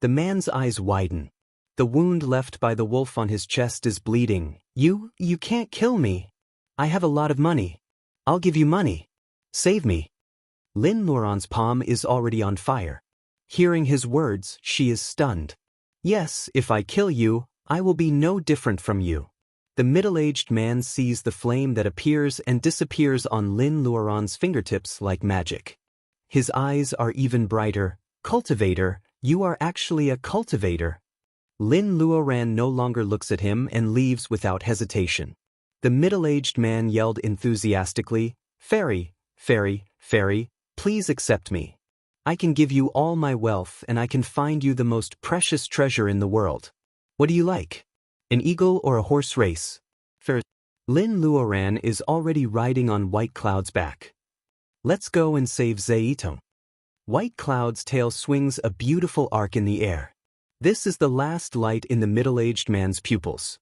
The man's eyes widen. The wound left by the wolf on his chest is bleeding. You can't kill me. I have a lot of money. I'll give you money. Save me. Lin Luoran's palm is already on fire. Hearing his words, she is stunned. Yes, if I kill you, I will be no different from you. The middle-aged man sees the flame that appears and disappears on Lin Luoran's fingertips like magic. His eyes are even brighter. Cultivator, you are actually a cultivator. Lin Luoran no longer looks at him and leaves without hesitation. The middle-aged man yelled enthusiastically, "Fairy, fairy, fairy, please accept me. I can give you all my wealth and I can find you the most precious treasure in the world. What do you like? An eagle or a horse race?" Lin Luoran is already riding on White Cloud's back. "Let's go and save Zaitong." White Cloud's tail swings a beautiful arc in the air. This is the last light in the middle-aged man's pupils.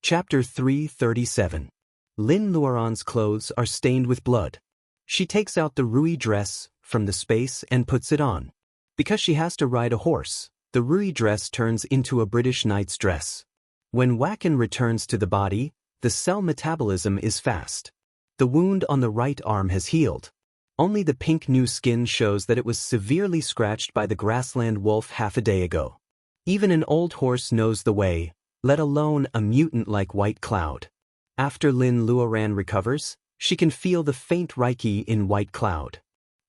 Chapter 337. Lin Luoran's clothes are stained with blood. She takes out the Rui dress from the space and puts it on. Because she has to ride a horse, the Rui dress turns into a British knight's dress. When Wacken returns to the body, the cell metabolism is fast. The wound on the right arm has healed. Only the pink new skin shows that it was severely scratched by the grassland wolf half a day ago. Even an old horse knows the way, let alone a mutant like White Cloud. After Lin Luoran recovers, she can feel the faint Reiki in White Cloud.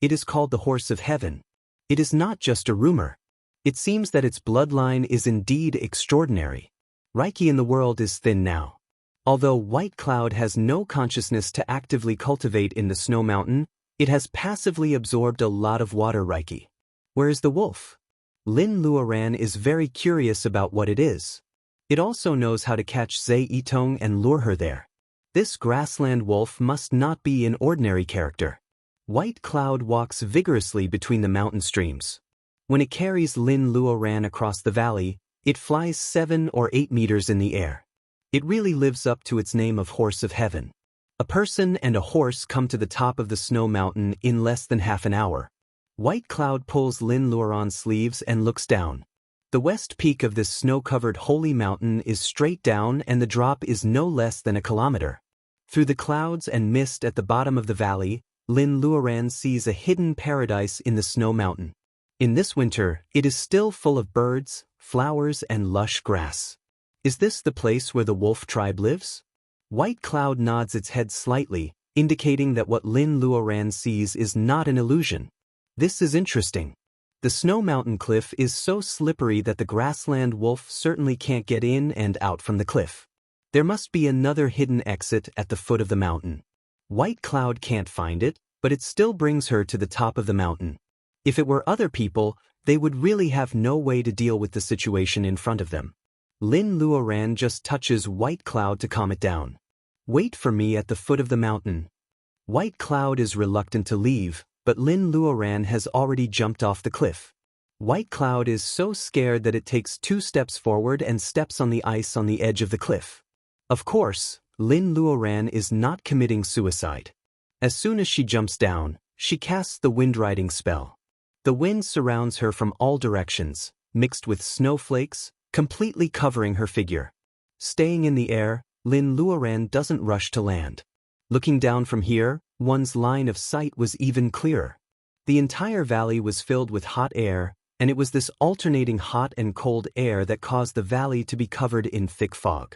It is called the Horse of Heaven. It is not just a rumor. It seems that its bloodline is indeed extraordinary. Reiki in the world is thin now. Although White Cloud has no consciousness to actively cultivate in the snow mountain, it has passively absorbed a lot of water Reiki. Where is the wolf? Lin Luoran is very curious about what it is. It also knows how to catch Zaitong and lure her there. This grassland wolf must not be an ordinary character. White Cloud walks vigorously between the mountain streams. When it carries Lin Luoran across the valley, it flies 7 or 8 meters in the air. It really lives up to its name of Horse of Heaven. A person and a horse come to the top of the snow mountain in less than half an hour. White Cloud pulls Lin Luoran's sleeves and looks down. The west peak of this snow-covered holy mountain is straight down and the drop is no less than a kilometer. Through the clouds and mist at the bottom of the valley, Lin Luoran sees a hidden paradise in the snow mountain. In this winter, it is still full of birds, flowers, and lush grass. Is this the place where the wolf tribe lives? White Cloud nods its head slightly, indicating that what Lin Luoran sees is not an illusion. This is interesting. The snow mountain cliff is so slippery that the grassland wolf certainly can't get in and out from the cliff. There must be another hidden exit at the foot of the mountain. White Cloud can't find it, but it still brings her to the top of the mountain. If it were other people, they would really have no way to deal with the situation in front of them. Lin Luoran just touches White Cloud to calm it down. "Wait for me at the foot of the mountain." White Cloud is reluctant to leave, but Lin Luoran has already jumped off the cliff. White Cloud is so scared that it takes 2 steps forward and steps on the ice on the edge of the cliff. Of course, Lin Luoran is not committing suicide. As soon as she jumps down, she casts the wind-riding spell. The wind surrounds her from all directions, mixed with snowflakes, completely covering her figure. Staying in the air, Lin Luoran doesn't rush to land. Looking down from here, one's line of sight was even clearer. The entire valley was filled with hot air, and it was this alternating hot and cold air that caused the valley to be covered in thick fog.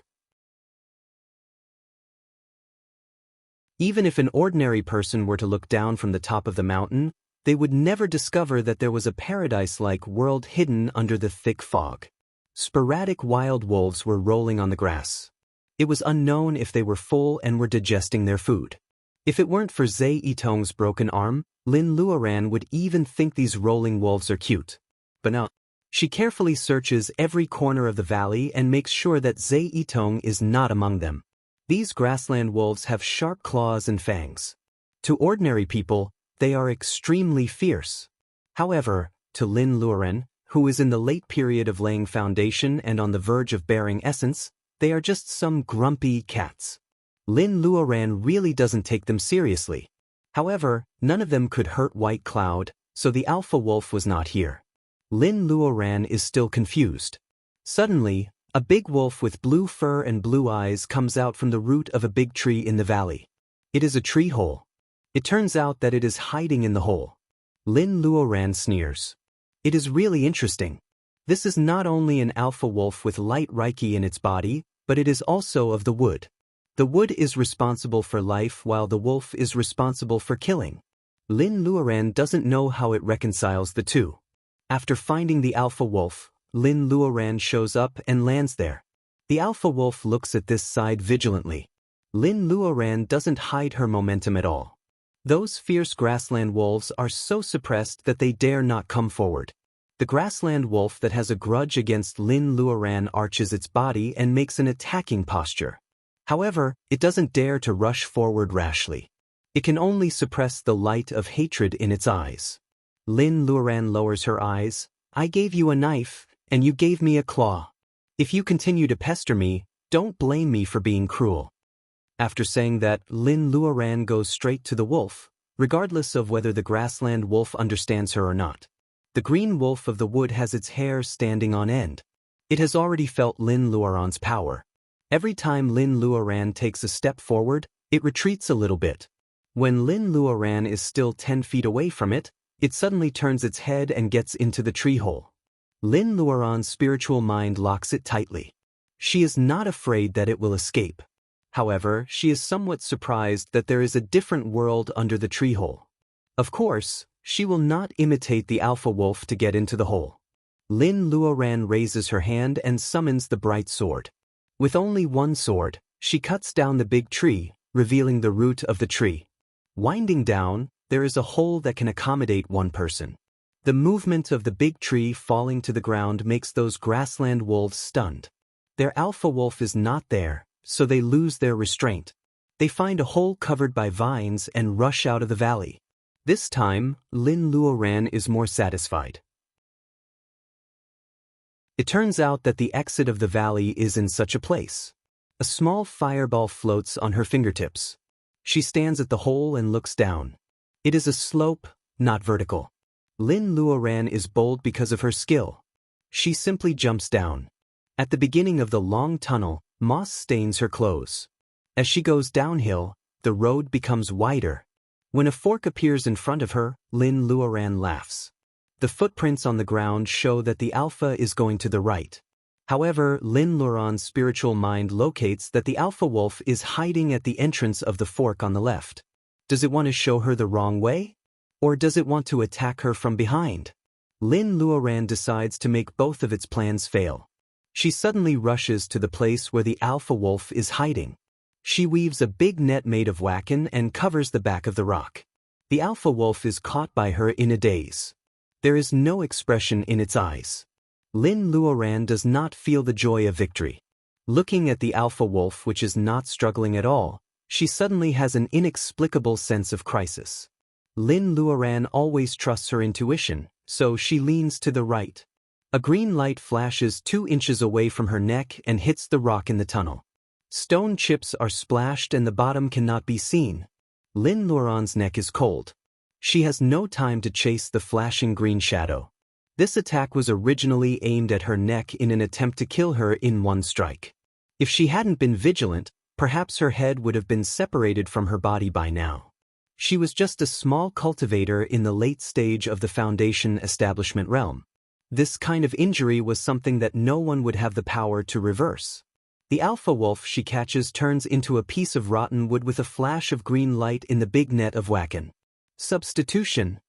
Even if an ordinary person were to look down from the top of the mountain, they would never discover that there was a paradise-like world hidden under the thick fog. Sporadic wild wolves were rolling on the grass. It was unknown if they were full and were digesting their food. If it weren't for Zaitong's broken arm, Lin Luoran would even think these rolling wolves are cute. But no. She carefully searches every corner of the valley and makes sure that Zaitong is not among them. These grassland wolves have sharp claws and fangs. To ordinary people, they are extremely fierce. However, to Lin Luoran, who is in the late period of laying foundation and on the verge of bearing essence, they are just some grumpy cats. Lin Luoran really doesn't take them seriously. However, none of them could hurt White Cloud, so the alpha wolf was not here. Lin Luoran is still confused. Suddenly, a big wolf with blue fur and blue eyes comes out from the root of a big tree in the valley. It is a tree hole. It turns out that it is hiding in the hole. Lin Luoran sneers. It is really interesting. This is not only an alpha wolf with light reiki in its body, but it is also of the wood. The wood is responsible for life while the wolf is responsible for killing. Lin Luoran doesn't know how it reconciles the two. After finding the alpha wolf, Lin Luoran shows up and lands there. The alpha wolf looks at this side vigilantly. Lin Luoran doesn't hide her momentum at all. Those fierce grassland wolves are so suppressed that they dare not come forward. The grassland wolf that has a grudge against Lin Luoran arches its body and makes an attacking posture. However, it doesn't dare to rush forward rashly. It can only suppress the light of hatred in its eyes. Lin Luoran lowers her eyes. I gave you a knife, and you gave me a claw. If you continue to pester me, don't blame me for being cruel. After saying that, Lin Luoran goes straight to the wolf, regardless of whether the grassland wolf understands her or not. The green wolf of the wood has its hair standing on end. It has already felt Lin Luoran's power. Every time Lin Luoran takes a step forward, it retreats a little bit. When Lin Luoran is still 10 feet away from it, it suddenly turns its head and gets into the tree hole. Lin Luoran's spiritual mind locks it tightly. She is not afraid that it will escape. However, she is somewhat surprised that there is a different world under the tree hole. Of course, she will not imitate the alpha wolf to get into the hole. Lin Luoran raises her hand and summons the bright sword. With only one sword, she cuts down the big tree, revealing the root of the tree. Winding down, there is a hole that can accommodate one person. The movement of the big tree falling to the ground makes those grassland wolves stunned. Their alpha wolf is not there, so they lose their restraint. They find a hole covered by vines and rush out of the valley. This time, Lin Luoran is more satisfied. It turns out that the exit of the valley is in such a place. A small fireball floats on her fingertips. She stands at the hole and looks down. It is a slope, not vertical. Lin Luoran is bold because of her skill. She simply jumps down. At the beginning of the long tunnel, moss stains her clothes. As she goes downhill, the road becomes wider. When a fork appears in front of her, Lin Luoran laughs. The footprints on the ground show that the alpha is going to the right. However, Lin Luoran's spiritual mind locates that the alpha wolf is hiding at the entrance of the fork on the left. Does it want to show her the wrong way? Or does it want to attack her from behind? Lin Luoran decides to make both of its plans fail. She suddenly rushes to the place where the alpha wolf is hiding. She weaves a big net made of wacken and covers the back of the rock. The alpha wolf is caught by her in a daze. There is no expression in its eyes. Lin Luoran does not feel the joy of victory. Looking at the alpha wolf, which is not struggling at all, she suddenly has an inexplicable sense of crisis. Lin Luoran always trusts her intuition, so she leans to the right. A green light flashes 2 inches away from her neck and hits the rock in the tunnel. Stone chips are splashed and the bottom cannot be seen. Lin Luoran's neck is cold. She has no time to chase the flashing green shadow. This attack was originally aimed at her neck in an attempt to kill her in one strike. If she hadn't been vigilant, perhaps her head would have been separated from her body by now. She was just a small cultivator in the late stage of the Foundation establishment realm. This kind of injury was something that no one would have the power to reverse. The alpha wolf she catches turns into a piece of rotten wood with a flash of green light in the big net of wacken. Substitution.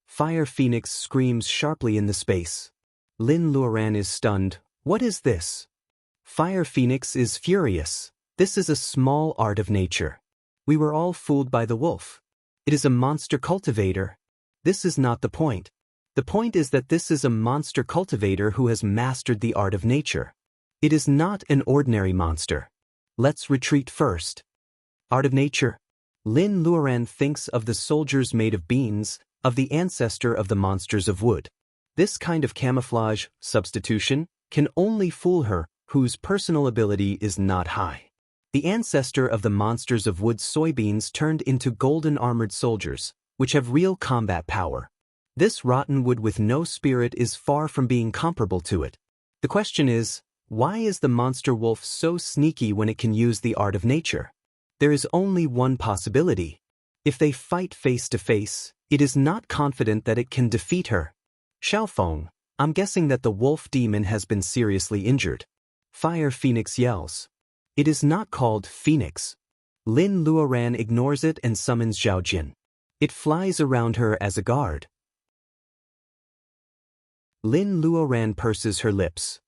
Fire Phoenix screams sharply in the space. Lin Luoran is stunned. What is this? Fire Phoenix is furious. This is a small art of nature. We were all fooled by the wolf. It is a monster cultivator. This is not the point. The point is that this is a monster cultivator who has mastered the art of nature. It is not an ordinary monster. Let's retreat first. Art of nature. Lin Luoran thinks of the soldiers made of beans, of the ancestor of the monsters of wood. This kind of camouflage, substitution, can only fool her, whose personal ability is not high. The ancestor of the monsters of wood soybeans turned into golden armored soldiers, which have real combat power. This rotten wood with no spirit is far from being comparable to it. The question is, why is the monster wolf so sneaky when it can use the art of nature? There is only one possibility. If they fight face to face, it is not confident that it can defeat her. Xiaofeng, I'm guessing that the wolf demon has been seriously injured. Fire Phoenix yells. It is not called Phoenix. Lin Luoran ignores it and summons Zhao Jin. It flies around her as a guard. Lin Luoran purses her lips.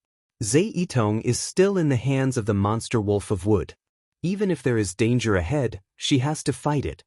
Zhe Yitong is still in the hands of the monster wolf of wood. Even if there is danger ahead, she has to fight it.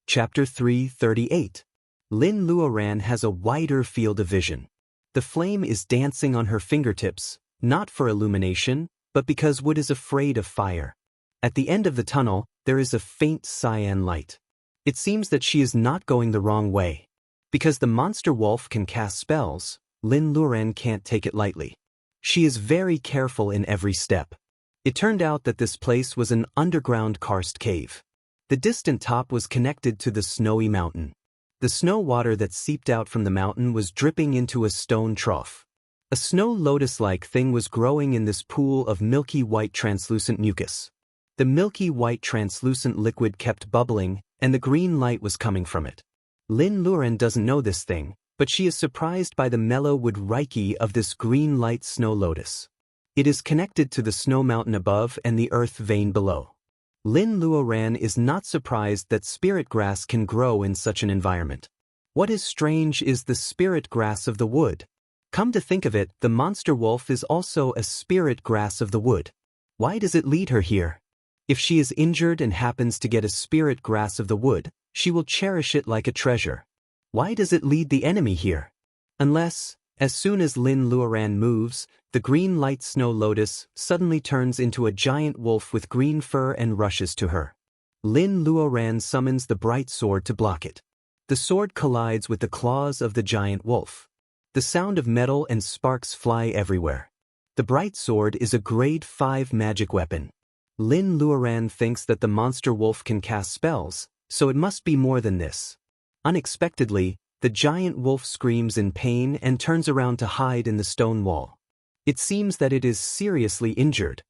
Chapter 338. Lin Luoran has a wider field of vision. The flame is dancing on her fingertips, not for illumination, but because wood is afraid of fire. At the end of the tunnel, there is a faint cyan light. It seems that she is not going the wrong way. Because the monster wolf can cast spells, Lin Luoran can't take it lightly. She is very careful in every step. It turned out that this place was an underground karst cave. The distant top was connected to the snowy mountain. The snow water that seeped out from the mountain was dripping into a stone trough. A snow lotus-like thing was growing in this pool of milky white translucent mucus. The milky white translucent liquid kept bubbling, and the green light was coming from it. Lin Luoran doesn't know this thing, but she is surprised by the mellow wood reiki of this green light snow lotus. It is connected to the snow mountain above and the earth vein below. Lin Luoran is not surprised that spirit grass can grow in such an environment. What is strange is the spirit grass of the wood. Come to think of it, the monster wolf is also a spirit grass of the wood. Why does it lead her here? If she is injured and happens to get a spirit grass of the wood, she will cherish it like a treasure. Why does it lead the enemy here? Unless, as soon as Lin Luoran moves, the green light snow lotus suddenly turns into a giant wolf with green fur and rushes to her. Lin Luoran summons the bright sword to block it. The sword collides with the claws of the giant wolf. The sound of metal and sparks fly everywhere. The bright sword is a grade 5 magic weapon. Lin Luoran thinks that the monster wolf can cast spells, so it must be more than this. Unexpectedly, the giant wolf screams in pain and turns around to hide in the stone wall. It seems that it is seriously injured.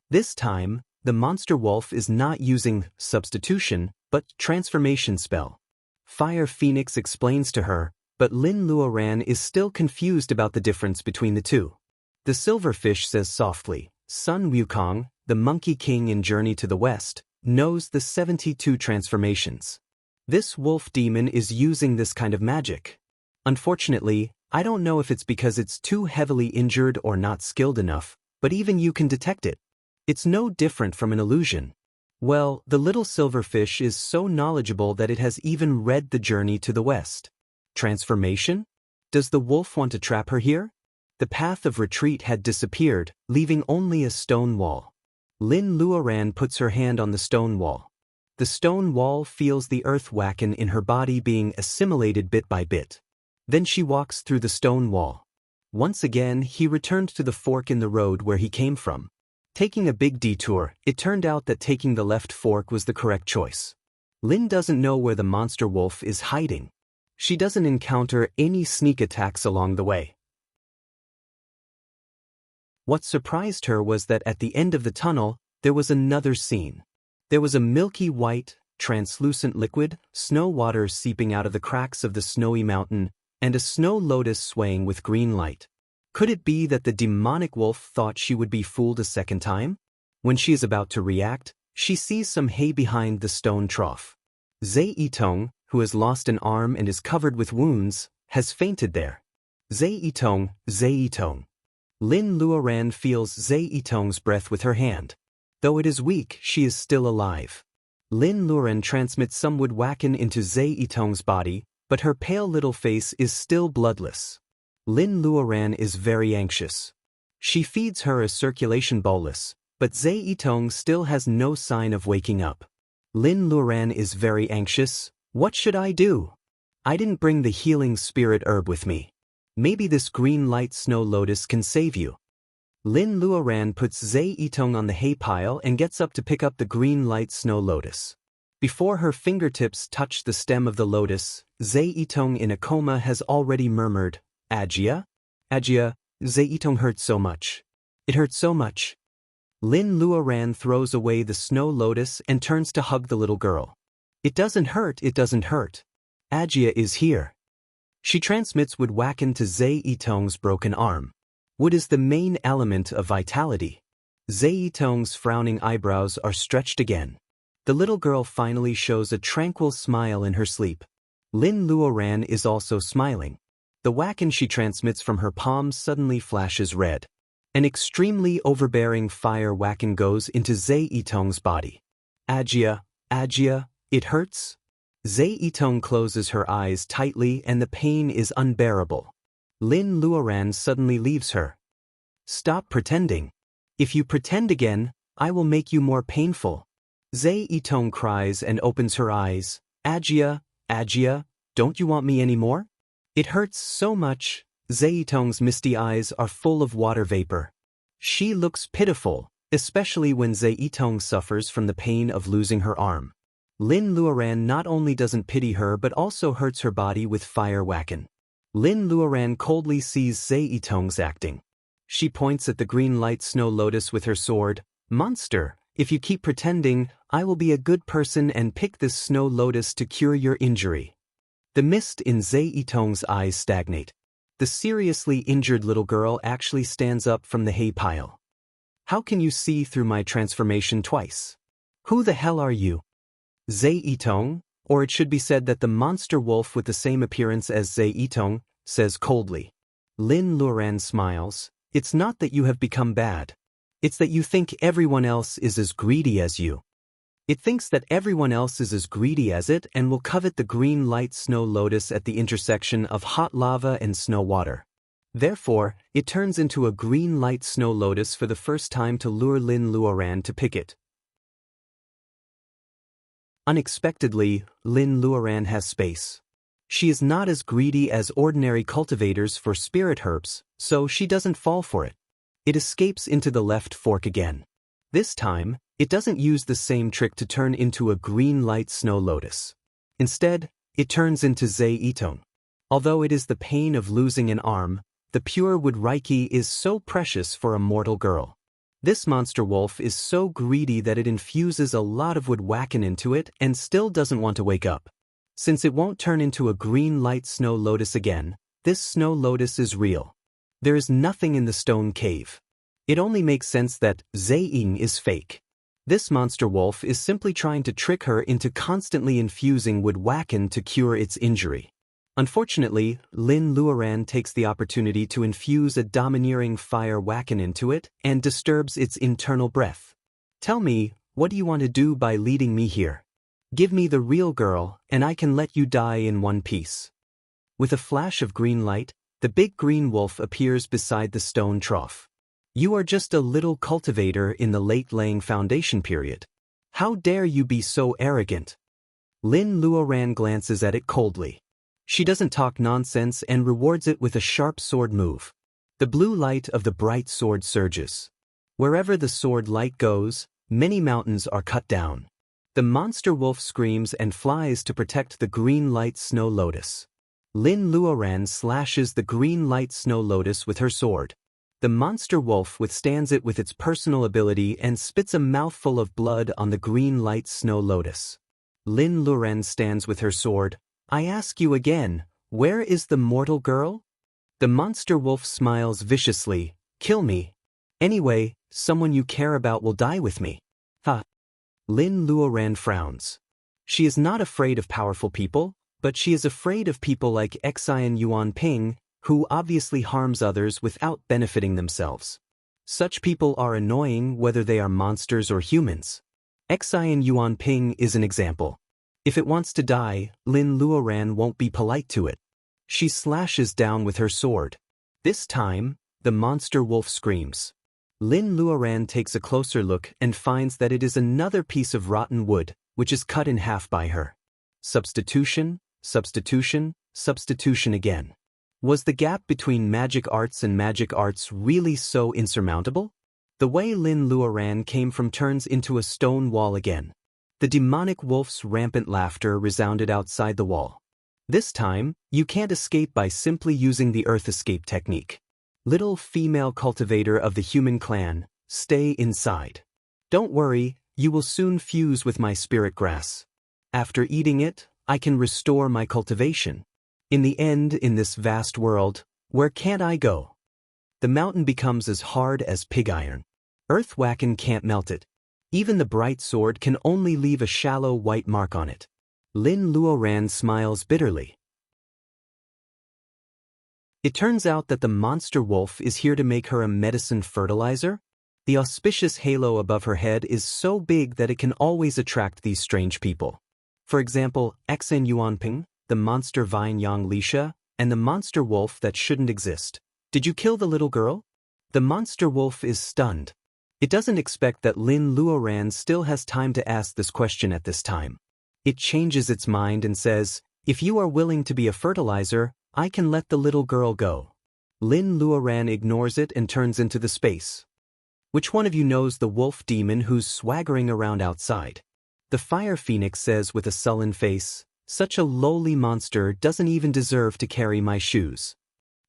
This time, the monster wolf is not using substitution, but transformation spell. Fire Phoenix explains to her, but Lin Luoran is still confused about the difference between the two. The silverfish says softly, Sun Wukong, the Monkey King in Journey to the West, knows the 72 transformations. This wolf demon is using this kind of magic. Unfortunately, I don't know if it's because it's too heavily injured or not skilled enough, but even you can detect it. It's no different from an illusion. Well, the little silverfish is so knowledgeable that it has even read the Journey to the West. Transformation? Does the wolf want to trap her here? The path of retreat had disappeared, leaving only a stone wall. Lin Luoran puts her hand on the stone wall. The stone wall feels the earth wacken in her body being assimilated bit by bit. Then she walks through the stone wall. Once again, he returned to the fork in the road where he came from. Taking a big detour, it turned out that taking the left fork was the correct choice. Lin doesn't know where the monster wolf is hiding. She doesn't encounter any sneak attacks along the way. What surprised her was that at the end of the tunnel, there was another scene. There was a milky white, translucent liquid, snow water seeping out of the cracks of the snowy mountain, and a snow lotus swaying with green light. Could it be that the demonic wolf thought she would be fooled a second time? When she is about to react, she sees some hay behind the stone trough. Zhe Yitong, who has lost an arm and is covered with wounds, has fainted there. Zhe Yitong, Zhe Yitong. Lin Luoran feels Zhe Yitong's breath with her hand. Though it is weak, she is still alive. Lin Luoran transmits some wood wacken into Zhe Yitong's body, but her pale little face is still bloodless. Lin Luoran is very anxious. She feeds her a circulation bolus, but Zhe Yitong still has no sign of waking up. Lin Luoran is very anxious. What should I do? I didn't bring the healing spirit herb with me. Maybe this green light snow lotus can save you. Lin Luoran puts Zhe Yitong on the hay pile and gets up to pick up the green light snow lotus. Before her fingertips touch the stem of the lotus, Zhe Yitong in a coma has already murmured, Ajia? Ajia, Zhe Yitong hurt so much. It hurt so much. Lin Luoran throws away the snow lotus and turns to hug the little girl. It doesn't hurt, it doesn't hurt. Ajia is here. She transmits wood wacken to Zhe Yitong's broken arm. Wood is the main element of vitality. Zhe Yitong's frowning eyebrows are stretched again. The little girl finally shows a tranquil smile in her sleep. Lin Luoran is also smiling. The wacken she transmits from her palm suddenly flashes red. An extremely overbearing fire wacken goes into Zhe Yitong's body. Ajia, it hurts? Zhe Yitong closes her eyes tightly and the pain is unbearable. Lin Luoran suddenly leaves her. Stop pretending. If you pretend again, I will make you more painful. Zhe Yitong cries and opens her eyes. Ajia, don't you want me anymore? It hurts so much. Zhe Yitong's misty eyes are full of water vapor. She looks pitiful, especially when Zhe Yitong suffers from the pain of losing her arm. Lin Luoran not only doesn't pity her but also hurts her body with fire wacken. Lin Luoran coldly sees Zhe Yitong's acting. She points at the green light snow lotus with her sword. Monster, if you keep pretending, I will be a good person and pick this snow lotus to cure your injury. The mist in Zhe Yitong's eyes stagnate. The seriously injured little girl actually stands up from the hay pile. How can you see through my transformation twice? Who the hell are you? Zhe Yitong, or it should be said that the monster wolf with the same appearance as Zhe Yitong, says coldly. Lin Luoran smiles. It's not that you have become bad. It's that you think everyone else is as greedy as you. It thinks that everyone else is as greedy as it and will covet the green light snow lotus at the intersection of hot lava and snow water. Therefore, it turns into a green light snow lotus for the first time to lure Lin Luoran to pick it. Unexpectedly, Lin Luoran has space. She is not as greedy as ordinary cultivators for spirit herbs, so she doesn't fall for it. It escapes into the left fork again. This time, it doesn't use the same trick to turn into a green light snow lotus. Instead, it turns into Zhe Yitong. Although it is the pain of losing an arm, the pure wood reiki is so precious for a mortal girl. This monster wolf is so greedy that it infuses a lot of wood wacken into it and still doesn't want to wake up. Since it won't turn into a green light snow lotus again, this snow lotus is real. There is nothing in the stone cave. It only makes sense that Zhe Ying is fake. This monster wolf is simply trying to trick her into constantly infusing wood wacken to cure its injury. Unfortunately, Lin Luoran takes the opportunity to infuse a domineering fire wacken into it and disturbs its internal breath. Tell me, what do you want to do by leading me here? Give me the real girl, and I can let you die in one piece. With a flash of green light, the big green wolf appears beside the stone trough. You are just a little cultivator in the late laying foundation period. How dare you be so arrogant? Lin Luoran glances at it coldly. She doesn't talk nonsense and rewards it with a sharp sword move. The blue light of the bright sword surges. Wherever the sword light goes, many mountains are cut down. The monster wolf screams and flies to protect the green light snow lotus. Lin Luoran slashes the green light snow lotus with her sword. The monster wolf withstands it with its personal ability and spits a mouthful of blood on the green light snow lotus. Lin Luoran stands with her sword. I ask you again, where is the mortal girl? The monster wolf smiles viciously. Kill me. Anyway, someone you care about will die with me. Ha. Lin Luoran frowns. She is not afraid of powerful people, but she is afraid of people like Xian Yuan Ping, who obviously harms others without benefiting themselves. Such people are annoying whether they are monsters or humans. Xian Yuan Ping is an example. If it wants to die, Lin Luoran won't be polite to it. She slashes down with her sword. This time, the monster wolf screams. Lin Luoran takes a closer look and finds that it is another piece of rotten wood, which is cut in half by her. Substitution, substitution, substitution again. Was the gap between magic arts and magic arts really so insurmountable? The way Lin Luoran came from turns into a stone wall again. The demonic wolf's rampant laughter resounded outside the wall. This time, you can't escape by simply using the earth escape technique. Little female cultivator of the human clan, stay inside. Don't worry, you will soon fuse with my spirit grass. After eating it, I can restore my cultivation. In the end, in this vast world, where can't I go? The mountain becomes as hard as pig iron. Earthwacken can't melt it. Even the bright sword can only leave a shallow white mark on it. Lin Luoran smiles bitterly. It turns out that the monster wolf is here to make her a medicine fertilizer. The auspicious halo above her head is so big that it can always attract these strange people. For example, Xen Yuanping, the monster vine Yang Lisha, and the monster wolf that shouldn't exist. Did you kill the little girl? The monster wolf is stunned. It doesn't expect that Lin Luoran still has time to ask this question at this time. It changes its mind and says, if you are willing to be a fertilizer, I can let the little girl go. Lin Luoran ignores it and turns into the space. Which one of you knows the wolf demon who's swaggering around outside? The fire phoenix says with a sullen face, such a lowly monster doesn't even deserve to carry my shoes.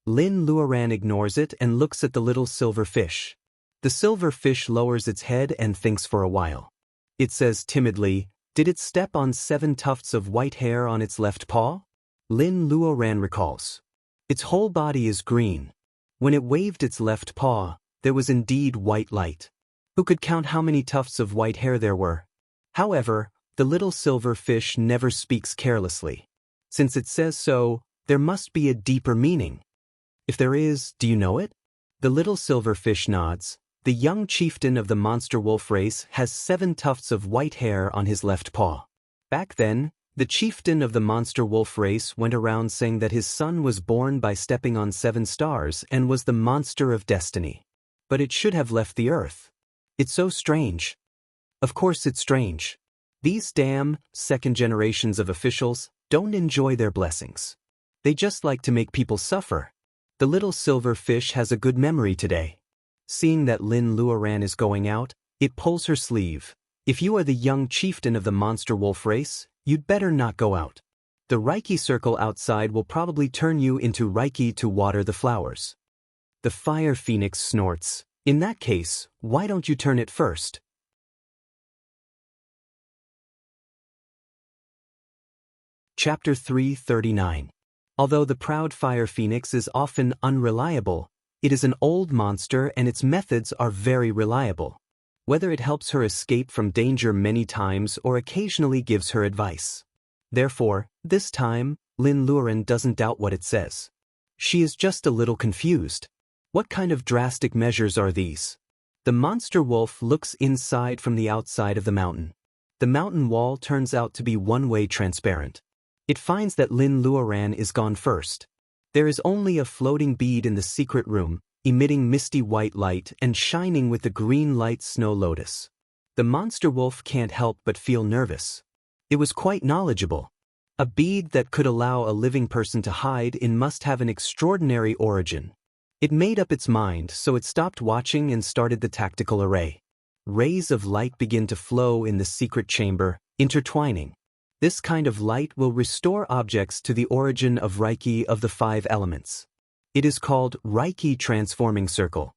Lin Luoran ignores it and looks at the little silver fish. The silver fish lowers its head and thinks for a while. It says timidly, did it step on 7 tufts of white hair on its left paw? Lin Luoran recalls. Its whole body is green. When it waved its left paw, there was indeed white light. Who could count how many tufts of white hair there were? However, the little silver fish never speaks carelessly. Since it says so, there must be a deeper meaning. If there is, do you know it? The little silver fish nods. The young chieftain of the monster wolf race has 7 tufts of white hair on his left paw. Back then, the chieftain of the monster wolf race went around saying that his son was born by stepping on 7 stars and was the monster of destiny. But it should have left the earth. It's so strange. Of course it's strange. These damn second generations of officials don't enjoy their blessings. They just like to make people suffer. The little silver fish has a good memory today. Seeing that Lin Luoran is going out, it pulls her sleeve. If you are the young chieftain of the monster wolf race, you'd better not go out. The Reiki circle outside will probably turn you into Reiki to water the flowers. The fire phoenix snorts. In that case, why don't you turn it first? Chapter 339. Although the proud fire phoenix is often unreliable, it is an old monster and its methods are very reliable. Whether it helps her escape from danger many times or occasionally gives her advice. Therefore, this time, Lin Luoran doesn't doubt what it says. She is just a little confused. What kind of drastic measures are these? The monster wolf looks inside from the outside of the mountain. The mountain wall turns out to be one-way transparent. It finds that Lin Luoran is gone first. There is only a floating bead in the secret room, emitting misty white light and shining with the green light snow lotus. The monster wolf can't help but feel nervous. It was quite knowledgeable. A bead that could allow a living person to hide in must have an extraordinary origin. It made up its mind, so it stopped watching and started the tactical array. Rays of light begin to flow in the secret chamber, intertwining. This kind of light will restore objects to the origin of Reiki of the 5 elements. It is called Reiki Transforming Circle.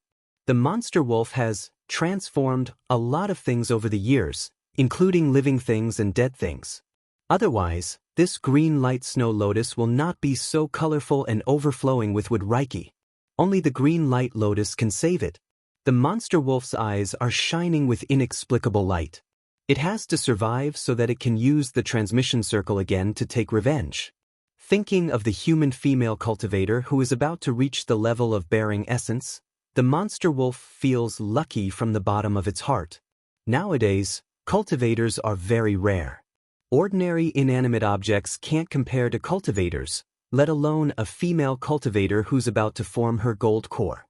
The monster wolf has transformed a lot of things over the years, including living things and dead things. Otherwise, this green light snow lotus will not be so colorful and overflowing with wood Reiki. Only the green light lotus can save it. The monster wolf's eyes are shining with inexplicable light. It has to survive so that it can use the transmission circle again to take revenge. Thinking of the human female cultivator who is about to reach the level of bearing essence, the monster wolf feels lucky from the bottom of its heart. Nowadays, cultivators are very rare. Ordinary inanimate objects can't compare to cultivators, let alone a female cultivator who's about to form her gold core.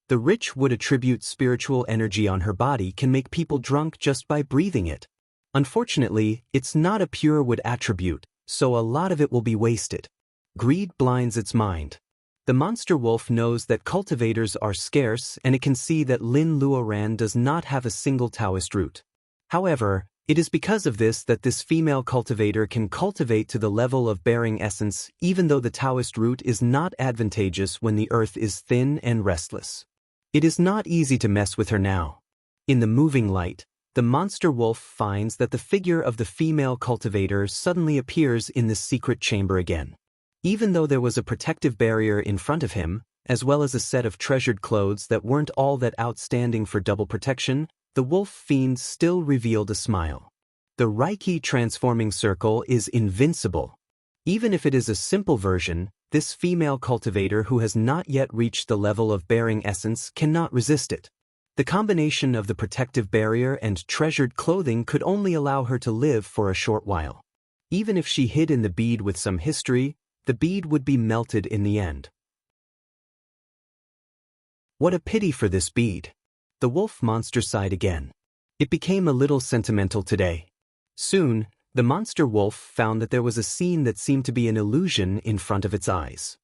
The rich would attribute spiritual energy on her body can make people drunk just by breathing it. Unfortunately, it's not a pure wood attribute, so a lot of it will be wasted. Greed blinds its mind. The monster wolf knows that cultivators are scarce and it can see that Lin Luoran does not have a single Taoist root. However, it is because of this that this female cultivator can cultivate to the level of bearing essence even though the Taoist root is not advantageous when the earth is thin and restless. It is not easy to mess with her now. In the moving light, the monster wolf finds that the figure of the female cultivator suddenly appears in the secret chamber again. Even though there was a protective barrier in front of him, as well as a set of treasured clothes that weren't all that outstanding for double protection, the wolf fiend still revealed a smile. The Reiki transforming circle is invincible. Even if it is a simple version, this female cultivator who has not yet reached the level of bearing essence cannot resist it. The combination of the protective barrier and treasured clothing could only allow her to live for a short while. Even if she hid in the bead with some history, the bead would be melted in the end. What a pity for this bead. The wolf monster sighed again. It became a little sentimental today. Soon, the monster wolf found that there was a scene that seemed to be an illusion in front of its eyes.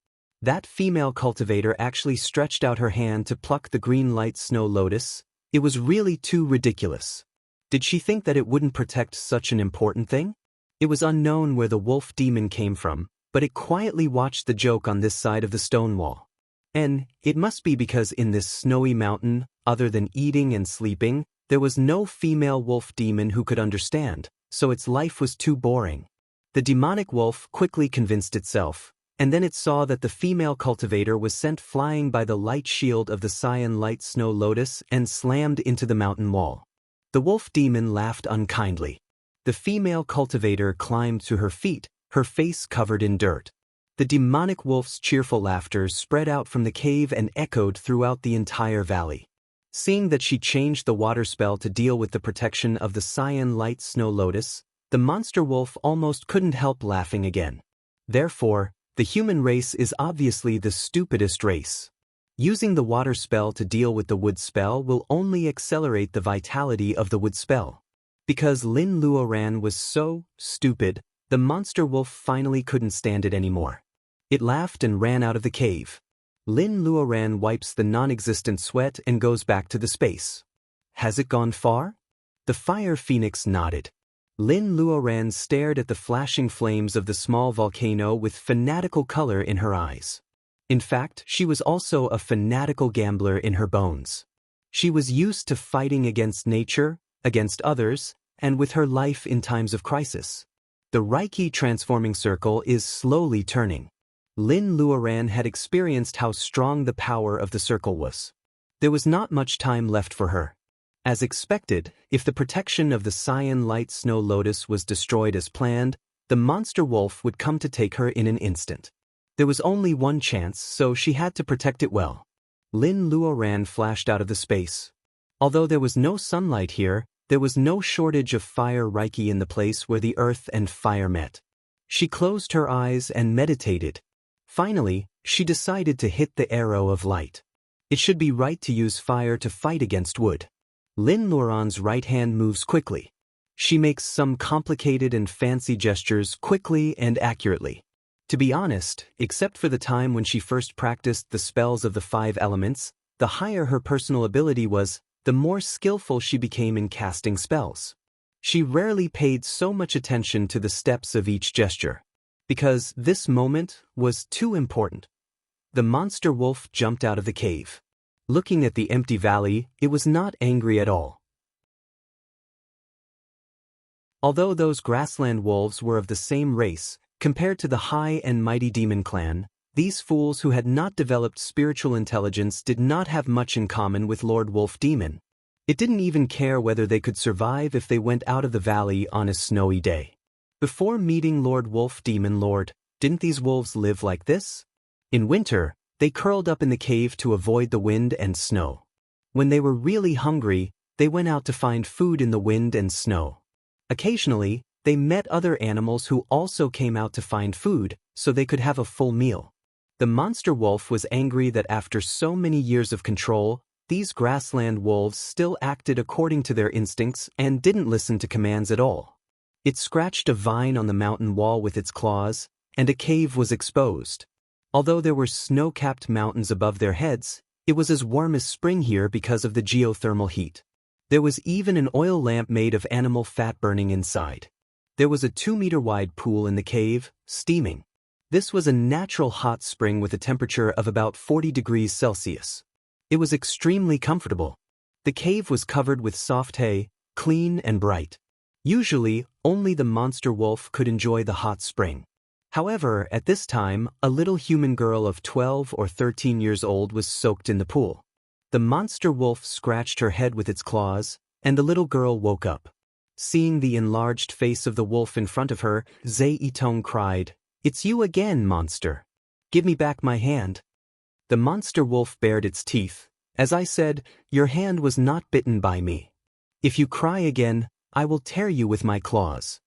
That female cultivator actually stretched out her hand to pluck the green light snow lotus. It was really too ridiculous. Did she think that it wouldn't protect such an important thing? It was unknown where the wolf demon came from, but it quietly watched the joke on this side of the stone wall. And it must be because in this snowy mountain, other than eating and sleeping, there was no female wolf demon who could understand, so its life was too boring. The demonic wolf quickly convinced itself, and then it saw that the female cultivator was sent flying by the light shield of the cyan light snow lotus and slammed into the mountain wall. The wolf demon laughed unkindly. The female cultivator climbed to her feet, her face covered in dirt. The demonic wolf's cheerful laughter spread out from the cave and echoed throughout the entire valley. Seeing that she changed the water spell to deal with the protection of the cyan light snow lotus, the monster wolf almost couldn't help laughing again. Therefore, the human race is obviously the stupidest race. Using the water spell to deal with the wood spell will only accelerate the vitality of the wood spell. Because Lin Luoran was so stupid, the monster wolf finally couldn't stand it anymore. It laughed and ran out of the cave. Lin Luoran wipes the non-existent sweat and goes back to the space. Has it gone far? The fire phoenix nodded. Lin Luoran stared at the flashing flames of the small volcano with fanatical color in her eyes. In fact, she was also a fanatical gambler in her bones. She was used to fighting against nature, against others, and with her life in times of crisis. The Reiki transforming circle is slowly turning. Lin Luoran had experienced how strong the power of the circle was. There was not much time left for her. As expected, if the protection of the cyan light snow lotus was destroyed as planned, the monster wolf would come to take her in an instant. There was only one chance, so she had to protect it well. Lin Luoran flashed out of the space. Although there was no sunlight here, there was no shortage of fire Reiki in the place where the earth and fire met. She closed her eyes and meditated. Finally, she decided to hit the arrow of light. It should be right to use fire to fight against wood. Lin Luoran's right hand moves quickly. She makes some complicated and fancy gestures quickly and accurately. To be honest, except for the time when she first practiced the spells of the 5 elements, the higher her personal ability was, the more skillful she became in casting spells. She rarely paid so much attention to the steps of each gesture. Because this moment was too important. The monster wolf jumped out of the cave. Looking at the empty valley, it was not angry at all. Although those grassland wolves were of the same race, compared to the high and mighty demon clan, these fools who had not developed spiritual intelligence did not have much in common with Lord Wolf Demon. It didn't even care whether they could survive if they went out of the valley on a snowy day. Before meeting Lord Wolf Demon Lord, didn't these wolves live like this? In winter, they curled up in the cave to avoid the wind and snow. When they were really hungry, they went out to find food in the wind and snow. Occasionally, they met other animals who also came out to find food, so they could have a full meal. The monster wolf was angry that after so many years of control, these grassland wolves still acted according to their instincts and didn't listen to commands at all. It scratched a vine on the mountain wall with its claws, and a cave was exposed. Although there were snow-capped mountains above their heads, it was as warm as spring here because of the geothermal heat. There was even an oil lamp made of animal fat burning inside. There was a 2-meter-wide pool in the cave, steaming. This was a natural hot spring with a temperature of about 40 degrees Celsius. It was extremely comfortable. The cave was covered with soft hay, clean and bright. Usually, only the monster wolf could enjoy the hot spring. However, at this time, a little human girl of 12 or 13 years old was soaked in the pool. The monster wolf scratched her head with its claws, and the little girl woke up. Seeing the enlarged face of the wolf in front of her, Zhe-Tong cried, "It's you again, monster. Give me back my hand." The monster wolf bared its teeth. "As I said, your hand was not bitten by me. If you cry again, I will tear you with my claws."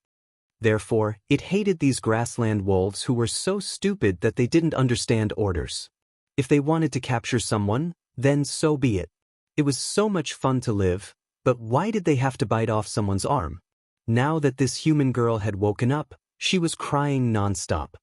Therefore, it hated these grassland wolves who were so stupid that they didn't understand orders. If they wanted to capture someone, then so be it. It was so much fun to live, but why did they have to bite off someone's arm? Now that this human girl had woken up, she was crying nonstop.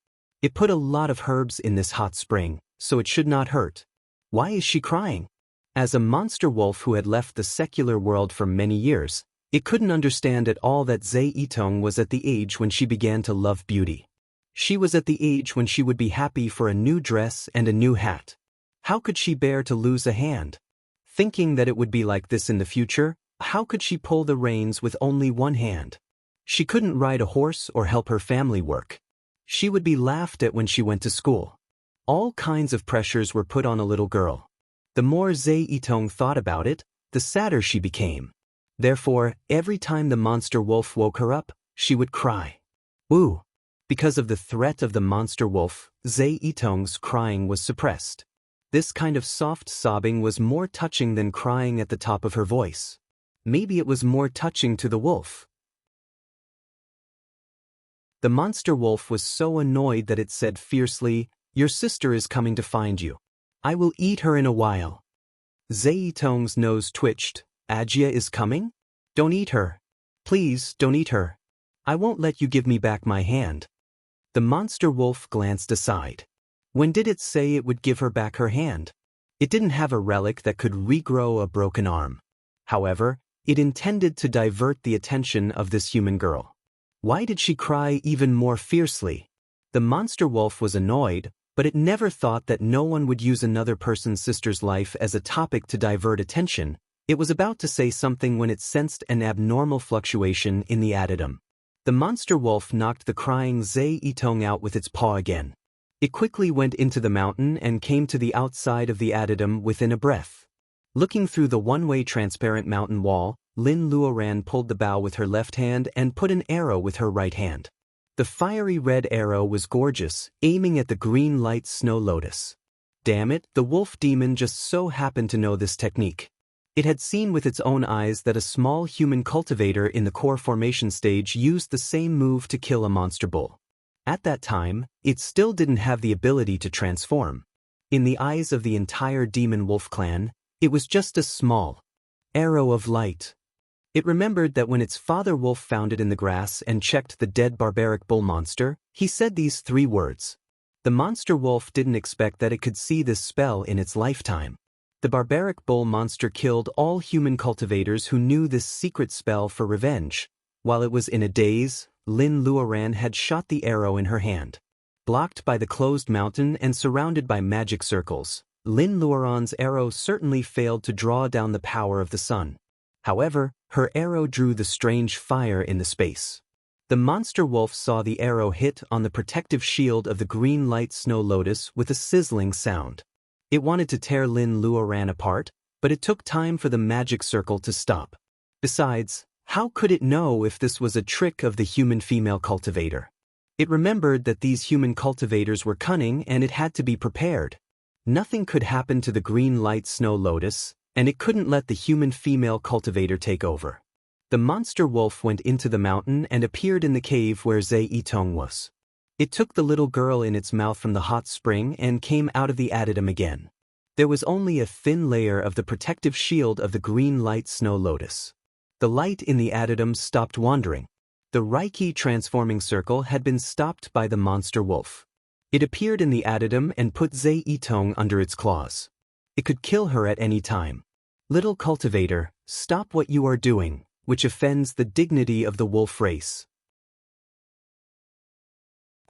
It put a lot of herbs in this hot spring, so it should not hurt. Why is she crying? As a monster wolf who had left the secular world for many years, it couldn't understand at all that Zhe-Tong was at the age when she began to love beauty. She was at the age when she would be happy for a new dress and a new hat. How could she bear to lose a hand? Thinking that it would be like this in the future, how could she pull the reins with only one hand? She couldn't ride a horse or help her family work. She would be laughed at when she went to school. All kinds of pressures were put on a little girl. The more Zhe-Tong thought about it, the sadder she became. Therefore, every time the monster wolf woke her up, she would cry. Ooh! Because of the threat of the monster wolf, Zhe-Tong's crying was suppressed. This kind of soft sobbing was more touching than crying at the top of her voice. Maybe it was more touching to the wolf. The monster wolf was so annoyed that it said fiercely, "Your sister is coming to find you. I will eat her in a while." Zhe-Tong's nose twitched. "Ajia is coming? Don't eat her. Please, don't eat her. I won't let you give me back my hand." The monster wolf glanced aside. When did it say it would give her back her hand? It didn't have a relic that could regrow a broken arm. However, it intended to divert the attention of this human girl. Why did she cry even more fiercely? The monster wolf was annoyed, but it never thought that no one would use another person's sister's life as a topic to divert attention. It was about to say something when it sensed an abnormal fluctuation in the addendum. The monster wolf knocked the crying Zhe-Tong out with its paw again. It quickly went into the mountain and came to the outside of the addendum within a breath. Looking through the one-way transparent mountain wall, Lin Luoran pulled the bow with her left hand and put an arrow with her right hand. The fiery red arrow was gorgeous, aiming at the green light snow lotus. Damn it, the wolf demon just so happened to know this technique. It had seen with its own eyes that a small human cultivator in the core formation stage used the same move to kill a monster bull. At that time, it still didn't have the ability to transform. In the eyes of the entire demon wolf clan, it was just a small arrow of light. It remembered that when its father wolf found it in the grass and checked the dead barbaric bull monster, he said these 3 words. The monster wolf didn't expect that it could see this spell in its lifetime. The barbaric bull monster killed all human cultivators who knew this secret spell for revenge. While it was in a daze, Lin Luoran had shot the arrow in her hand. Blocked by the closed mountain and surrounded by magic circles, Lin Luoran's arrow certainly failed to draw down the power of the sun. However, her arrow drew the strange fire in the space. The monster wolf saw the arrow hit on the protective shield of the green light snow lotus with a sizzling sound. It wanted to tear Lin Luoran apart, but it took time for the magic circle to stop. Besides, how could it know if this was a trick of the human female cultivator? It remembered that these human cultivators were cunning and it had to be prepared. Nothing could happen to the green light snow lotus, and it couldn't let the human female cultivator take over. The monster wolf went into the mountain and appeared in the cave where Zhe-Tong was. It took the little girl in its mouth from the hot spring and came out of the addendum again. There was only a thin layer of the protective shield of the green light snow lotus. The light in the addendum stopped wandering. The Reiki transforming circle had been stopped by the monster wolf. It appeared in the addendum and put Zhe-Tong under its claws. It could kill her at any time. Little cultivator, stop what you are doing, which offends the dignity of the wolf race.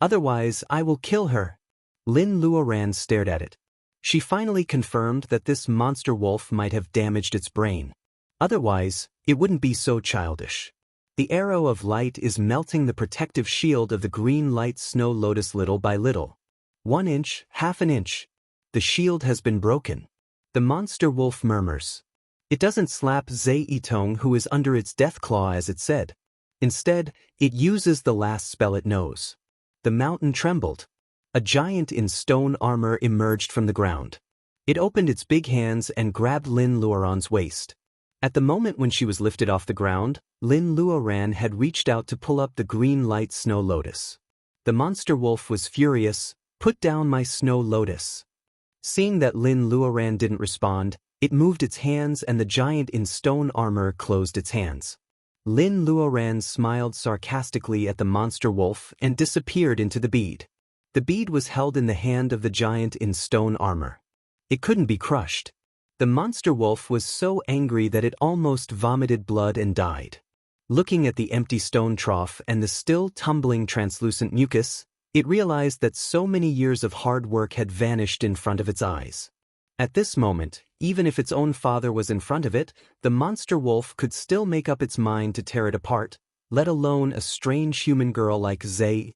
Otherwise, I will kill her. Lin Luoran stared at it. She finally confirmed that this monster wolf might have damaged its brain. Otherwise, it wouldn't be so childish. The arrow of light is melting the protective shield of the green light snow lotus little by little. 1 inch, half an inch. The shield has been broken. The monster wolf murmurs. It doesn't slap Zhe Yitong, who is under its death claw, as it said. Instead, it uses the last spell it knows. The mountain trembled. A giant in stone armor emerged from the ground. It opened its big hands and grabbed Lin Luoran's waist. At the moment when she was lifted off the ground, Lin Luoran had reached out to pull up the green light snow lotus. The monster wolf was furious. Put down my snow lotus. Seeing that Lin Luoran didn't respond, it moved its hands and the giant in stone armor closed its hands. Lin Luoran smiled sarcastically at the monster wolf and disappeared into the bead. The bead was held in the hand of the giant in stone armor. It couldn't be crushed. The monster wolf was so angry that it almost vomited blood and died. Looking at the empty stone trough and the still tumbling translucent mucus, it realized that so many years of hard work had vanished in front of its eyes. At this moment, even if its own father was in front of it, the monster wolf could still make up its mind to tear it apart, let alone a strange human girl like Zhe.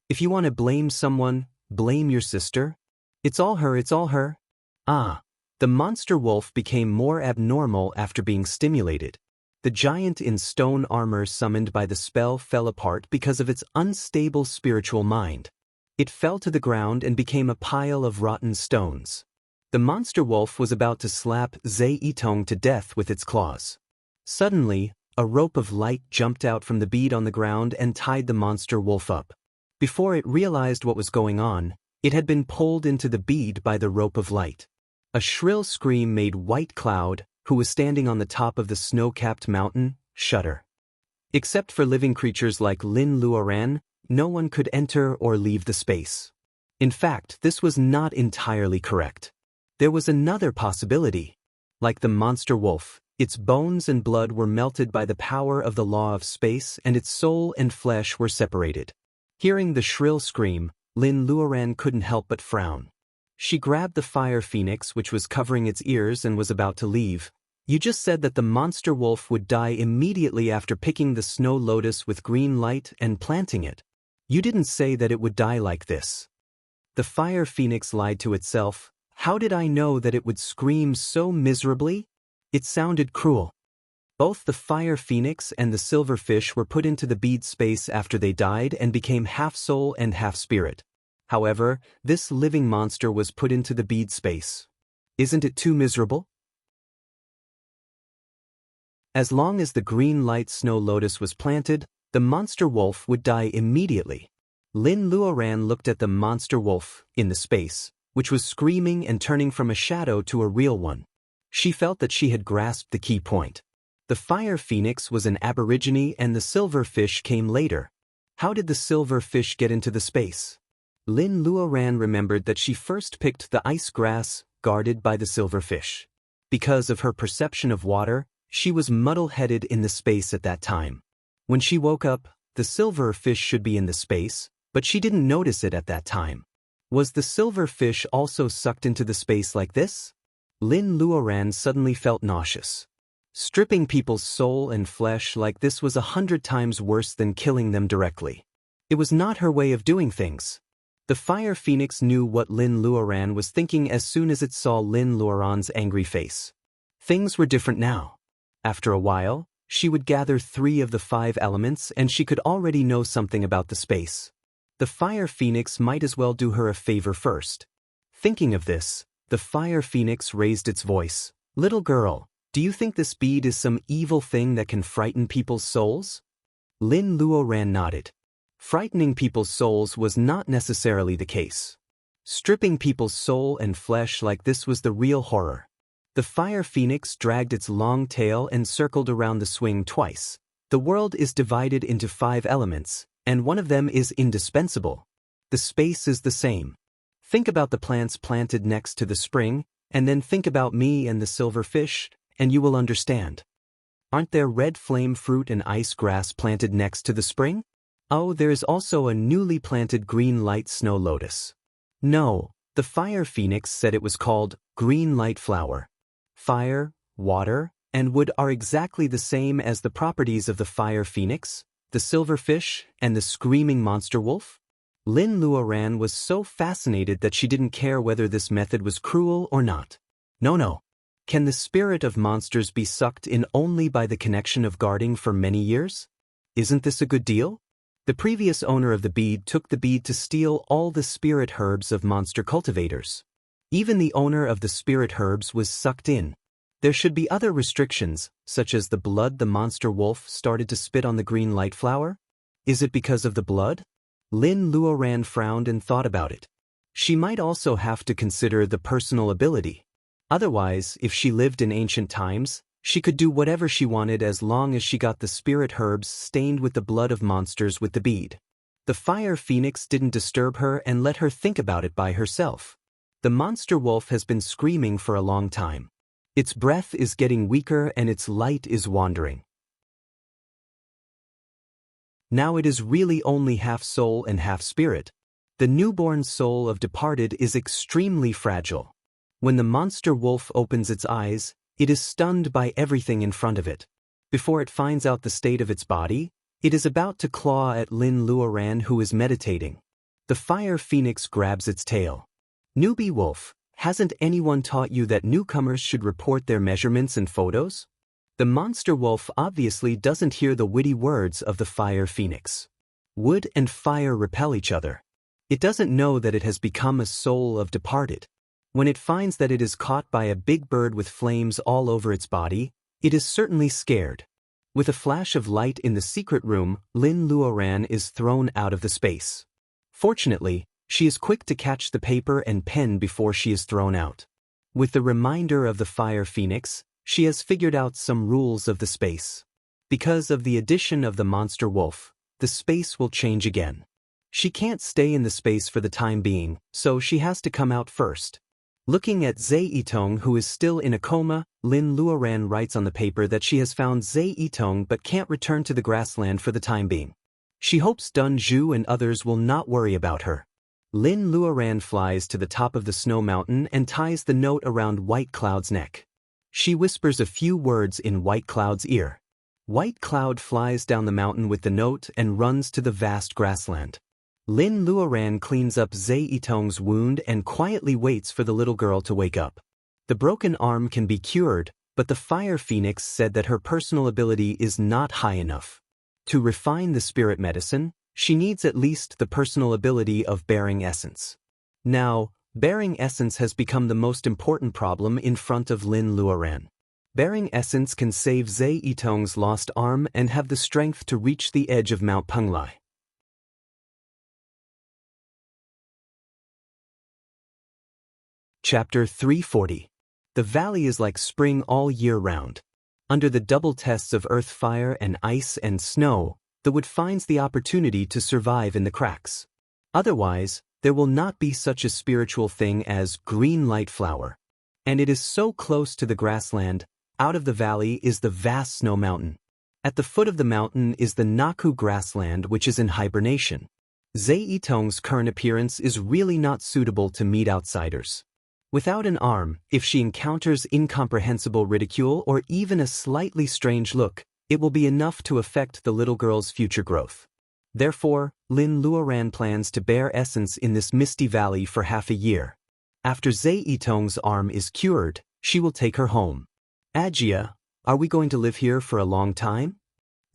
If you want to blame someone, blame your sister. It's all her, it's all her. The monster wolf became more abnormal after being stimulated. The giant in stone armor summoned by the spell fell apart because of its unstable spiritual mind. It fell to the ground and became a pile of rotten stones. The monster wolf was about to slap Zhe Yitong to death with its claws. Suddenly, a rope of light jumped out from the bead on the ground and tied the monster wolf up. Before it realized what was going on, it had been pulled into the bead by the rope of light. A shrill scream made White Cloud, who was standing on the top of the snow-capped mountain, shudder. Except for living creatures like Lin Luoran, no one could enter or leave the space. In fact, this was not entirely correct. There was another possibility. Like the monster wolf, its bones and blood were melted by the power of the law of space and its soul and flesh were separated. Hearing the shrill scream, Lin Luoran couldn't help but frown. She grabbed the fire phoenix which was covering its ears and was about to leave. You just said that the monster wolf would die immediately after picking the snow lotus with green light and planting it. You didn't say that it would die like this. The fire phoenix lied to itself. How did I know that it would scream so miserably? It sounded cruel. Both the fire phoenix and the silverfish were put into the bead space after they died and became half soul and half spirit. However, this living monster was put into the bead space. Isn't it too miserable? As long as the green light snow lotus was planted, the monster wolf would die immediately. Lin Luoran looked at the monster wolf, in the space, which was screaming and turning from a shadow to a real one. She felt that she had grasped the key point. The fire phoenix was an aborigine and the silver fish came later. How did the silver fish get into the space? Lin Luoran remembered that she first picked the ice grass, guarded by the silverfish. Because of her perception of water, she was muddle-headed in the space at that time. When she woke up, the silverfish should be in the space, but she didn't notice it at that time. Was the silverfish also sucked into the space like this? Lin Luoran suddenly felt nauseous. Stripping people's soul and flesh like this was 100 times worse than killing them directly. It was not her way of doing things. The fire phoenix knew what Lin Luoran was thinking as soon as it saw Lin Luoran's angry face. Things were different now. After a while, she would gather 3 of the 5 elements and she could already know something about the space. The fire phoenix might as well do her a favor first. Thinking of this, the fire phoenix raised its voice. Little girl, do you think this bead is some evil thing that can frighten people's souls? Lin Luoran nodded. Frightening people's souls was not necessarily the case. Stripping people's soul and flesh like this was the real horror. The fire phoenix dragged its long tail and circled around the swing twice. The world is divided into 5 elements, and one of them is indispensable. The space is the same. Think about the plants planted next to the spring, and then think about me and the silverfish, and you will understand. Aren't there red flame fruit and ice grass planted next to the spring? Oh, there is also a newly planted green light snow lotus. No, the fire phoenix said it was called green light flower. Fire, water, and wood are exactly the same as the properties of the fire phoenix, the silverfish, and the screaming monster wolf? Lin Luoran was so fascinated that she didn't care whether this method was cruel or not. No. Can the spirit of monsters be sucked in only by the connection of guarding for many years? Isn't this a good deal? The previous owner of the bead took the bead to steal all the spirit herbs of monster cultivators. Even the owner of the spirit herbs was sucked in. There should be other restrictions, such as the blood the monster wolf started to spit on the green light flower. Is it because of the blood? Lin Luoran frowned and thought about it. She might also have to consider the personal ability. Otherwise, if she lived in ancient times, she could do whatever she wanted as long as she got the spirit herbs stained with the blood of monsters with the bead. The fire phoenix didn't disturb her and let her think about it by herself. The monster wolf has been screaming for a long time. Its breath is getting weaker and its light is wandering. Now it is really only half soul and half spirit. The newborn soul of departed is extremely fragile. When the monster wolf opens its eyes, it is stunned by everything in front of it. Before it finds out the state of its body, it is about to claw at Lin Luoran, who is meditating. The fire phoenix grabs its tail. Newbie wolf, hasn't anyone taught you that newcomers should report their measurements and photos? The monster wolf obviously doesn't hear the witty words of the fire phoenix. Wood and fire repel each other. It doesn't know that it has become a soul of departed. When it finds that it is caught by a big bird with flames all over its body, it is certainly scared. With a flash of light in the secret room, Lin Luoran is thrown out of the space. Fortunately, she is quick to catch the paper and pen before she is thrown out. With the reminder of the fire phoenix, she has figured out some rules of the space. Because of the addition of the monster wolf, the space will change again. She can't stay in the space for the time being, so she has to come out first. Looking at Zhe Yitong, who is still in a coma, Lin Luoran writes on the paper that she has found Zhe Yitong but can't return to the grassland for the time being. She hopes Dun Zhu and others will not worry about her. Lin Luoran flies to the top of the snow mountain and ties the note around White Cloud's neck. She whispers a few words in White Cloud's ear. White Cloud flies down the mountain with the note and runs to the vast grassland. Lin Luoran cleans up Zhe Yitong's wound and quietly waits for the little girl to wake up. The broken arm can be cured, but the fire phoenix said that her personal ability is not high enough. To refine the spirit medicine, she needs at least the personal ability of bearing essence. Now, bearing essence has become the most important problem in front of Lin Luoran. Bearing essence can save Zhe Yitong's lost arm and have the strength to reach the edge of Mount Penglai. Chapter 340. The valley is like spring all year round. Under the double tests of earth, fire, and ice and snow, the wood finds the opportunity to survive in the cracks. Otherwise, there will not be such a spiritual thing as green light flower. And it is so close to the grassland. Out of the valley is the vast snow mountain. At the foot of the mountain is the Naku grassland, which is in hibernation. Zhe Yitong's current appearance is really not suitable to meet outsiders. Without an arm, if she encounters incomprehensible ridicule or even a slightly strange look, it will be enough to affect the little girl's future growth. Therefore, Lin Luoran plans to bear essence in this misty valley for half a year. After Zhe Yitong's arm is cured, she will take her home. Ajia, are we going to live here for a long time?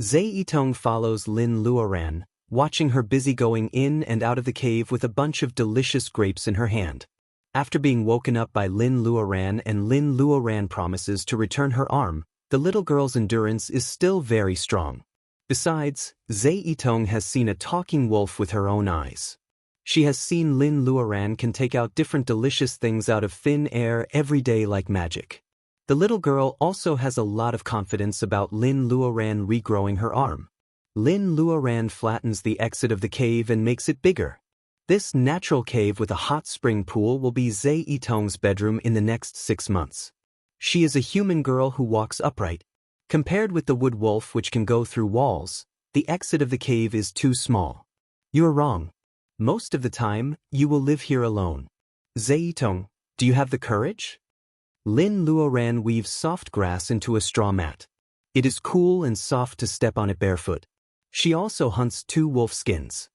Zhe Yitong follows Lin Luoran, watching her busy going in and out of the cave with a bunch of delicious grapes in her hand. After being woken up by Lin Luoran and Lin Luoran promises to return her arm, the little girl's endurance is still very strong. Besides, Zhe Yitong has seen a talking wolf with her own eyes. She has seen Lin Luoran can take out different delicious things out of thin air every day like magic. The little girl also has a lot of confidence about Lin Luoran regrowing her arm. Lin Luoran flattens the exit of the cave and makes it bigger. This natural cave with a hot spring pool will be Zhe Yitong's bedroom in the next 6 months. She is a human girl who walks upright. Compared with the wood wolf, which can go through walls, the exit of the cave is too small. You're wrong. Most of the time, you will live here alone. Zhe Yitong, do you have the courage? Lin Luoran weaves soft grass into a straw mat. It is cool and soft to step on it barefoot. She also hunts 2 wolf skins.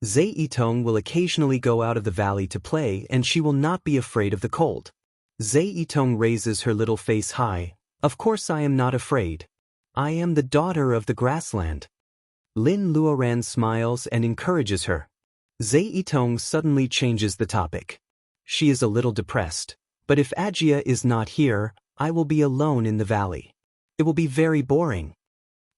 Zhe Yitong will occasionally go out of the valley to play, and she will not be afraid of the cold. Zhe Yitong raises her little face high. Of course I am not afraid. I am the daughter of the grassland. Lin Luoran smiles and encourages her. Zhe Yitong suddenly changes the topic. She is a little depressed. But if Ajia is not here, I will be alone in the valley. It will be very boring.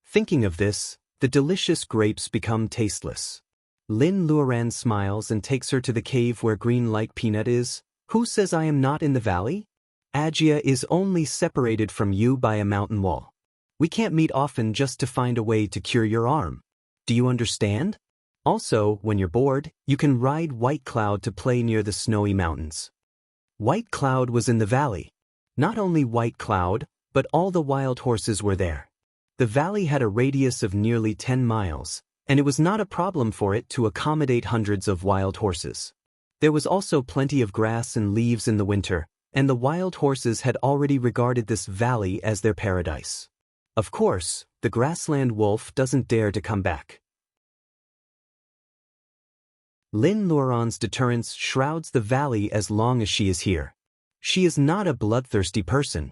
Thinking of this, the delicious grapes become tasteless. Lin Luoran smiles and takes her to the cave where green like peanut is. Who says I am not in the valley? Ajia is only separated from you by a mountain wall. We can't meet often just to find a way to cure your arm. Do you understand? Also, when you're bored, you can ride White Cloud to play near the snowy mountains. White Cloud was in the valley. Not only White Cloud, but all the wild horses were there. The valley had a radius of nearly 10 miles, and it was not a problem for it to accommodate hundreds of wild horses. There was also plenty of grass and leaves in the winter, and the wild horses had already regarded this valley as their paradise. Of course, the grassland wolf doesn't dare to come back. Lin Luoran's deterrence shrouds the valley as long as she is here. She is not a bloodthirsty person.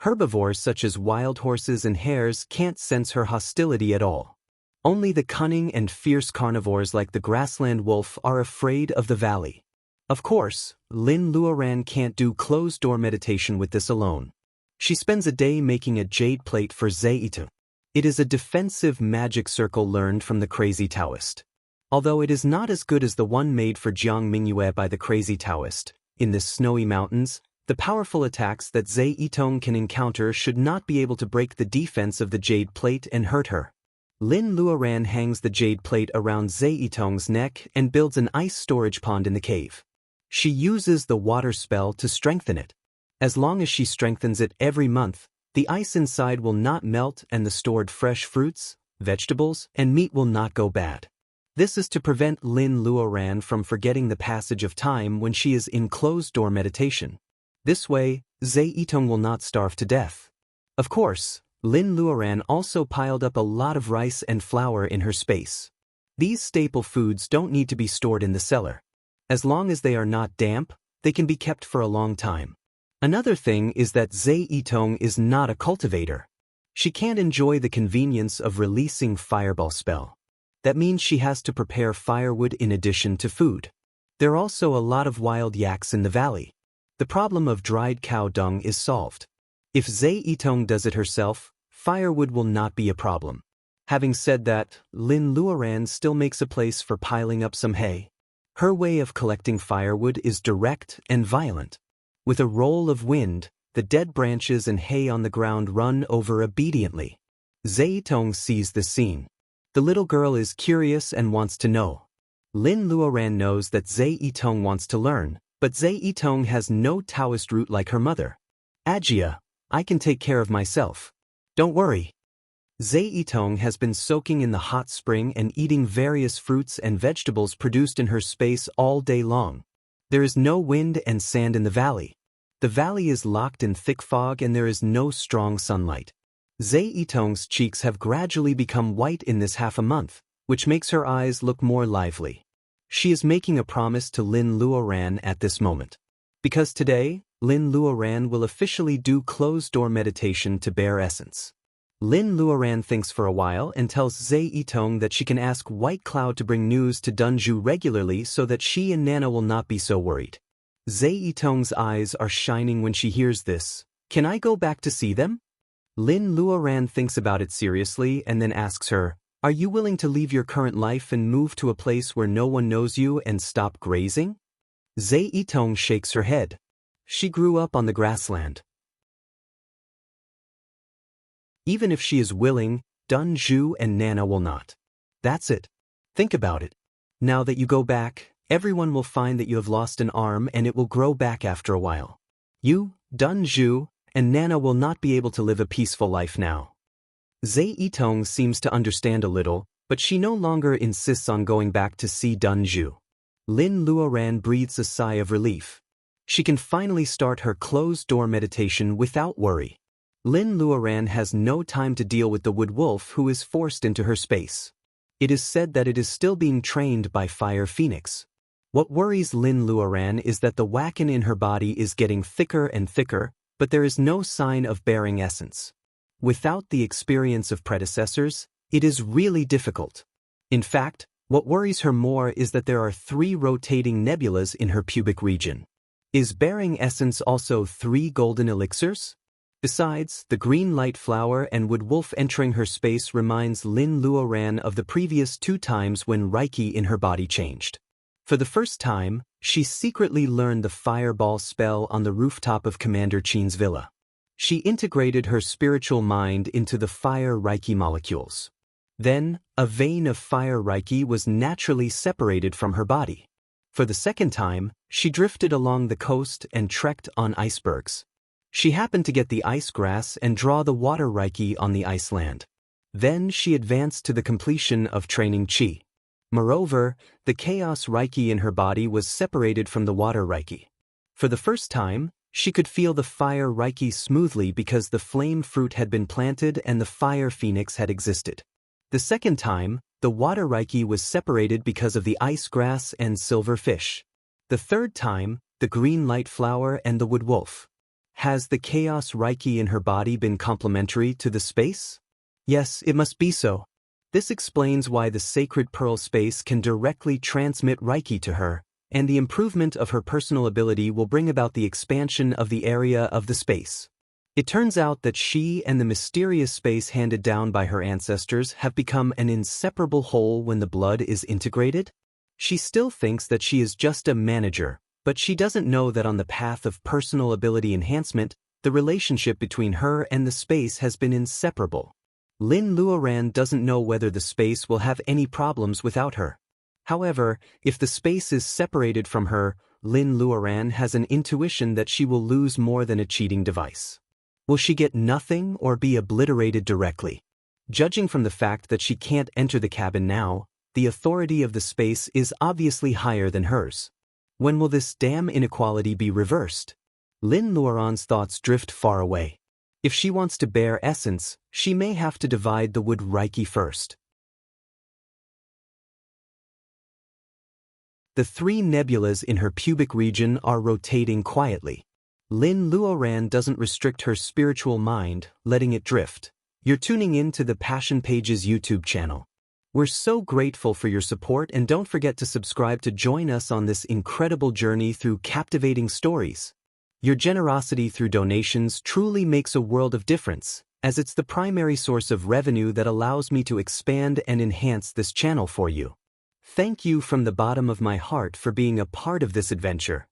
Herbivores such as wild horses and hares can't sense her hostility at all. Only the cunning and fierce carnivores like the grassland wolf are afraid of the valley. Of course, Lin Luoran can't do closed-door meditation with this alone. She spends a day making a jade plate for Zhe Yitong. It is a defensive magic circle learned from the crazy Taoist. Although it is not as good as the one made for Jiang Mingyue by the crazy Taoist, in the snowy mountains, the powerful attacks that Zhe Yitong can encounter should not be able to break the defense of the jade plate and hurt her. Lin Luoran hangs the jade plate around Zhe Yitong's neck and builds an ice storage pond in the cave. She uses the water spell to strengthen it. As long as she strengthens it every month, the ice inside will not melt and the stored fresh fruits, vegetables, and meat will not go bad. This is to prevent Lin Luoran from forgetting the passage of time when she is in closed-door meditation. This way, Zhe Yitong will not starve to death. Of course, Lin Luoran also piled up a lot of rice and flour in her space. These staple foods don't need to be stored in the cellar. As long as they are not damp, they can be kept for a long time. Another thing is that Zhe Yitong is not a cultivator. She can't enjoy the convenience of releasing fireball spell. That means she has to prepare firewood in addition to food. There are also a lot of wild yaks in the valley. The problem of dried cow dung is solved. If Zhe Yitong does it herself, firewood will not be a problem. Having said that, Lin Luoran still makes a place for piling up some hay. Her way of collecting firewood is direct and violent. With a roll of wind, the dead branches and hay on the ground run over obediently. Zhe Yitong sees the scene. The little girl is curious and wants to know. Lin Luoran knows that Zhe Yitong wants to learn, but Zhe Yitong has no Taoist root like her mother. Ajia, I can take care of myself. Don't worry. Zhe Yitong has been soaking in the hot spring and eating various fruits and vegetables produced in her space all day long. There is no wind and sand in the valley. The valley is locked in thick fog and there is no strong sunlight. Zhe Yitong's cheeks have gradually become white in this half a month, which makes her eyes look more lively. She is making a promise to Lin Luoran at this moment. Because today, Lin Luoran will officially do closed-door meditation to bear essence. Lin Luoran thinks for a while and tells Zhe Yitong that she can ask White Cloud to bring news to Dunju regularly so that she and Nana will not be so worried. Zhe Yitong's eyes are shining when she hears this. Can I go back to see them? Lin Luoran thinks about it seriously and then asks her, are you willing to leave your current life and move to a place where no one knows you and stop grazing? Zhe Yitong shakes her head. She grew up on the grassland. Even if she is willing, Dunju and Nana will not. That's it. Think about it. Now that you go back, everyone will find that you have lost an arm and it will grow back after a while. You, Dunju, and Nana will not be able to live a peaceful life now. Zhe Yitong seems to understand a little, but she no longer insists on going back to see Dunju. Lin Luoran breathes a sigh of relief. She can finally start her closed-door meditation without worry. Lin Luoran has no time to deal with the wood wolf who is forced into her space. It is said that it is still being trained by Fire Phoenix. What worries Lin Luoran is that the Wacken in her body is getting thicker and thicker, but there is no sign of bearing essence. Without the experience of predecessors, it is really difficult. In fact, what worries her more is that there are 3 rotating nebulas in her pubic region. Is bearing essence also 3 golden elixirs? Besides, the green light flower and wood wolf entering her space reminds Lin Luoran of the previous 2 times when Reiki in her body changed. For the first time, she secretly learned the fireball spell on the rooftop of Commander Qin's villa. She integrated her spiritual mind into the fire Reiki molecules. Then, a vein of fire Reiki was naturally separated from her body. For the second time, she drifted along the coast and trekked on icebergs. She happened to get the ice grass and draw the water Reiki on the ice land. Then she advanced to the completion of training Qi. Moreover, the chaos Reiki in her body was separated from the water Reiki. For the first time, she could feel the fire Reiki smoothly because the flame fruit had been planted and the fire phoenix had existed. The second time, the water Reiki was separated because of the ice grass and silver fish. The third time, the green light flower and the wood wolf. Has the chaos Reiki in her body been complementary to the space? Yes, it must be so. This explains why the sacred pearl space can directly transmit Reiki to her, and the improvement of her personal ability will bring about the expansion of the area of the space. It turns out that she and the mysterious space handed down by her ancestors have become an inseparable whole when the blood is integrated. She still thinks that she is just a manager, but she doesn't know that on the path of personal ability enhancement, the relationship between her and the space has been inseparable. Lin Luoran doesn't know whether the space will have any problems without her. However, if the space is separated from her, Lin Luoran has an intuition that she will lose more than a cheating device. Will she get nothing or be obliterated directly? Judging from the fact that she can't enter the cabin now, the authority of the space is obviously higher than hers. When will this damn inequality be reversed? Lin Luoran's thoughts drift far away. If she wants to bear essence, she may have to divide the wood Reiki first. The 3 nebulas in her pubic region are rotating quietly. Lin Luoran doesn't restrict her spiritual mind, letting it drift. You're tuning in to the Passion Pages YouTube channel. We're so grateful for your support, and don't forget to subscribe to join us on this incredible journey through captivating stories. Your generosity through donations truly makes a world of difference, as it's the primary source of revenue that allows me to expand and enhance this channel for you. Thank you from the bottom of my heart for being a part of this adventure.